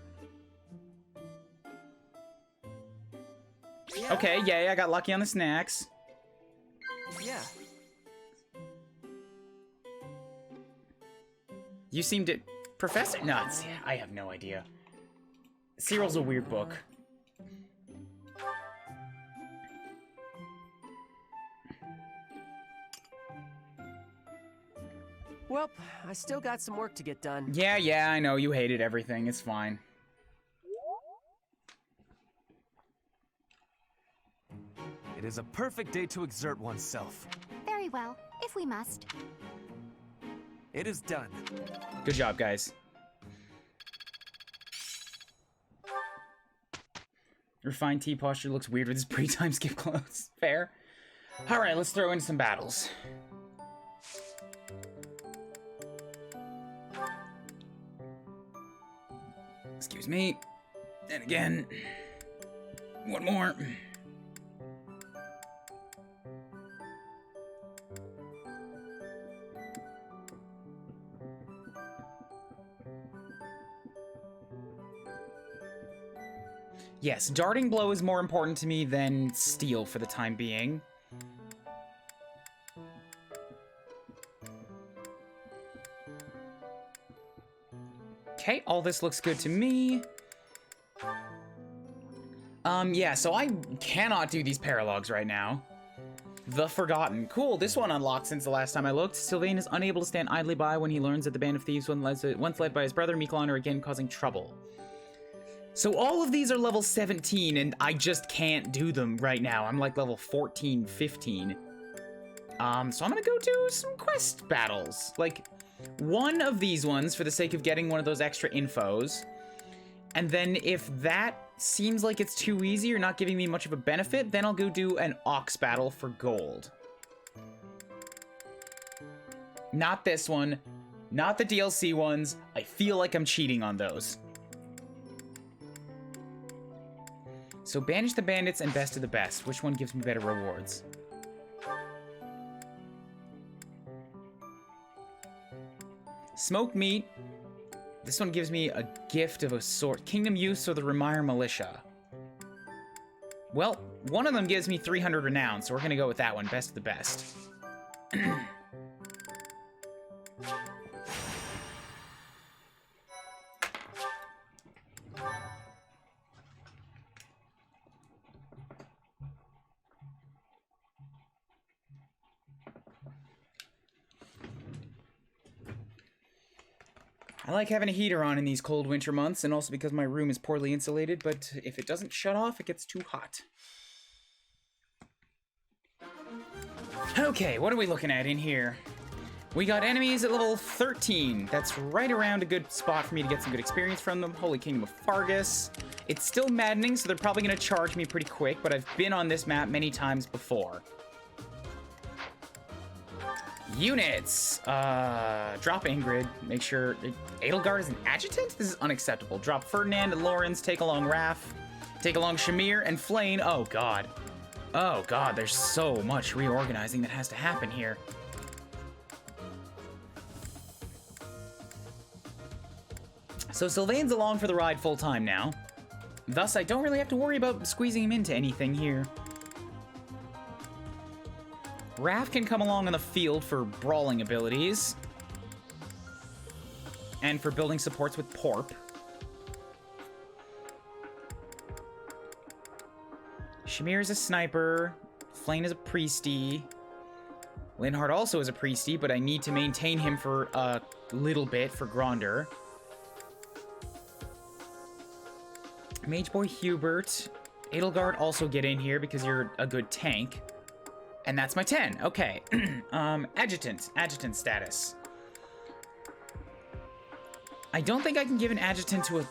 Yeah. Okay, yay, I got lucky on the snacks. Yeah. You seem to... Professor? No, I have no idea. Cyril's a weird book. Well, I still got some work to get done. Yeah, I know. You hated everything. It's fine. It is a perfect day to exert oneself. Very well, if we must. It is done. Good job, guys. Refined tea posture looks weird with his pre-time skip clothes. Fair. Alright, let's throw in some battles. Excuse me. And again. One more. Yes, darting blow is more important to me than steel for the time being. Okay, all this looks good to me. Yeah, so I cannot do these paralogs right now. The Forgotten. Cool, this one unlocked since the last time I looked. Sylvain is unable to stand idly by when he learns that the band of thieves once led by his brother Miquelon are again causing trouble. So all of these are level 17, and I just can't do them right now. I'm like level 14, 15. So I'm gonna go do some quest battles. Like, one of these ones for the sake of getting one of those extra infos. And then if that seems like it's too easy or not giving me much of a benefit, then I'll go do an Ox battle for gold. Not this one. Not the DLC ones. I feel like I'm cheating on those. So Banish the Bandits and Best of the Best. Which one gives me better rewards? Smoked Meat. This one gives me a gift of a sort. Kingdom Use or the Remire Militia. Well, one of them gives me 300 renown, so we're gonna go with that one. Best of the Best. I like having a heater on in these cold winter months, and also because my room is poorly insulated, but if it doesn't shut off, it gets too hot. Okay, what are we looking at in here? We got enemies at level 13. That's right around a good spot for me to get some good experience from them. Holy Kingdom of Fargus. It's still maddening, so they're probably going to charge me pretty quick, but I've been on this map many times before. Units! Drop Ingrid. Make sure... Edelgard is an adjutant? This is unacceptable. Drop Ferdinand and Lawrence. Take along Raph. Take along Shamir and Flayn. Oh, God. Oh, God. There's so much reorganizing that has to happen here. So Sylvain's along for the ride full-time now. Thus, I don't really have to worry about squeezing him into anything here. Raph can come along on the field for brawling abilities. And for building supports with Porp. Shamir is a sniper. Flayn is a priesty. Linhardt also is a priesty, but I need to maintain him for a little bit for Gronder. Mage Boy Hubert. Edelgard also get in here because you're a good tank. And that's my 10. Okay. Adjutant. Adjutant status. I don't think I can give an adjutant to a...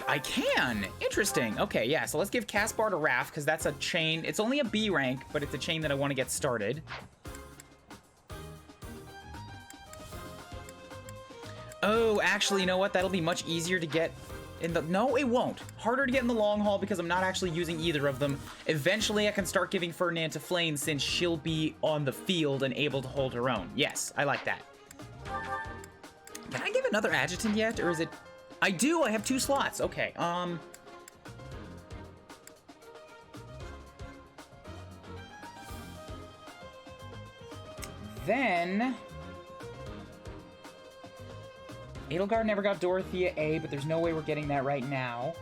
I can! Interesting. Okay, yeah. So let's give Caspar to Raph, because that's a chain. It's only a B rank, but it's a chain that I want to get started. Oh, actually, you know what? That'll be much easier to get... in the... No, it won't. Harder to get in the long haul because I'm not actually using either of them. Eventually, I can start giving Ferdinand to Flayn since she'll be on the field and able to hold her own. Yes, I like that. Can I give another adjutant yet, or is it... I do, I have 2 slots. Okay, Then... Edelgard never got Dorothea A, but there's no way we're getting that right now.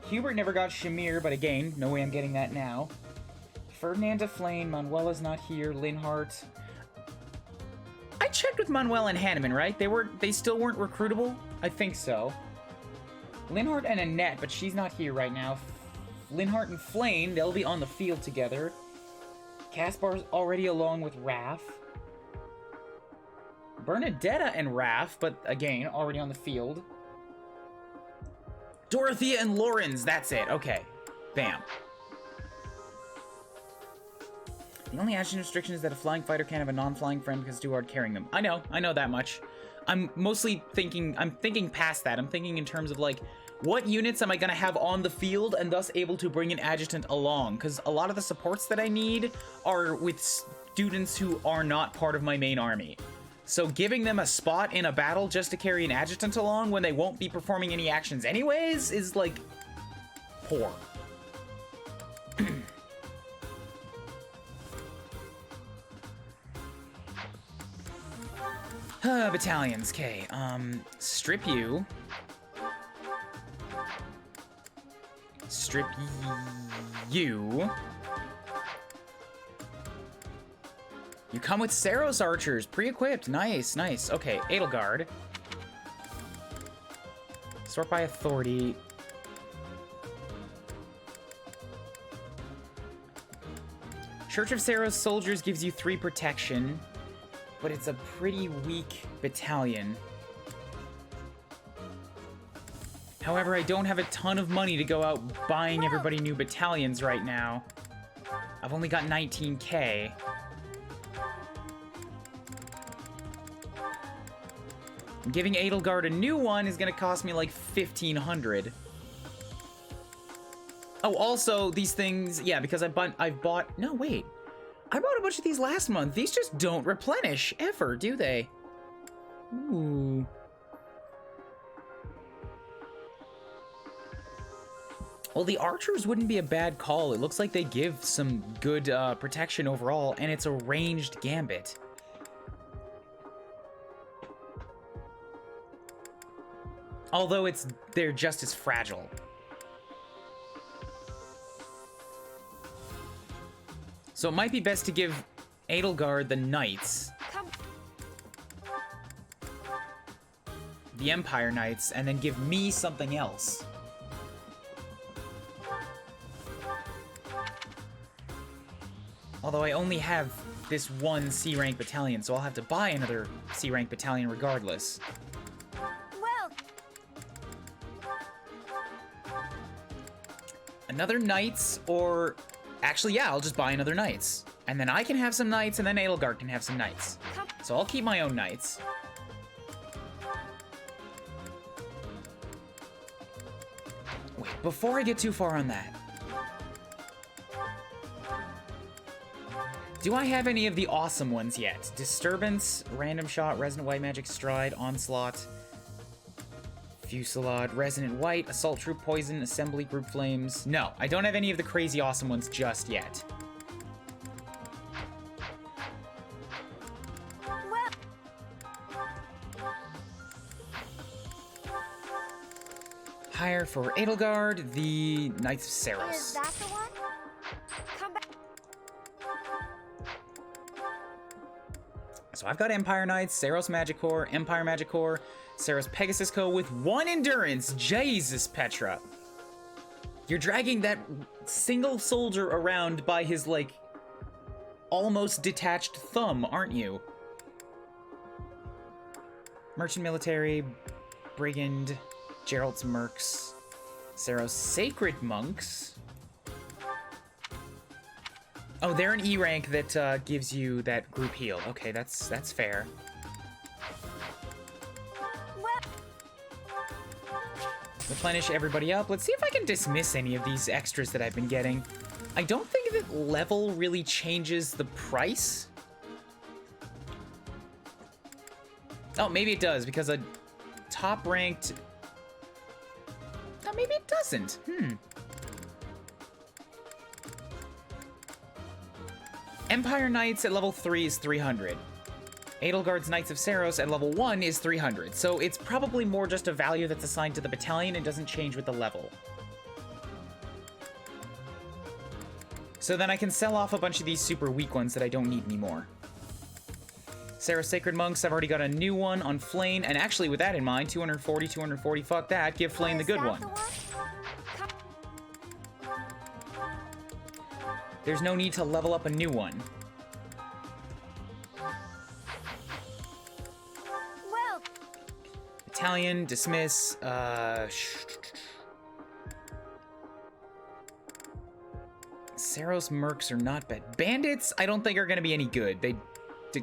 Hubert never got Shamir, but again, no way I'm getting that now. Ferdinand to Flayn, Manuela's not here, Linhart. I checked with Manuel and Hanneman, right? They still weren't recruitable? I think so. Linhart and Annette, but she's not here right now. Linhart and Flayn, they'll be on the field together. Caspar's already along with Raph. Bernadetta and Raph, but again, already on the field. Dorothea and Lorenz, that's it. Okay. Bam. The only action restriction is that a flying fighter can't have a non-flying friend because it's too hard carrying them. I know that much. I'm mostly thinking past that. I'm thinking in terms of like, what units am I gonna have on the field and thus able to bring an adjutant along? Because a lot of the supports that I need are with students who are not part of my main army. So giving them a spot in a battle just to carry an adjutant along when they won't be performing any actions anyways is like poor. Battalions, okay. Strip you. Strip you. You come with Saros archers, pre-equipped. Nice, nice. Okay, Edelgard. Sort by authority. Church of Saros soldiers gives you 3 protection, but it's a pretty weak battalion. However, I don't have a ton of money to go out buying everybody new battalions right now. I've only got 19K. Giving Edelgard a new one is gonna cost me like 1,500. Oh, also, these things, yeah, because I bought, no, wait. I bought a bunch of these last month. These just don't replenish, ever, do they? Ooh. Well, the archers wouldn't be a bad call. It looks like they give some good protection overall, and it's a ranged gambit. Although they're just as fragile. So it might be best to give Edelgard the Knights. The Empire Knights, and then give me something else. Although I only have this one C-rank battalion, so I'll have to buy another C-rank battalion regardless. Another Knights, or... Actually, yeah, I'll just buy another Knights. And then I can have some Knights, and then Edelgard can have some Knights. So I'll keep my own Knights. Wait, before I get too far on that. Do I have any of the awesome ones yet? Disturbance, Random Shot, Resonant White Magic Stride, Onslaught, Fusillade, Resonant White, Assault Troop Poison, Assembly Group Flames. No, I don't have any of the crazy awesome ones just yet. Hire for Edelgard, the Knights of Saros. Is that the one? Come back. So I've got Empire Knights, Saros Magic Corps, Empire Magic Corps, Saros Pegasus Co. with 1 endurance. Jesus, Petra. You're dragging that single soldier around by his, like, almost detached thumb, aren't you? Merchant Military, Brigand, Gerald's Mercs, Saros Sacred Monks. Oh, they're an E rank that gives you that group heal. Okay, that's fair. Replenish everybody up. Let's see if I can dismiss any of these extras that I've been getting. I don't think that level really changes the price. Oh, maybe it does, because a top-ranked... Oh, maybe it doesn't. Empire Knights at level 3 is 300. Edelgard's Knights of Saros at level 1 is 300. So it's probably more just a value that's assigned to the battalion and doesn't change with the level. So then I can sell off a bunch of these super weak ones that I don't need anymore. Saros Sacred Monks, I've already got a new one on Flayn, and actually with that in mind, 240, 240, fuck that, give Flayn the good one. There's no need to level up a new one. Well, Battalion, dismiss, Saros Mercs are not bad. Bandits, I don't think are gonna be any good. They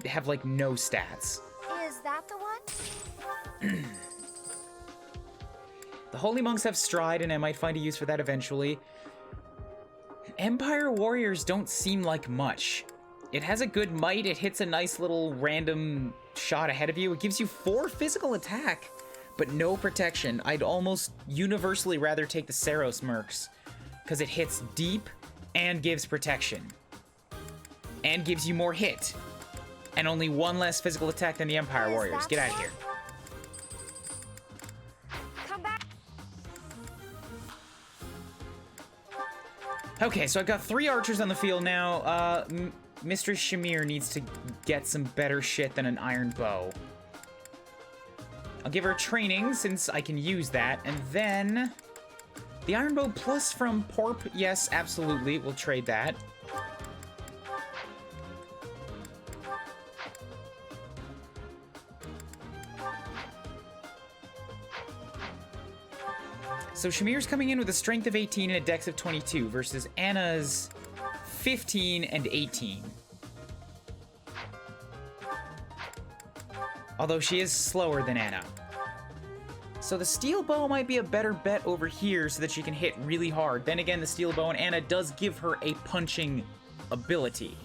have like no stats. is that the one? The Holy Monks have Stride, and I might find a use for that eventually. Empire Warriors don't seem like much. It has a good might, it hits a nice little random shot ahead of you. It gives you 4 physical attack, but no protection. I'd almost universally rather take the Saros Mercs, because it hits deep and gives protection. And gives you more hit. And only 1 less physical attack than the Empire Warriors. Get out of here. Come back. Okay, so I've got 3 archers on the field now. Mistress Shamir needs to get some better shit than an iron bow. I'll give her training since I can use that. And then the iron bow plus from Porp. Yes, absolutely. We'll trade that. So Shamir's coming in with a strength of 18 and a dex of 22 versus Anna's 15 and 18. Although she is slower than Anna. So the steel bow might be a better bet over here so that she can hit really hard. Then again, the steel bow and Anna does give her a punching ability.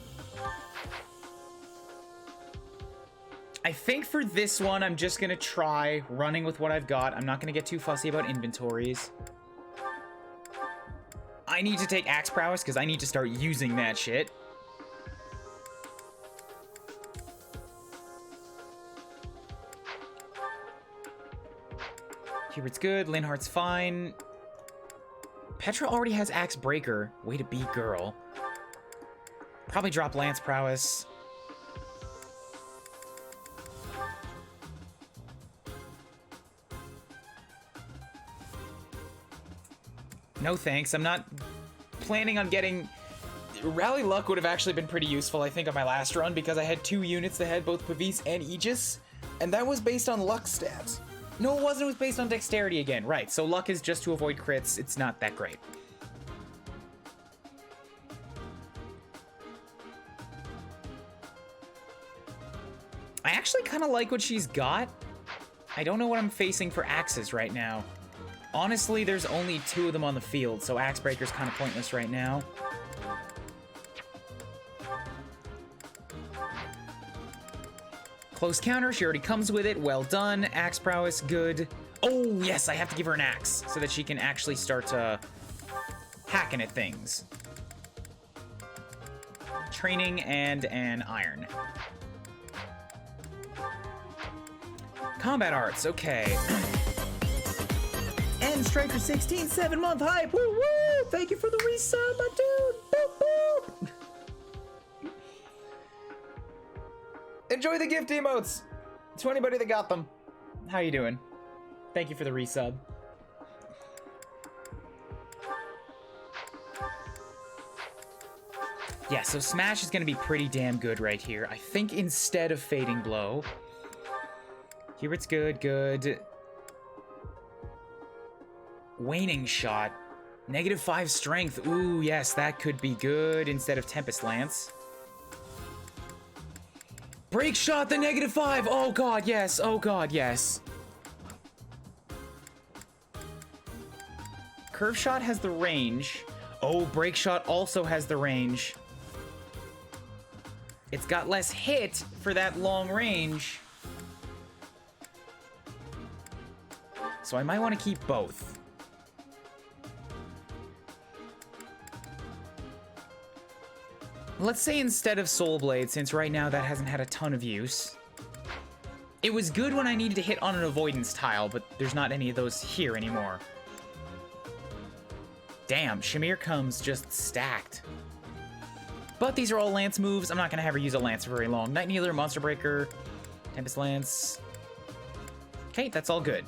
I think for this one, I'm just gonna try running with what I've got. I'm not gonna get too fussy about inventories. I need to take Axe Prowess because I need to start using that shit. Hubert's good, Linhart's fine. Petra already has Axe Breaker. Way to be, girl. Probably drop Lance Prowess. No thanks, I'm not planning on getting... Rally Luck would have actually been pretty useful, I think, on my last run, because I had 2 units that had both Pavis and Aegis, and that was based on luck stats. No, it wasn't, it was based on dexterity again. Right, so luck is just to avoid crits, it's not that great. I actually kind of like what she's got. I don't know what I'm facing for axes right now. Honestly, there's only 2 of them on the field, so Axe Breaker's kind of pointless right now. Close counter, she already comes with it. Well done. Axe Prowess, good. Oh, yes, I have to give her an axe so that she can actually start hacking at things. Training and an iron. Combat arts, okay. And Striker 16, 7-month hype. Woo woo! Thank you for the resub, my dude. Boop boop. Enjoy the gift emotes. To anybody that got them. How you doing? Thank you for the resub. Yeah, so Smash is gonna be pretty damn good right here. I think instead of Fading Blow. Here it's good, good. Waning Shot. -5 strength. Ooh, yes, that could be good instead of Tempest Lance. Break Shot, the -5. Oh god, yes. Oh god, yes. Curve Shot has the range. Oh, Break Shot also has the range. It's got less hit for that long range. So I might want to keep both. Let's say instead of Soul Blade, since right now that hasn't had a ton of use. It was good when I needed to hit on an avoidance tile, but there's not any of those here anymore. Damn, Shamir comes just stacked. But these are all Lance moves. I'm not going to have her use a Lance for very long. Night Kneeler, Monster Breaker, Tempest Lance. Okay, that's all good.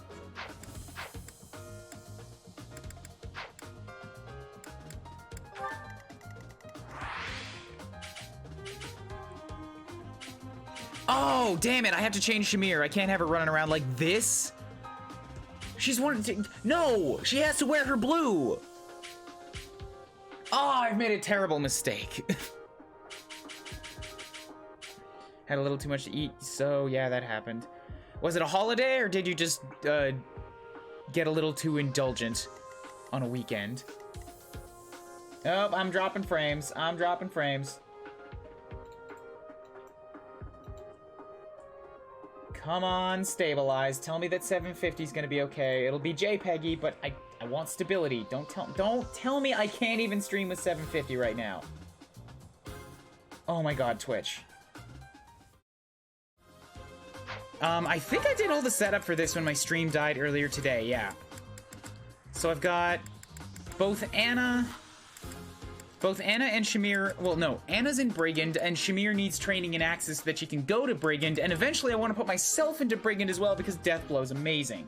Oh, damn it. I have to change Shamir. I can't have her running around like this. She's wanting to... No! She has to wear her blue! Oh, I've made a terrible mistake. Had a little too much to eat, so yeah, that happened. Was it a holiday, or did you just get a little too indulgent on a weekend? Oh, I'm dropping frames. I'm dropping frames. Come on, stabilize. Tell me that 750 is gonna be okay. It'll be JPEGy, but I want stability. Don't tell me I can't even stream with 750 right now. Oh my god, Twitch. I think I did all the setup for this when my stream died earlier today, yeah. So I've got both Anna and Shamir, well no, Anna's in Brigand and Shamir needs training in Axis so that she can go to Brigand, and eventually I want to put myself into Brigand as well because Deathblow is amazing.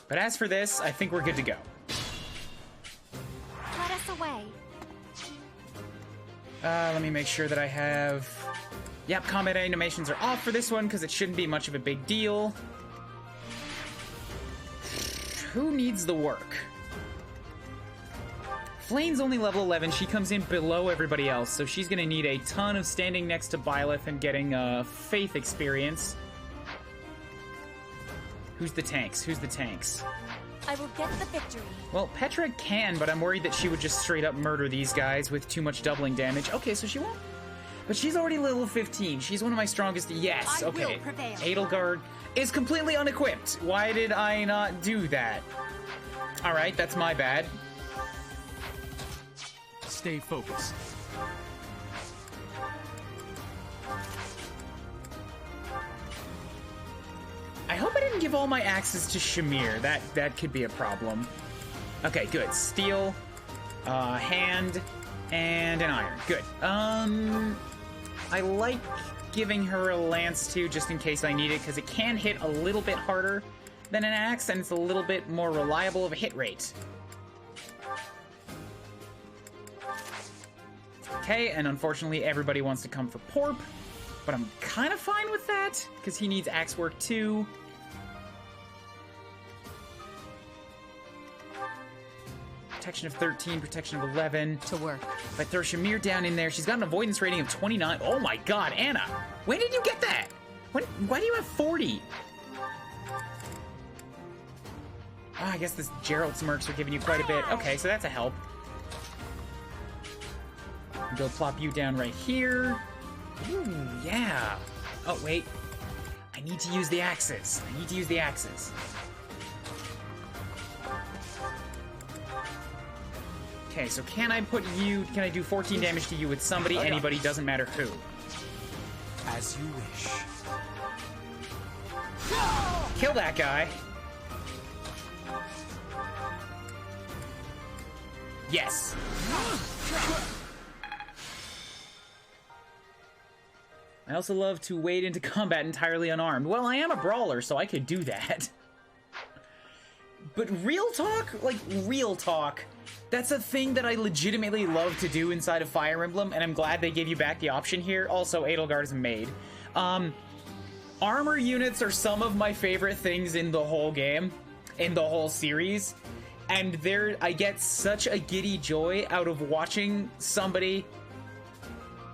But as for this, I think we're good to go. Let us away. Let me make sure that I have... Yep, combat animations are off for this one because it shouldn't be much of a big deal. Who needs the work? Flayn's only level 11. She comes in below everybody else, so she's going to need a ton of standing next to Byleth and getting faith experience. Who's the tanks? Who's the tanks? I will get the victory. Well, Petra can, but I'm worried that she would just straight up murder these guys with too much doubling damage. Okay, so she won't. But she's already level 15. She's one of my strongest. Yes, okay. Edelgard is completely unequipped. Why did I not do that? All right, that's my bad. Stay focused. I hope I didn't give all my axes to Shamir. That could be a problem. Okay, good. Steel, hand, and an iron. Good. I like giving her a lance too, just in case I need it, because it can hit a little bit harder than an axe, and it's a little bit more reliable of a hit rate. Okay, and unfortunately everybody wants to come for Porp, but I'm kind of fine with that, because he needs axe work too. Protection of 13, protection of 11. To work. If I throw Shamir down in there, she's got an avoidance rating of 29. Oh my god, Anna! When did you get that? Why do you have 40? Oh, I guess this Gerald smirks are giving you quite a bit. Okay, so that's a help. Go plop you down right here. Ooh, yeah. Oh, wait. I need to use the axes. I need to use the axes. Okay, so can I do 14 damage to you with somebody, anybody, doesn't matter who. As you wish. Kill that guy. Yes. I also love to wade into combat entirely unarmed. Well, I am a brawler, so I could do that. But real talk? Like, real talk. That's a thing that I legitimately love to do inside of Fire Emblem, and I'm glad they gave you back the option here. Also, Edelgard is a maid. Armor units are some of my favorite things in the whole game, in the whole series. And I get such a giddy joy out of watching somebody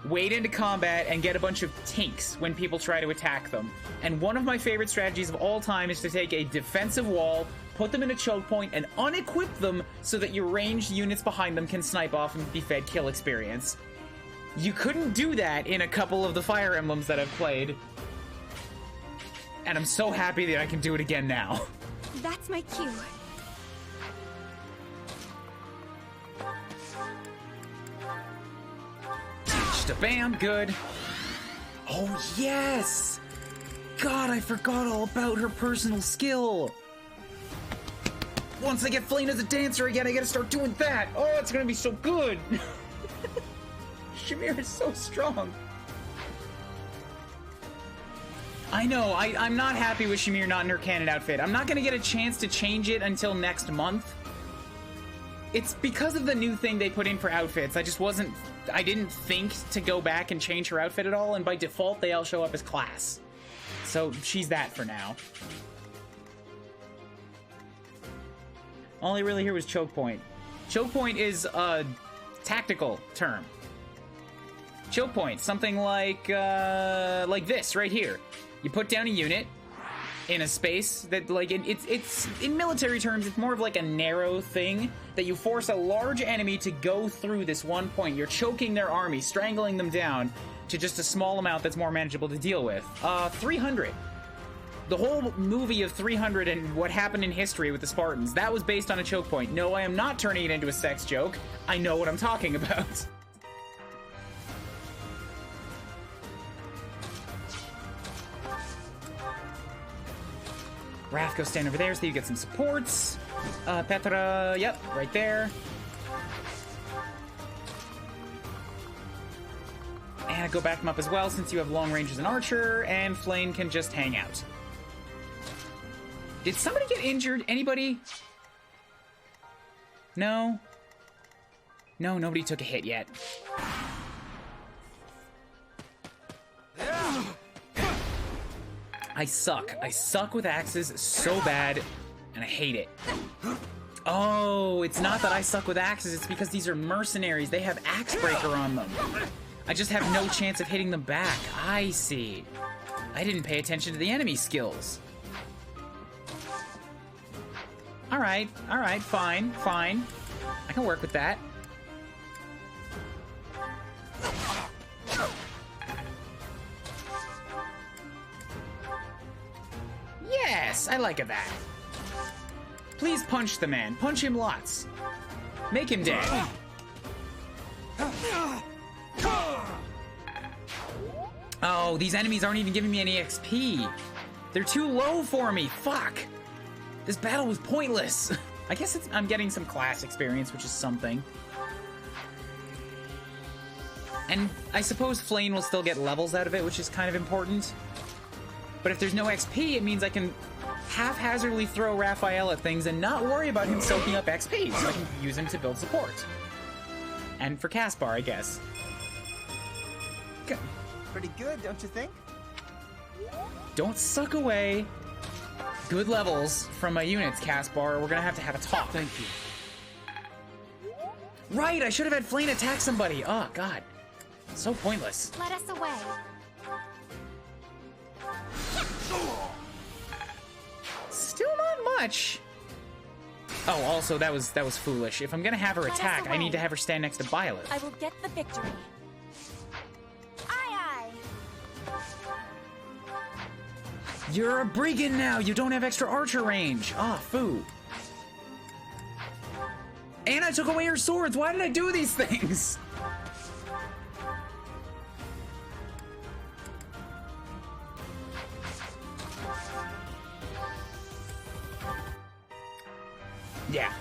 wade into combat and get a bunch of tinks when people try to attack them. And one of my favorite strategies of all time is to take a defensive wall, put them in a choke point, and unequip them so that your ranged units behind them can snipe off and be fed kill experience. You couldn't do that in a couple of the Fire Emblems that I've played. And I'm so happy that I can do it again now. That's my cue. Bam, good. Oh, yes! God, I forgot all about her personal skill. Once I get Flayn as a dancer again, I gotta start doing that. Oh, it's gonna be so good. Shamir is so strong. I know, I'm not happy with Shamir not in her canon outfit. I'm not gonna get a chance to change it until next month. It's because of the new thing they put in for outfits. I didn't think to go back and change her outfit at all, and by default, they all show up as class. So she's that for now. All I really hear was choke point. Choke point is a tactical term. Choke point, something like this right here. You put down a unit in a space that, like, it's in military terms, it's more of like a narrow thing that you force a large enemy to go through this one point. You're choking their army, strangling them down to just a small amount that's more manageable to deal with. 300. The whole movie of 300 and what happened in history with the Spartans, that was based on a choke point. No, I am not turning it into a sex joke. I know what I'm talking about. Raph, go stand over there so you get some supports. Petra, yep, right there. And I go back him up as well since you have long range as an archer, and Flayn can just hang out. Did somebody get injured? Anybody? No? No, nobody took a hit yet. I suck. I suck with axes so bad, and I hate it. Oh, it's not that I suck with axes, it's because these are mercenaries. They have axe breaker on them. I just have no chance of hitting them back. I see. I didn't pay attention to the enemy skills. Alright, fine. I can work with that. Yes, I like that. Please punch the man. Punch him lots. Make him dead. Oh, these enemies aren't even giving me any XP. They're too low for me. Fuck. This battle was pointless. I guess I'm getting some class experience, which is something. And I suppose Flayn will still get levels out of it, which is kind of important. But if there's no XP, it means I can haphazardly throw Raphael at things and not worry about him soaking up XP, so I can use him to build support. And for Caspar, I guess. Pretty good, don't you think? Don't suck away good levels from my units, Caspar. We're gonna have to have a talk. Thank you. Right, I should have had Flayn attack somebody. Oh, God. So pointless. Let us away. Still not much. Oh, also, that was foolish. If I'm gonna have her attack, I need to have her stand next to Byleth. I will get the victory. Aye, aye. You're a brigand now. You don't have extra archer range. Ah, foo. And I took away her swords. Why did I do these things? Yeah.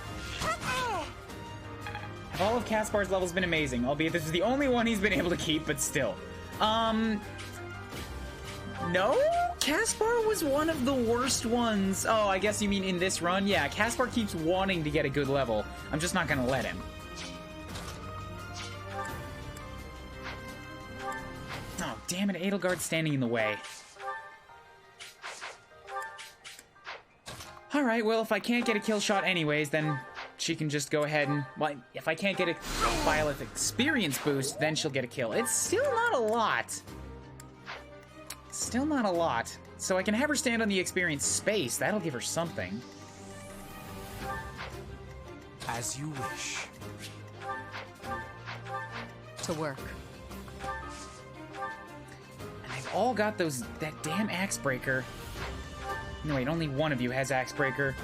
All of Caspar's levels been amazing, albeit this is the only one he's been able to keep, but still. No? Caspar was one of the worst ones. Oh, I guess you mean in this run? Yeah, Caspar keeps wanting to get a good level. I'm just not gonna let him. Oh, damn it, Edelgard's standing in the way. Alright, well, if I can't get a kill shot anyways, then she can just go ahead and... Well, if I can't get a Byleth experience boost, then she'll get a kill. It's still not a lot. Still not a lot. So I can have her stand on the experience space. That'll give her something. As you wish. To work. And they've all got that damn axe breaker. No, wait, only one of you has axe breaker.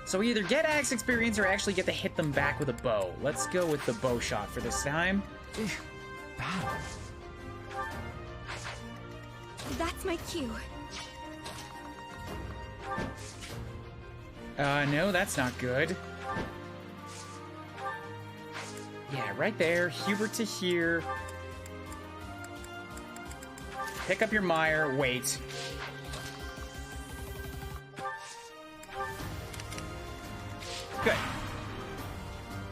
So we either get axe experience or actually get to hit them back with a bow. Let's go with the bow shot for this time. That's my cue. No, that's not good. Yeah, right there. Hubert to here. Pick up your mire. Wait. Good.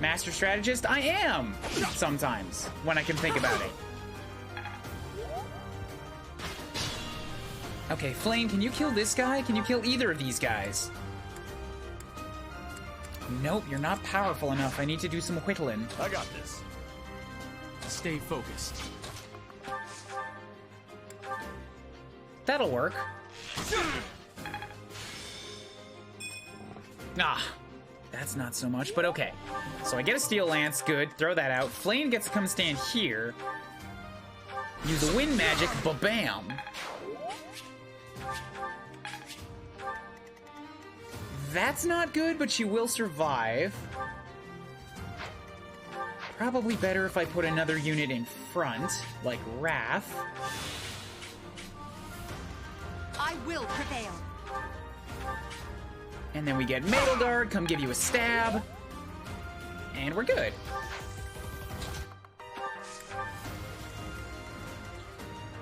Master strategist? I am! Sometimes, when I can think about it. Okay, Flayn, can you kill this guy? Can you kill either of these guys? Nope, you're not powerful enough. I need to do some whittling. I got this. Stay focused. That'll work. Ah, that's not so much, but okay. So I get a steel lance, good. Throw that out. Flayn gets to come stand here. Use a wind magic, ba-bam. That's not good, but she will survive. Probably better if I put another unit in front, like Wrath. I will prevail. And then we get Madelgard, come give you a stab. And we're good.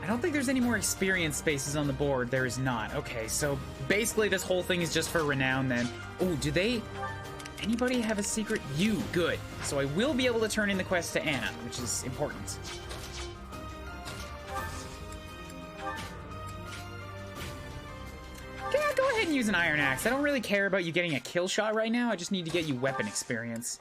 I don't think there's any more experience spaces on the board. There is not. Okay, so basically this whole thing is just for renown then. Oh, do they... Anybody have a secret? You, good. So I will be able to turn in the quest to Anna, which is important. Yeah, go ahead and use an iron axe. I don't really care about you getting a kill shot right now. I just need to get you weapon experience.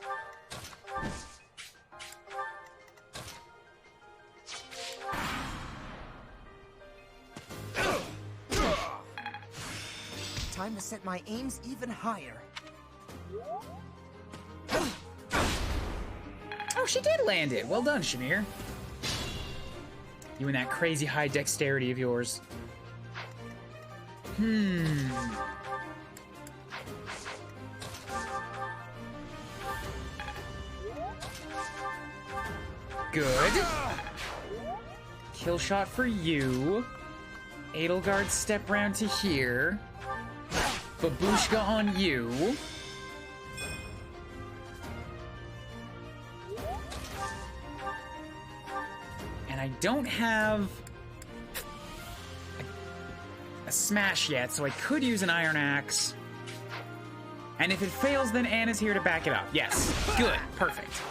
Time to set my aims even higher. Oh, she did land it. Well done, Shamir. You and that crazy high dexterity of yours. Good. Kill shot for you. Edelgard step round to here. Babushka on you. And I don't have a smash yet, so I could use an iron axe. And if it fails, then Anna's here to back it up. Yes. Good. Perfect.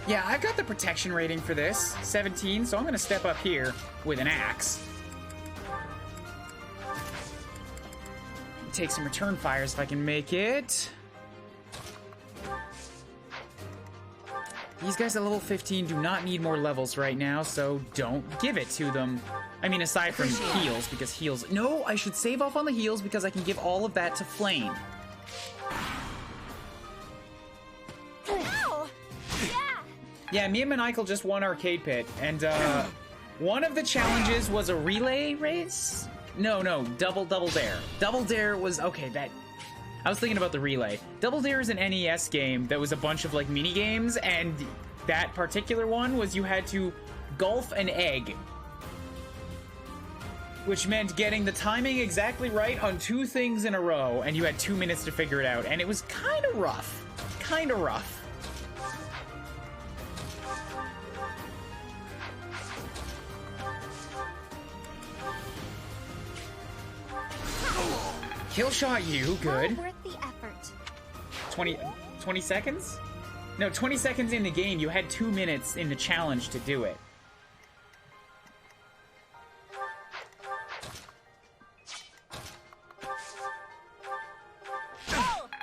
Yeah, I've got the protection rating for this, 17, so I'm gonna step up here with an axe. Take some return fires if I can make it. These guys at level 15 do not need more levels right now, so don't give it to them. I mean, aside from heals, because heals... No, I should save off on the heals because I can give all of that to Flayn. Yeah, me and Manikel just won Arcade Pit, and one of the challenges was a relay race? No, Double Dare. Double Dare was, okay, that... I was thinking about the relay. Double Dare is an NES game that was a bunch of, like, mini-games, and that particular one was you had to golf an egg. Which meant getting the timing exactly right on 2 things in a row, and you had 2 minutes to figure it out, and it was kind of rough. Kind of rough. Kill shot you, good. Well worth the effort. 20 seconds? No, 20 seconds in the game. You had 2 minutes in the challenge to do it.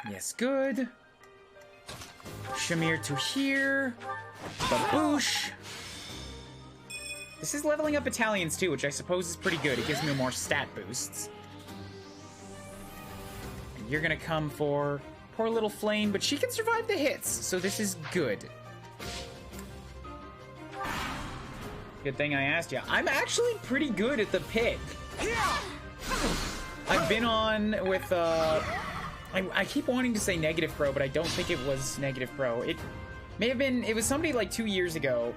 Yes, good. Shamir to here. Baboosh. This is leveling up battalions too, which I suppose is pretty good. It gives me more stat boosts. you're gonna come for poor little Flayn, but she can survive the hits, so this is good. Good thing I asked you. I'm actually pretty good at the pit. I've been on with, I keep wanting to say Negative Pro, but I don't think it was Negative Pro. It may have been, it was somebody like 2 years ago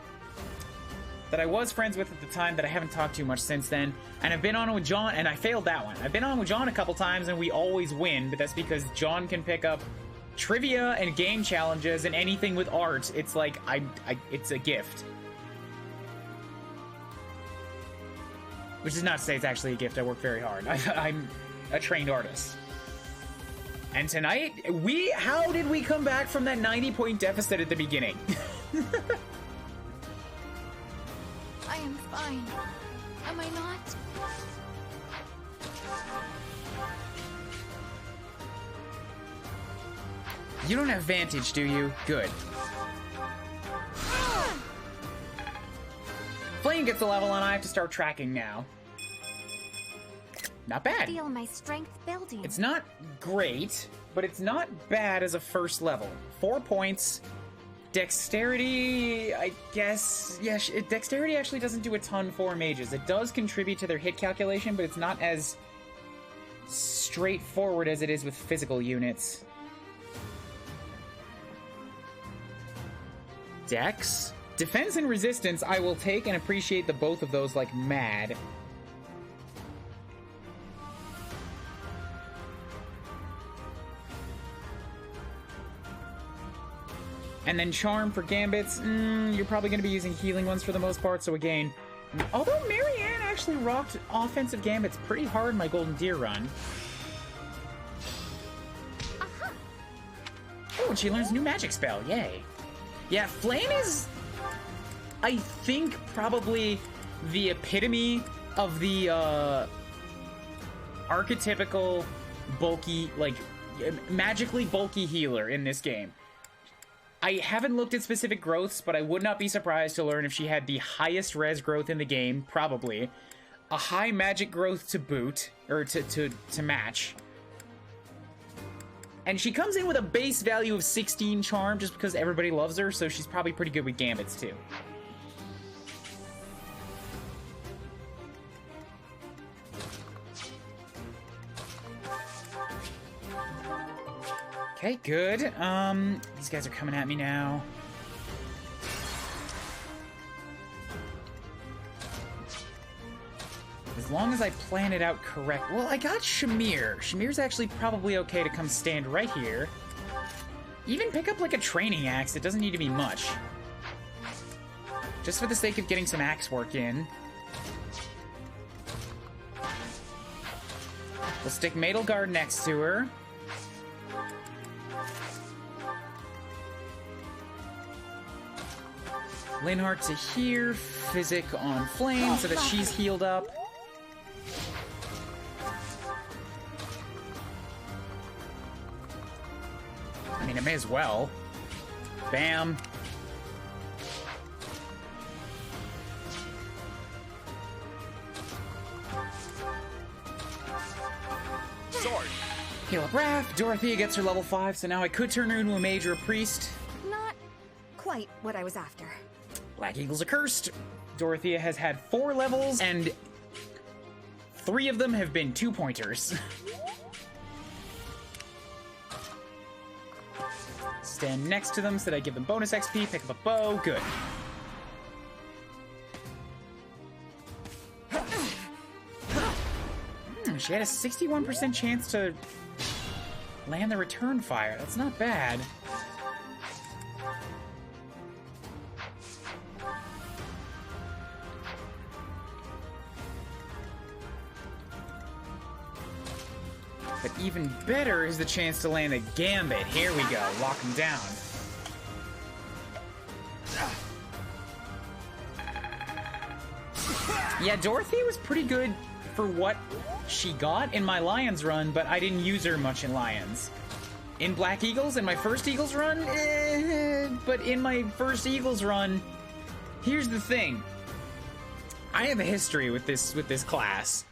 that I was friends with at the time that I haven't talked to much since then. And I've been on with John, and I failed that one. I've been on with John a couple times, and we always win, but that's because John can pick up trivia and game challenges and anything with art. It's like, it's a gift. Which is not to say it's actually a gift. I work very hard. I'm a trained artist. And tonight, how did we come back from that 90-point deficit at the beginning? I am fine. Am I not? You don't have Vantage, do you? Good. Flayn gets a level, and I have to start tracking now. Not bad. Feel my strength building. It's not great, but it's not bad as a first level. 4 points. Dexterity, I guess. Yeah, Dexterity actually doesn't do a ton for mages. It does contribute to their hit calculation, but it's not as straightforward as it is with physical units. Dex? Defense and resistance, I will take and appreciate the both of those like mad. And then Charm for Gambits, you're probably going to be using healing ones for the most part, so again, although Marianne actually rocked offensive Gambits pretty hard in my Golden Deer run. Oh, and she learns a new magic spell, yay. Yeah, Flayn is, I think, probably the epitome of the archetypical bulky, like, magically bulky healer in this game. I haven't looked at specific growths, but I would not be surprised to learn if she had the highest res growth in the game, probably. A high magic growth to boot, or to match. And she comes in with a base value of 16 charm just because everybody loves her, so she's probably pretty good with gambits too. Okay, good. These guys are coming at me now. As long as I plan it out correct. Well, I got Shamir. Shamir's actually probably okay to come stand right here. Even pick up like a training axe. It doesn't need to be much. Just for the sake of getting some axe work in. We'll stick Madelgard next to her. Linhardt to here, Physic on Flayn so that she's healed up. I mean, I may as well. Bam. Sword. Heal up Raph. Dorothea gets her level 5, so now I could turn her into a mage or a priest. Not quite what I was after. Black Eagles are cursed. Dorothea has had 4 levels, and 3 of them have been 2-pointers. Stand next to them so that I give them bonus XP, pick up a bow, good. She had a 61% chance to land the return fire. That's not bad. But even better is the chance to land a gambit. Here we go. Lock him down. Yeah, Dorothea was pretty good for what she got in my Lions run, but I didn't use her much in Lions. In Black Eagles, in my first Eagles run, but in my first Eagles run, here's the thing. I have a history with this class.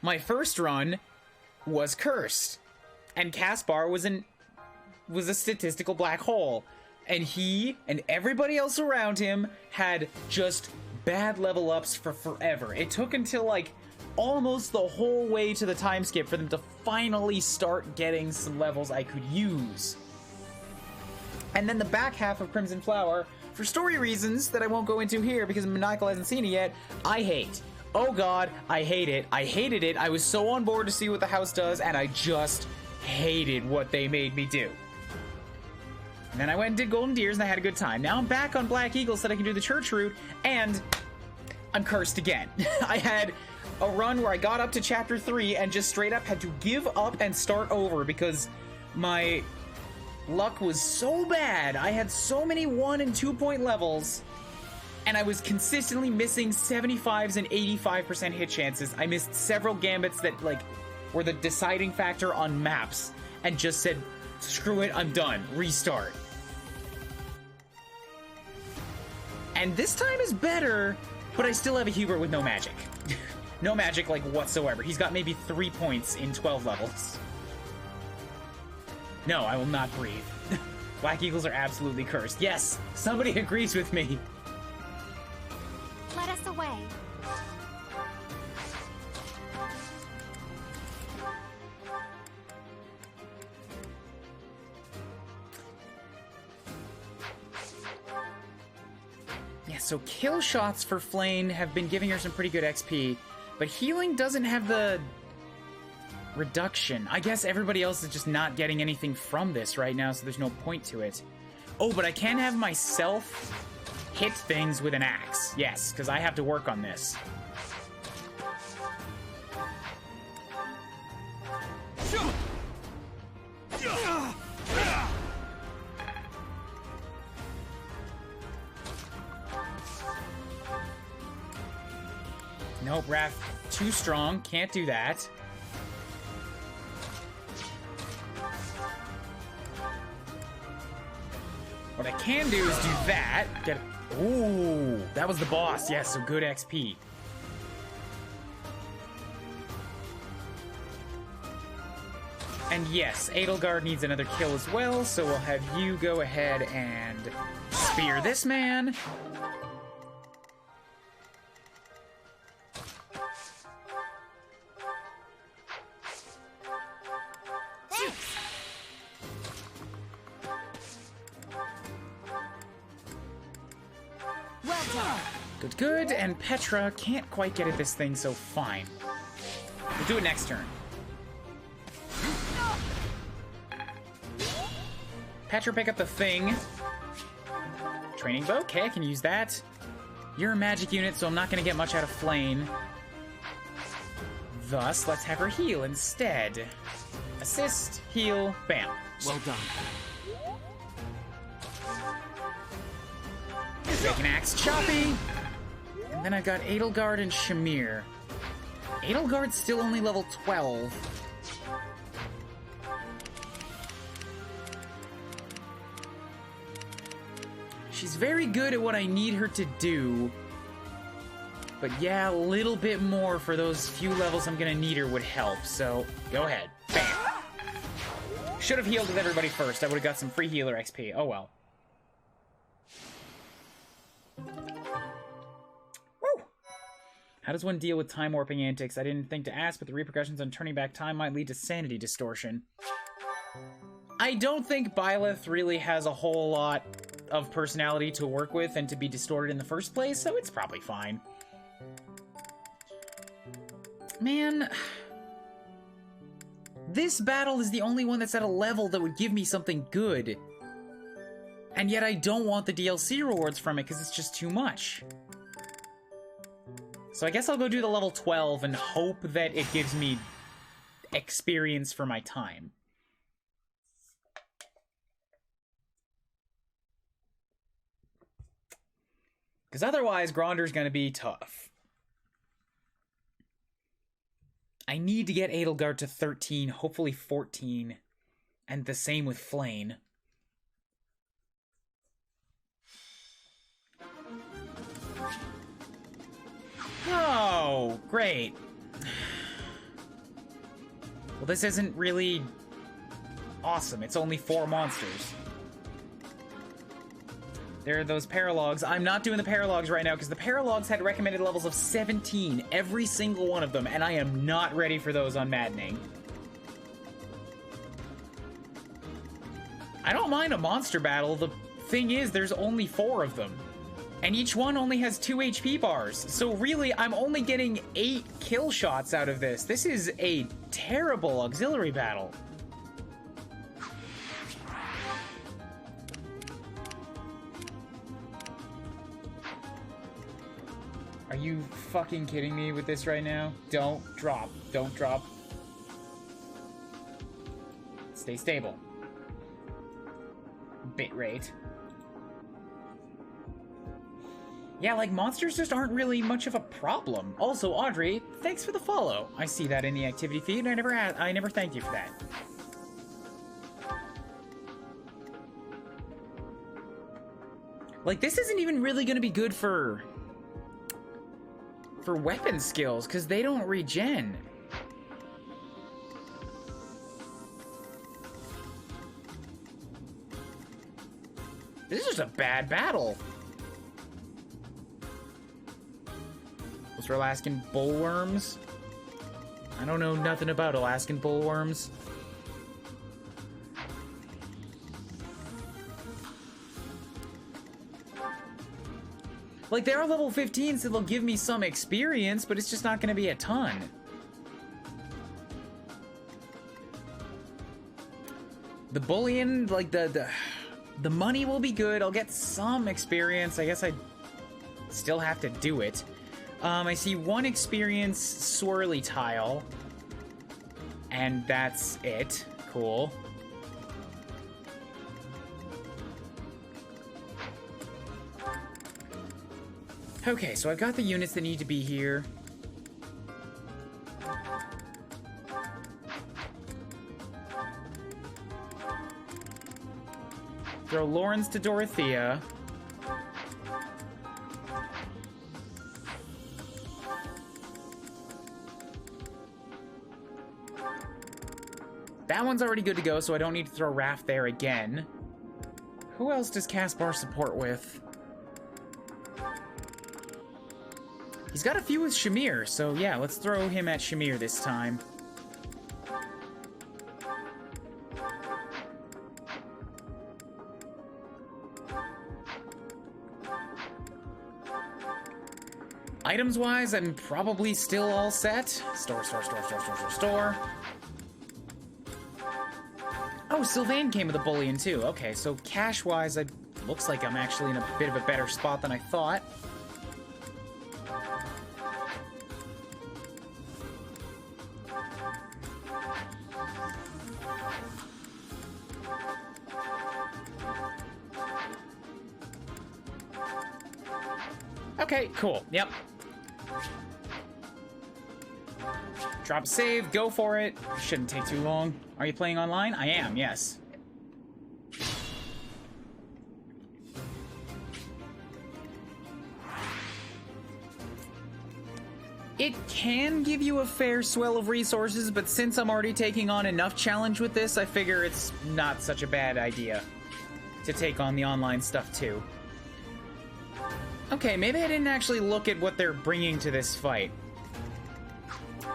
My first run was cursed. And Caspar was a statistical black hole. And he and everybody else around him had just bad level ups for forever. It took until like almost the whole way to the time skip for them to finally start getting some levels I could use. And then the back half of Crimson Flower, for story reasons that I won't go into here because Maniacal hasn't seen it yet, I hate. Oh god, I hate it. I hated it. I was so on board to see what the house does, and I just hated what they made me do. And then I went and did Golden Deers, and I had a good time. Now I'm back on Black Eagle so that I can do the church route, and I'm cursed again. I had a run where I got up to chapter 3 and just straight up had to give up and start over because my luck was so bad. I had so many 1 and 2 point levels, and I was consistently missing 75s and 85% hit chances. I missed several gambits that like were the deciding factor on maps and just said, screw it, I'm done, restart. And this time is better, but I still have a Hubert with no magic. No magic, like, whatsoever. He's got maybe 3 points in 12 levels. No, I will not breathe. Black Eagles are absolutely cursed. Yes, somebody agrees with me. Let us away. Yeah, so kill shots for Flayn have been giving her some pretty good XP, but healing doesn't have the reduction. I guess everybody else is just not getting anything from this right now, so there's no point to it. Oh, but I can have myself hit things with an axe. Yes, because I have to work on this. Nope, Raph, too strong. Can't do that. What I can do is do that. Get. Ooh, that was the boss. Yes, so good XP. And yes, Edelgard needs another kill as well, so we'll have you go ahead and spear this man. Good, good, and Petra can't quite get at this thing, so fine. We'll do it next turn. Petra, pick up the thing. Training bow, okay, I can use that. You're a magic unit, so I'm not going to get much out of Flayn. Thus, let's have her heal instead. Assist, heal, bam. Well done. Second axe, choppy. And then I've got Edelgard and Shamir. Edelgard's still only level 12. She's very good at what I need her to do. But yeah, a little bit more for those few levels I'm gonna need her would help, so go ahead. Bam! Should have healed with everybody first. I would have got some free healer XP. Oh well. Woo! How does one deal with time warping antics? I didn't think to ask, but the repercussions on turning back time might lead to sanity distortion. I don't think Byleth really has a whole lot of personality to work with and to be distorted in the first place, so it's probably fine. Man, this battle is the only one that's at a level that would give me something good. And yet I don't want the DLC rewards from it because it's just too much. So I guess I'll go do the level 12 and hope that it gives me experience for my time. Because otherwise, Gronder's going to be tough. I need to get Edelgard to 13, hopefully 14. And the same with Flayn. Oh, great. Well, this isn't really Awesome, it's only 4 monsters. There are those paralogs. I'm not doing the paralogs right now because the paralogs had recommended levels of 17, every single one of them, and I am not ready for those on Maddening. I don't mind a monster battle. The thing is, there's only 4 of them. And each one only has 2 HP bars. So really, I'm only getting 8 kill shots out of this. This is a terrible auxiliary battle. Are you fucking kidding me with this right now? Don't drop. Don't drop. Stay stable. Bitrate. Yeah, like, monsters just aren't really much of a problem. Also, Audrey, thanks for the follow. I see that in the activity feed, and I never thanked you for that. Like, this isn't even really gonna be good for weapon skills, because they don't regen. This is just a bad battle. Those are Alaskan bullworms. I don't know nothing about Alaskan bullworms. Like, they are level 15, so they'll give me some experience, but it's just not going to be a ton. The bullion, like, the money will be good. I'll get some experience. I guess I still have to do it. I see 1 experience swirly tile. And that's it. Cool. Okay, so I've got the units that need to be here. Throw Lawrence to Dorothea. That one's already good to go, so I don't need to throw Raph there again. Who else does Caspar support with? He's got a few with Shamir, so yeah, let's throw him at Shamir this time. Items-wise, I'm probably still all set. Store. Oh, Sylvain came with a bullion too. Okay, so cash-wise, it looks like I'm actually in a bit of a better spot than I thought. Okay, cool. Yep. Drop a save, go for it. Shouldn't take too long. Are you playing online? I am, yes. It can give you a fair swell of resources, but since I'm already taking on enough challenge with this, I figure it's not such a bad idea to take on the online stuff too. Okay, maybe I didn't actually look at what they're bringing to this fight.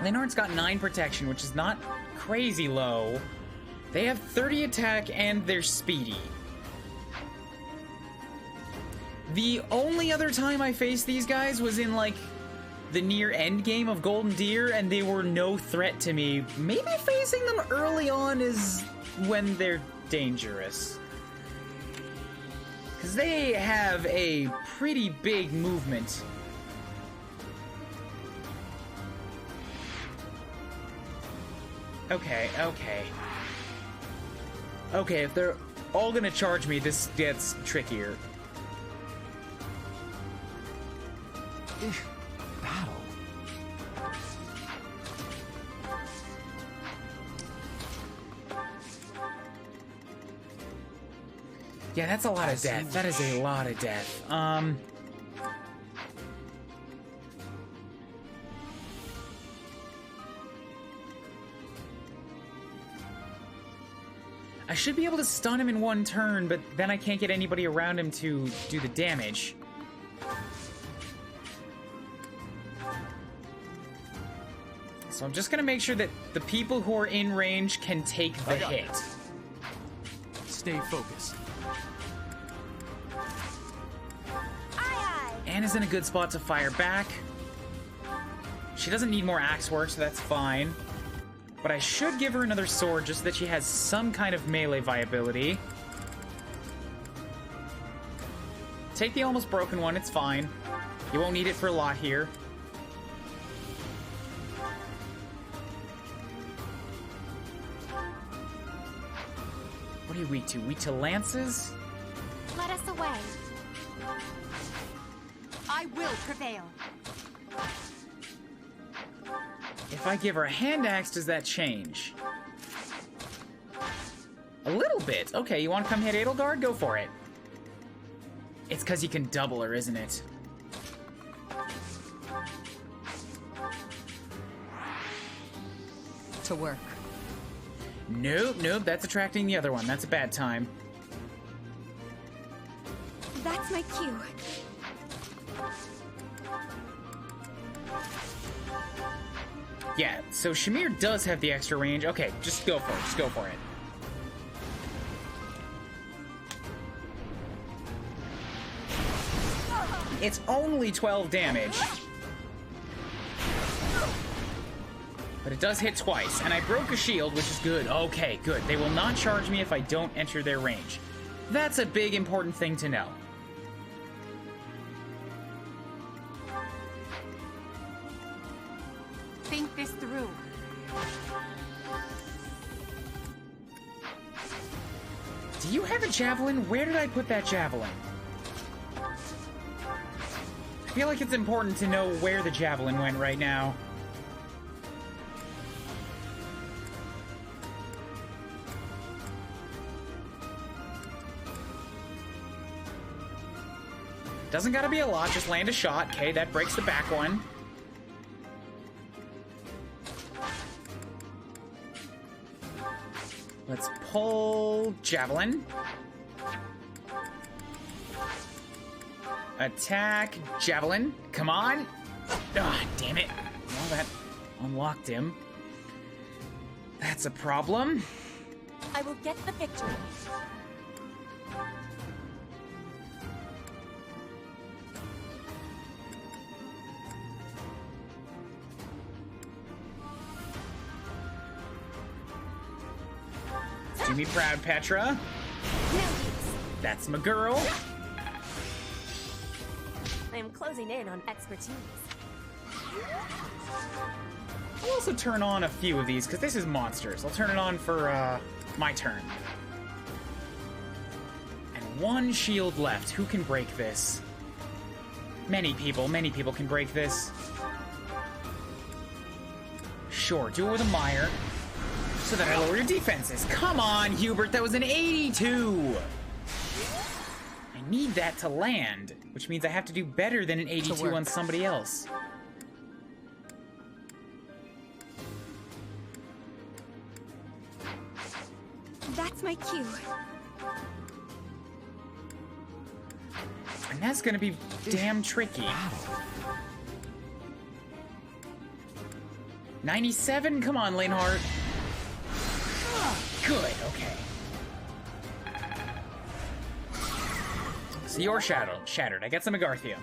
Leonard's got 9 protection, which is not crazy low. They have 30 attack and they're speedy. The only other time I faced these guys was in, like, the near end game of Golden Deer, and they were no threat to me. Maybe facing them early on is when they're dangerous. Because they have a pretty big movement. Okay. Okay, if they're all gonna charge me, this gets trickier. Battle. Yeah, that's a lot of death. That is a lot of death. I should be able to stun him in one turn, but then I can't get anybody around him to do the damage. So I'm just gonna make sure that the people who are in range can take the hit. Stay focused. Anna's in a good spot to fire back. She doesn't need more axe work, so that's fine. But I should give her another sword just so that she has some kind of melee viability. Take the almost broken one, it's fine. You won't need it for a lot here. What are you weak to? Weak to lances? Let us away. I will prevail. If I give her a hand axe, does that change? A little bit. Okay, you want to come hit Edelgard? Go for it. It's because you can double her, isn't it? To work. Nope, nope, that's attracting the other one. That's a bad time. That's my cue. Yeah, so Shamir does have the extra range. Okay, just go for it. Just go for it. It's only 12 damage. But it does hit twice, and I broke a shield, which is good. Okay, good. They will not charge me if I don't enter their range. That's a big, important thing to know. Think this through. Do you have a javelin? Where did I put that javelin? I feel like it's important to know where the javelin went right now. Doesn't gotta be a lot, just land a shot. Okay, that breaks the back one. Let's pull Javelin. Attack Javelin. Come on. Ah, damn it. Well, that unlocked him. That's a problem. I will get the victory. Do me proud, Petra. That's my girl. I am closing in on expertise. I'll also turn on a few of these, because this is monsters. I'll turn it on for, my turn. And one shield left. Who can break this? Many people can break this. Sure, do it with a mire. So that I lower your defenses. Come on, Hubert, that was an 82! I need that to land, which means I have to do better than an 82 on somebody else. That's my cue. And that's gonna be damn tricky. 97? Come on, Lanehart. Good, okay. So you're shattered. I got some Agarthium.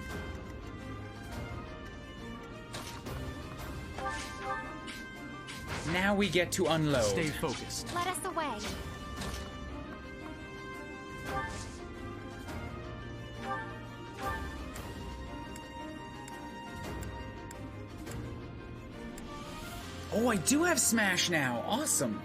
Now we get to unload. Stay focused. Let us away. Oh, I do have Smash now. Awesome.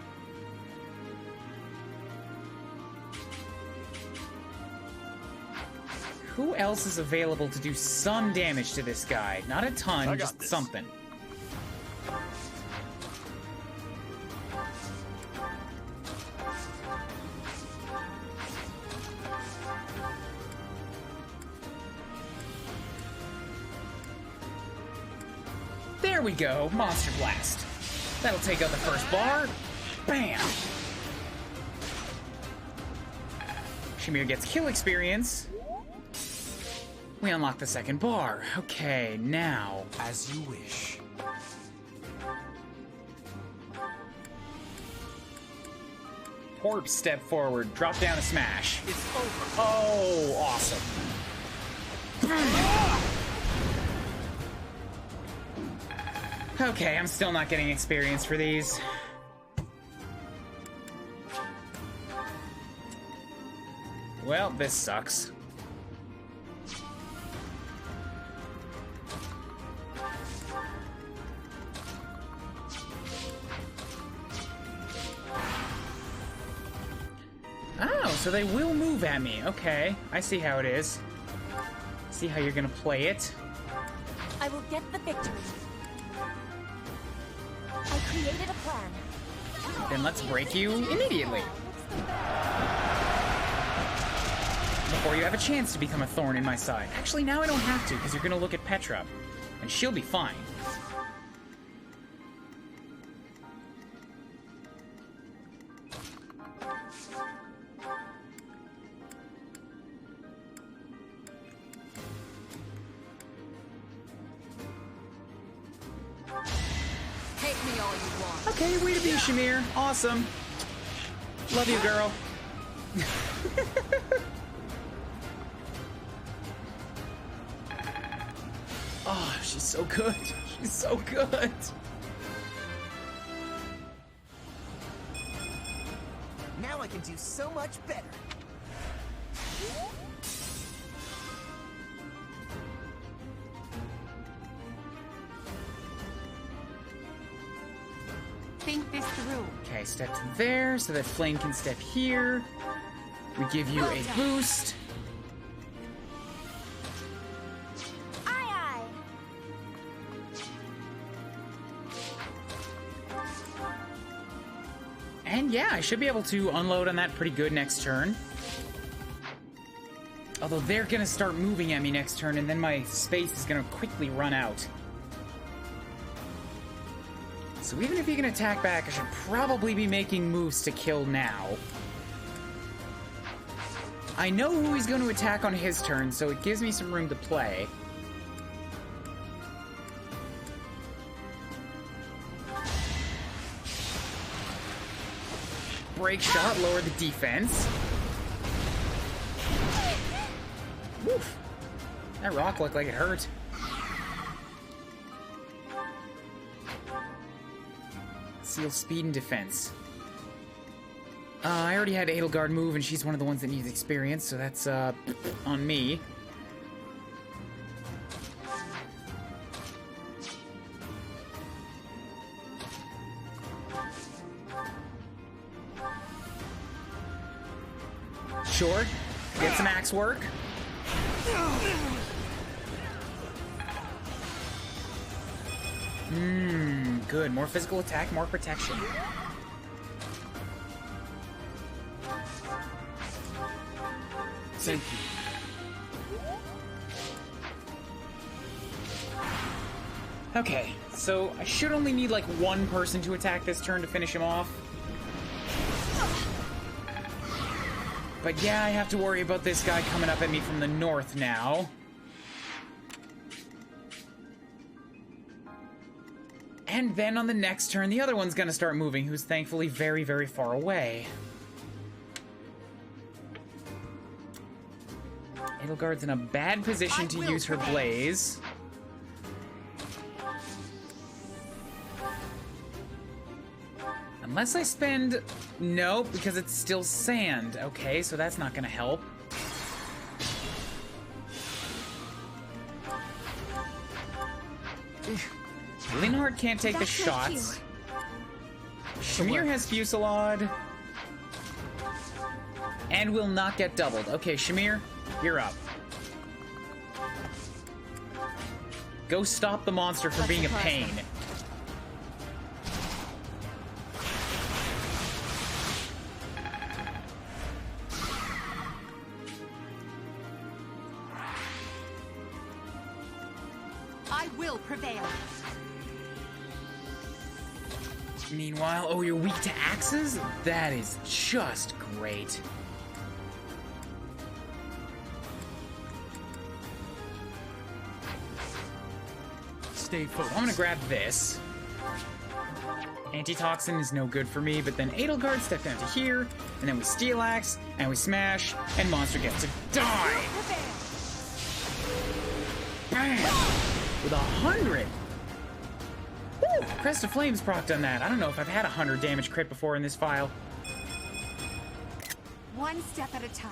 Who else is available to do some damage to this guy? Not a ton, just something. There we go, Monster Blast. That'll take out the first bar. Bam! Shamir gets kill experience. We unlock the second bar. Okay, now. As you wish. Horp, step forward, drop down a smash. It's over. Oh, awesome. Okay, I'm still not getting experience for these. Well, this sucks. Oh, so they will move at me. Okay, I see how it is. See how you're gonna play it. I will get the victory. I created a plan. Then let's break you immediately. Before you have a chance to become a thorn in my side. Actually, now I don't have to, because you're gonna look at Petra. And she'll be fine. Take me all you want. Okay, way to be, Shamir. Awesome. Love you, girl. Oh, she's so good. She's so good. Now I can do so much better. Think this through. Okay, step to there so that Flayn can step here. We give you a boost. And yeah, I should be able to unload on that pretty good next turn. Although they're gonna start moving at me next turn, and then my space is gonna quickly run out. So even if you can attack back, I should probably be making moves to kill now. I know who he's going to attack on his turn, so it gives me some room to play. Break shot, lower the defense. Woof. That rock looked like it hurt. Seal speed and defense. I already had Edelgard move, and she's one of the ones that needs experience, so that's on me. Sure, get some axe work. Good. More physical attack, more protection. Thank you. Okay, so I should only need like one person to attack this turn to finish him off. But yeah, I have to worry about this guy coming up at me from the north now. And then on the next turn, the other one's gonna start moving, who's thankfully very, very far away. Edelgard's in a bad position to use her blaze. Unless I spend... Nope, because it's still sand. Okay, so that's not gonna help. Linhardt can't take the shots. Shamir has Fusillade. And will not get doubled. Okay, Shamir, you're up. Go stop the monster from being a pain. I will prevail. Meanwhile, oh, you're weak to axes? That is just great. stay focused. I'm gonna grab this. Antitoxin is no good for me, but then Edelgard stepped down to here, and then we Steel Axe, and we smash, and Monster gets to die! Bam! With 100! Woo! Crest of Flames procced on that. I don't know if I've had 100 damage crit before in this file. One step at a time.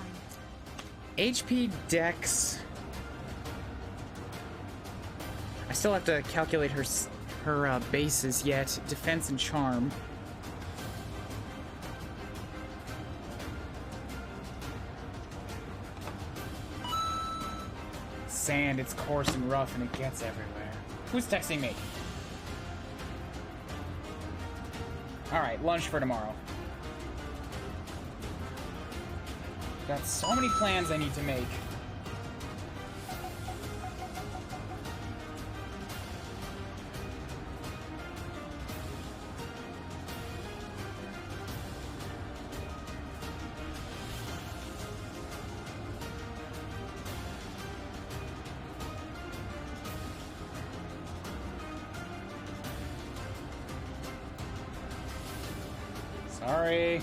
HP Dex. I still have to calculate her bases yet. Defense and Charm. Sand, it's coarse and rough and it gets everywhere. Who's texting me? Alright, lunch for tomorrow. Got so many plans I need to make. Sorry.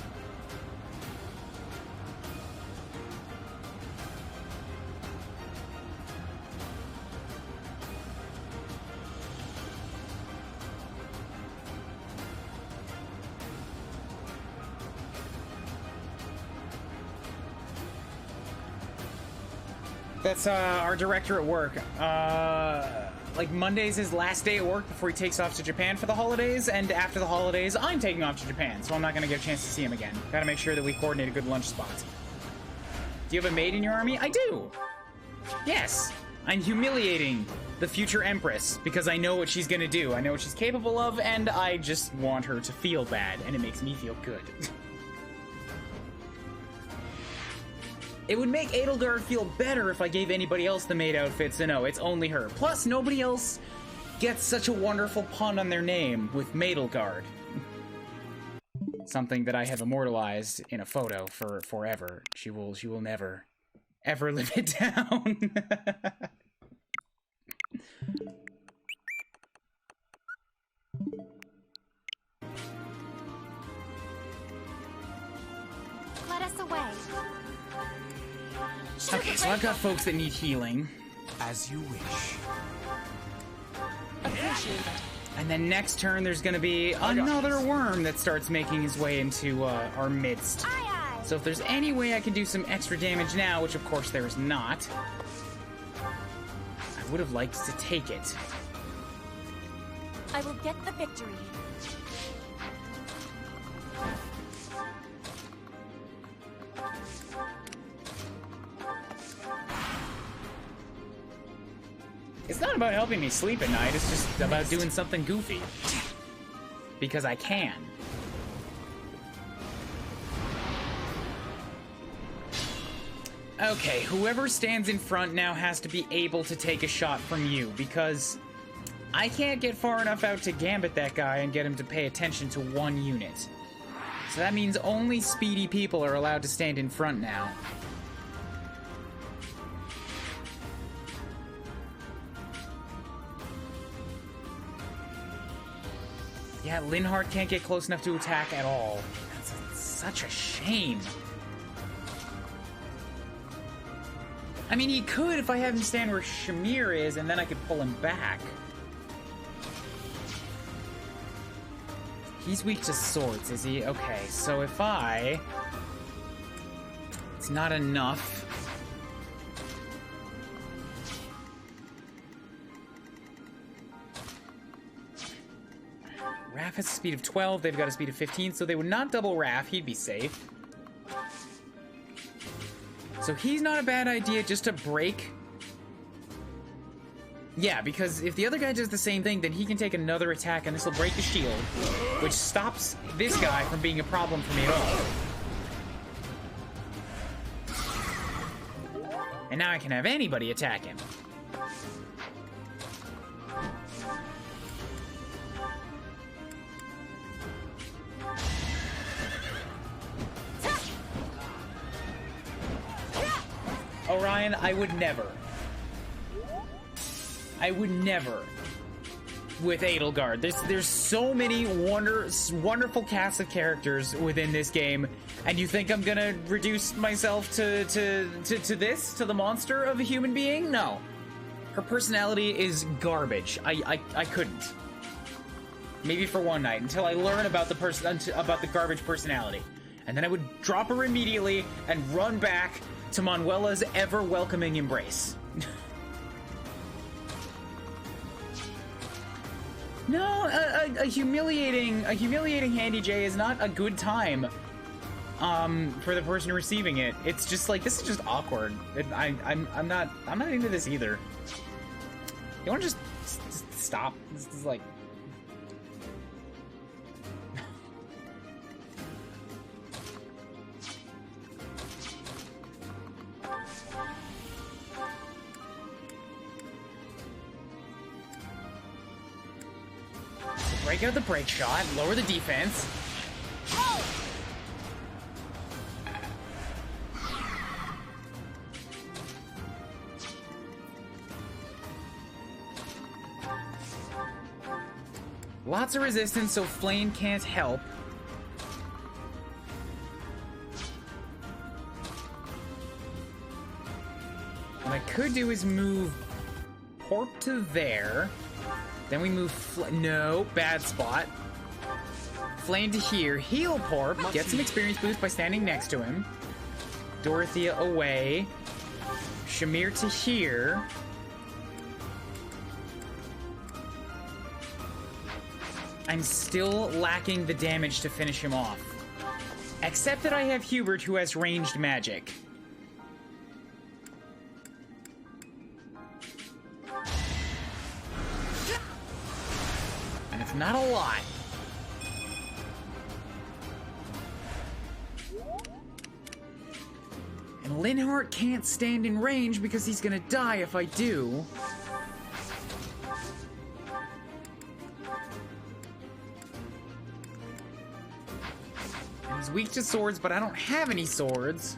That's our director at work. Like Monday's his last day at work before he takes off to Japan for the holidays, and after the holidays, I'm taking off to Japan, so I'm not gonna get a chance to see him again. Gotta make sure that we coordinate a good lunch spot. Do you have a maid in your army? I do! Yes! I'm humiliating the future Empress, because I know what she's gonna do. I know what she's capable of, and I just want her to feel bad, and it makes me feel good. It would make Edelgard feel better if I gave anybody else the maid outfit, so no, it's only her. Plus, nobody else gets such a wonderful pun on their name with Madelgard. Something that I have immortalized in a photo for forever. She will never, ever live it down. Let us away. Okay, so I've got folks that need healing. As you wish. Appreciate it. And then next turn, there's gonna be another worm that starts making his way into our midst. So if there's any way I can do some extra damage now, which of course there is not, I would have liked to take it. I will get the victory. It's not about helping me sleep at night, it's just about doing something goofy. Because I can. Okay, whoever stands in front now has to be able to take a shot from you, because I can't get far enough out to gambit that guy and get him to pay attention to one unit. So that means only speedy people are allowed to stand in front now. Yeah, Linhardt can't get close enough to attack at all. That's such a shame. I mean, he could if I have him stand where Shamir is, and then I could pull him back. He's weak to swords, is he? Okay, so if I... It's not enough. Raph has a speed of 12, they've got a speed of 15, so they would not double Raph, he'd be safe. So he's not a bad idea just to break. Yeah, because if the other guy does the same thing, then he can take another attack and this will break the shield, which stops this guy from being a problem for me at all. And now I can have anybody attack him. Orion, I would never. I would never with Edelgard. There's so many wonderful cast of characters within this game, and you think I'm gonna reduce myself to the monster of a human being? No. Her personality is garbage. I couldn't. Maybe for one night until I learn about the garbage personality, and then I would drop her immediately and run back to Manuela's ever welcoming embrace. No, a humiliating Handy J is not a good time for the person receiving it. It's just like, this is just awkward. I'm not into this either. You want to just stop? This is like, break out the break shot, lower the defense. Lots of resistance, so Flayn can't help. What I could do is move Porp to there. Then we move no, bad spot. Flayn to here, heal Porp, get some experience boost by standing next to him. Dorothea away. Shamir to here. I'm still lacking the damage to finish him off. Except that I have Hubert, who has ranged magic. And it's not a lot. And Linhardt can't stand in range because he's gonna die if I do. He's weak to swords, but I don't have any swords.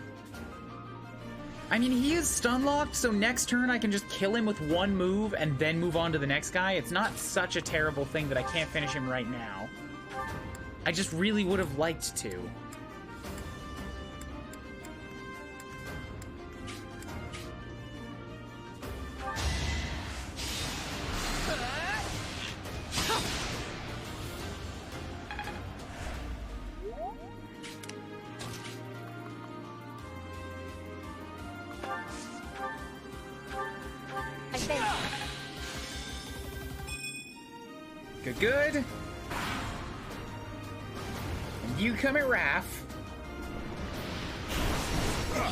I mean, he is stun locked, so next turn I can just kill him with one move and then move on to the next guy. It's not such a terrible thing that I can't finish him right now. I just really would have liked to. Good. And you come at Raph.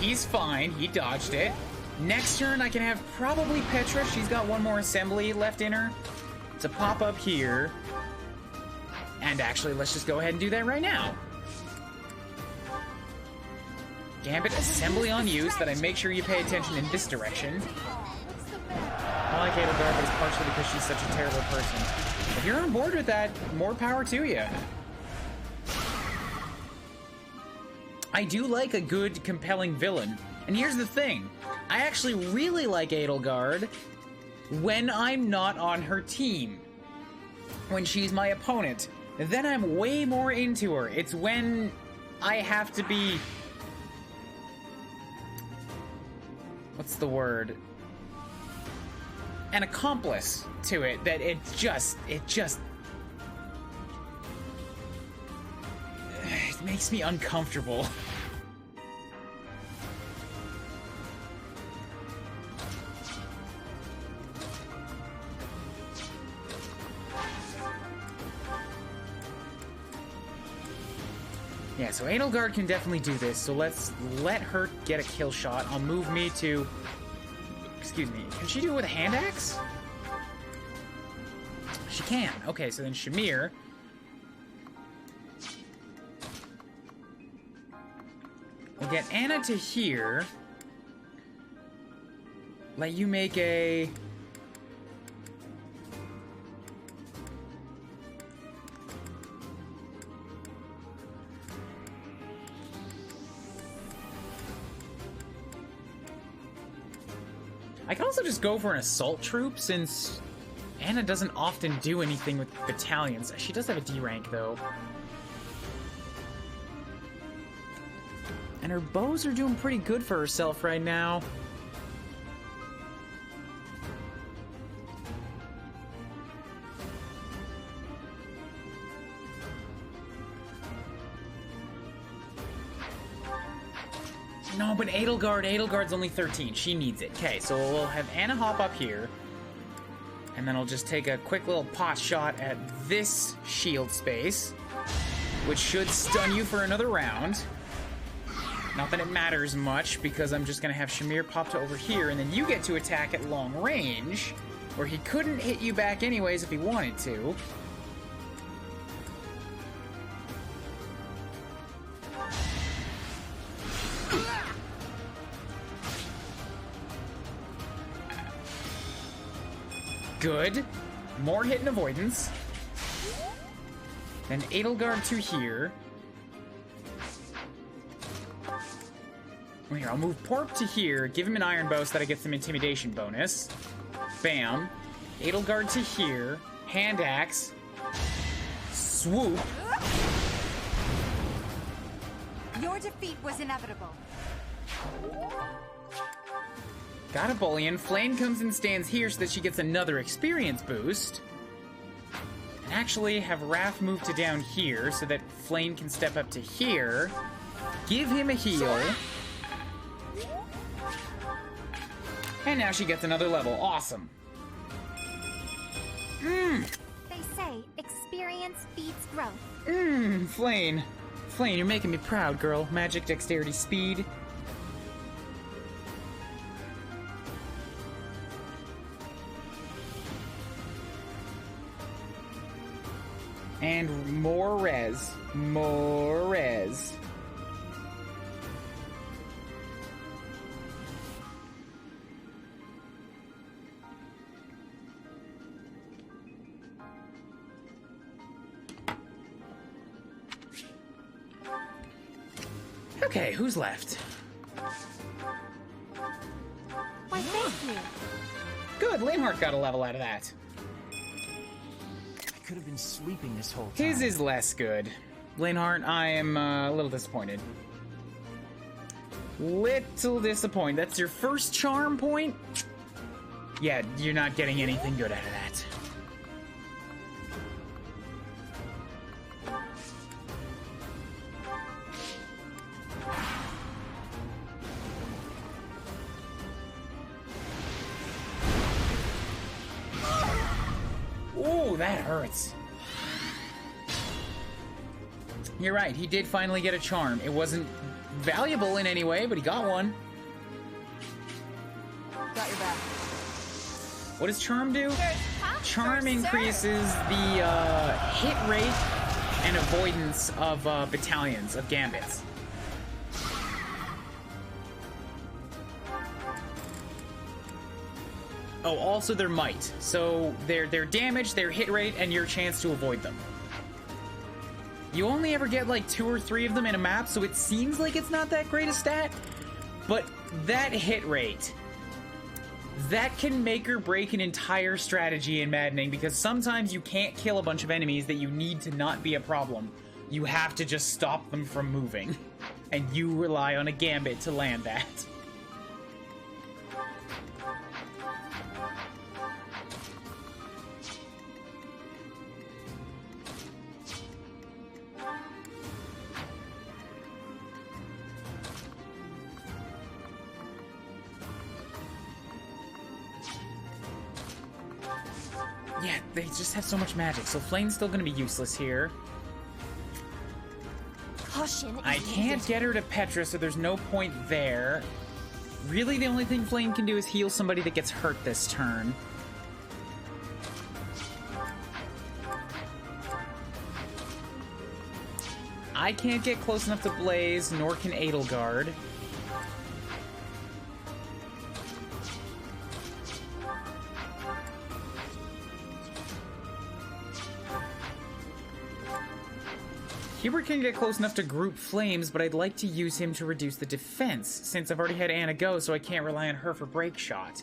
He's fine. He dodged it. Next turn, I can have probably Petra. She's got one more assembly left in her to pop up here. And actually, let's just go ahead and do that right now. Gambit assembly on you so that I make sure you pay attention in this direction. I like Edelgard, but it's partially because she's such a terrible person. If you're on board with that, more power to you. I do like a good, compelling villain. And here's the thing. I actually really like Edelgard when I'm not on her team. When she's my opponent. Then I'm way more into her. It's when I have to be... What's the word? An accomplice to it, that it makes me uncomfortable. Yeah, so Edelgard can definitely do this, so let's let her get a kill shot. I'll move me to... Excuse me, can she do it with a hand axe? She can. Okay, so then Shamir. We'll get Anna to here. Let you make a... I can also just go for an assault troop since Anna doesn't often do anything with battalions. She does have a D rank, though. And her bows are doing pretty good for herself right now. No, but Edelgard's only 13. She needs it. Okay, so we'll have Anna hop up here. And then I'll just take a quick little pot shot at this shield space, which should stun you for another round. Not that it matters much, because I'm just going to have Shamir pop to over here, and then you get to attack at long range, where he couldn't hit you back anyways if he wanted to. Good. More hit and avoidance. Then Edelgard to here. Here, I'll move Porp to here, give him an iron bow so that I get some intimidation bonus. Bam. Edelgard to here. Hand axe. Swoop. Your defeat was inevitable. Got a bullion. Flayn comes and stands here so that she gets another experience boost. And actually have Wrath move to down here so that Flayn can step up to here. Give him a heal. And now she gets another level. Awesome. They say experience beats growth. Flayn. Flayn, you're making me proud, girl. Magic, dexterity, speed. And more res. More res. Okay, who's left? Why, thank you. Good, Laneheart got a level out of that. I could have been sleeping this whole time. His is less good. Laneheart, I am a little disappointed. Little disappointed. That's your first charm point? Yeah, you're not getting anything good out of that. Ooh, that hurts. You're right, he did finally get a charm. It wasn't valuable in any way, but he got one. Got your back. What does charm do? Charm increases the hit rate and avoidance of battalions, of gambits. Oh, also their might. So their damage, their hit rate, and your chance to avoid them. You only ever get like 2 or 3 of them in a map, so it seems like it's not that great a stat. But that hit rate, that can make or break an entire strategy in Maddening, because sometimes you can't kill a bunch of enemies that you need to not be a problem. You have to just stop them from moving. And you rely on a gambit to land that. Yeah, they just have so much magic, so Flayn's still gonna be useless here. Caution. I can't get her to Petra, so there's no point there. Really, the only thing Flayn can do is heal somebody that gets hurt this turn. I can't get close enough to Blaze, nor can Edelgard. Hubert can get close enough to group flames, but I'd like to use him to reduce the defense, since I've already had Anna go, so I can't rely on her for break shot.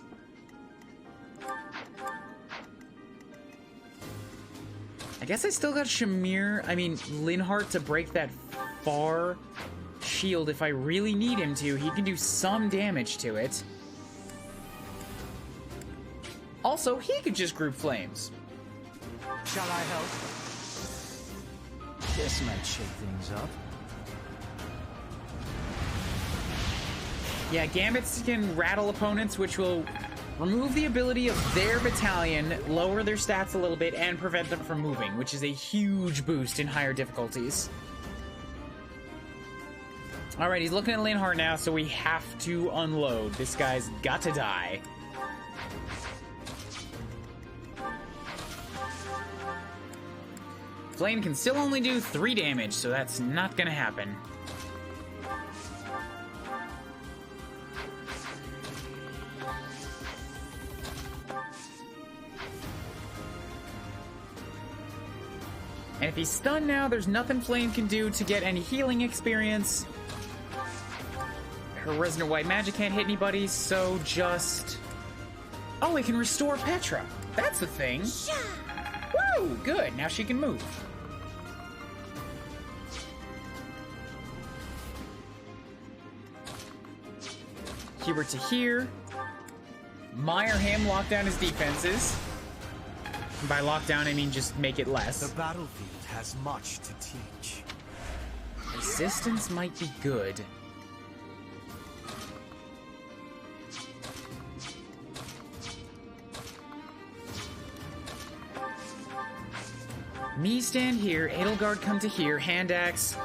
I guess I still got Linhardt to break that far shield if I really need him to. He can do some damage to it. Also, he could just group flames. Shall I help? This might shake things up. Yeah, Gambits can rattle opponents, which will remove the ability of their battalion, lower their stats a little bit, and prevent them from moving, which is a huge boost in higher difficulties. Alright, he's looking at Linhardt now, so we have to unload. This guy's got to die. Flame can still only do 3 damage, so that's not gonna happen. And if he's stunned now, there's nothing Flame can do to get any healing experience. Her Resonant White Magic can't hit anybody, so just... Oh, it can restore Petra. That's the thing. Woo! Good, now she can move. Hubert to here. Meyerham lock down his defenses. And by lockdown, I mean just make it less. The battlefield has much to teach. Resistance might be good. Me stand here, Edelgard come to here, hand axe,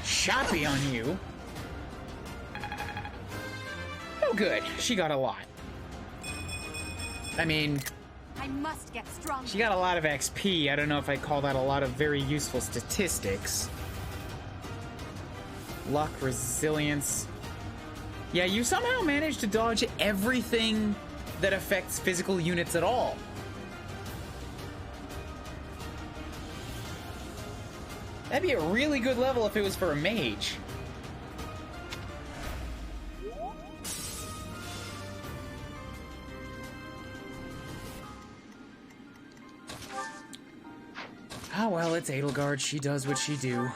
Shoppy on you. Oh good, she got a lot. I mean, I must get stronger. she got a lot of XP. I don't know if I call that a lot of very useful statistics. Luck, resilience. Yeah, you somehow managed to dodge everything that affects physical units at all. That'd be a really good level if it was for a mage. Oh well, it's Edelgard. She does what she do.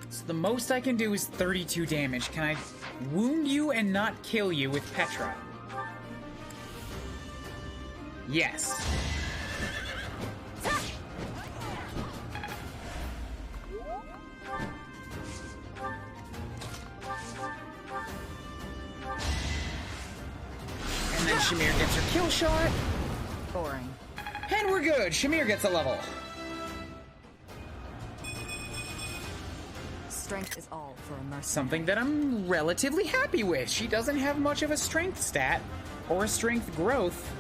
So the most I can do is 32 damage. Can I wound you and not kill you with Petra? Yes. And then Shamir gets her kill shot. Boring. And we're good. Shamir gets a level. Strength is all for a mercenary. Something that I'm relatively happy with. She doesn't have much of a strength stat or a strength growth,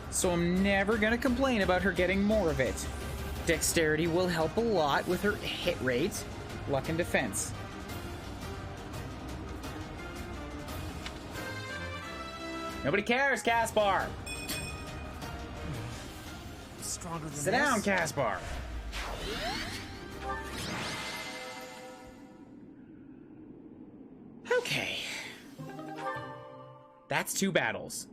so I'm never gonna complain about her getting more of it. Dexterity will help a lot with her hit rate, luck, and defense. Nobody cares, Caspar. Stronger than Sit down, Caspar. Okay. That's 2 battles.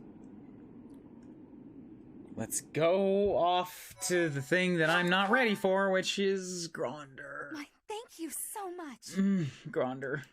Let's go off to the thing that I'm not ready for, which is Gronder. Why, thank you so much. Gronder.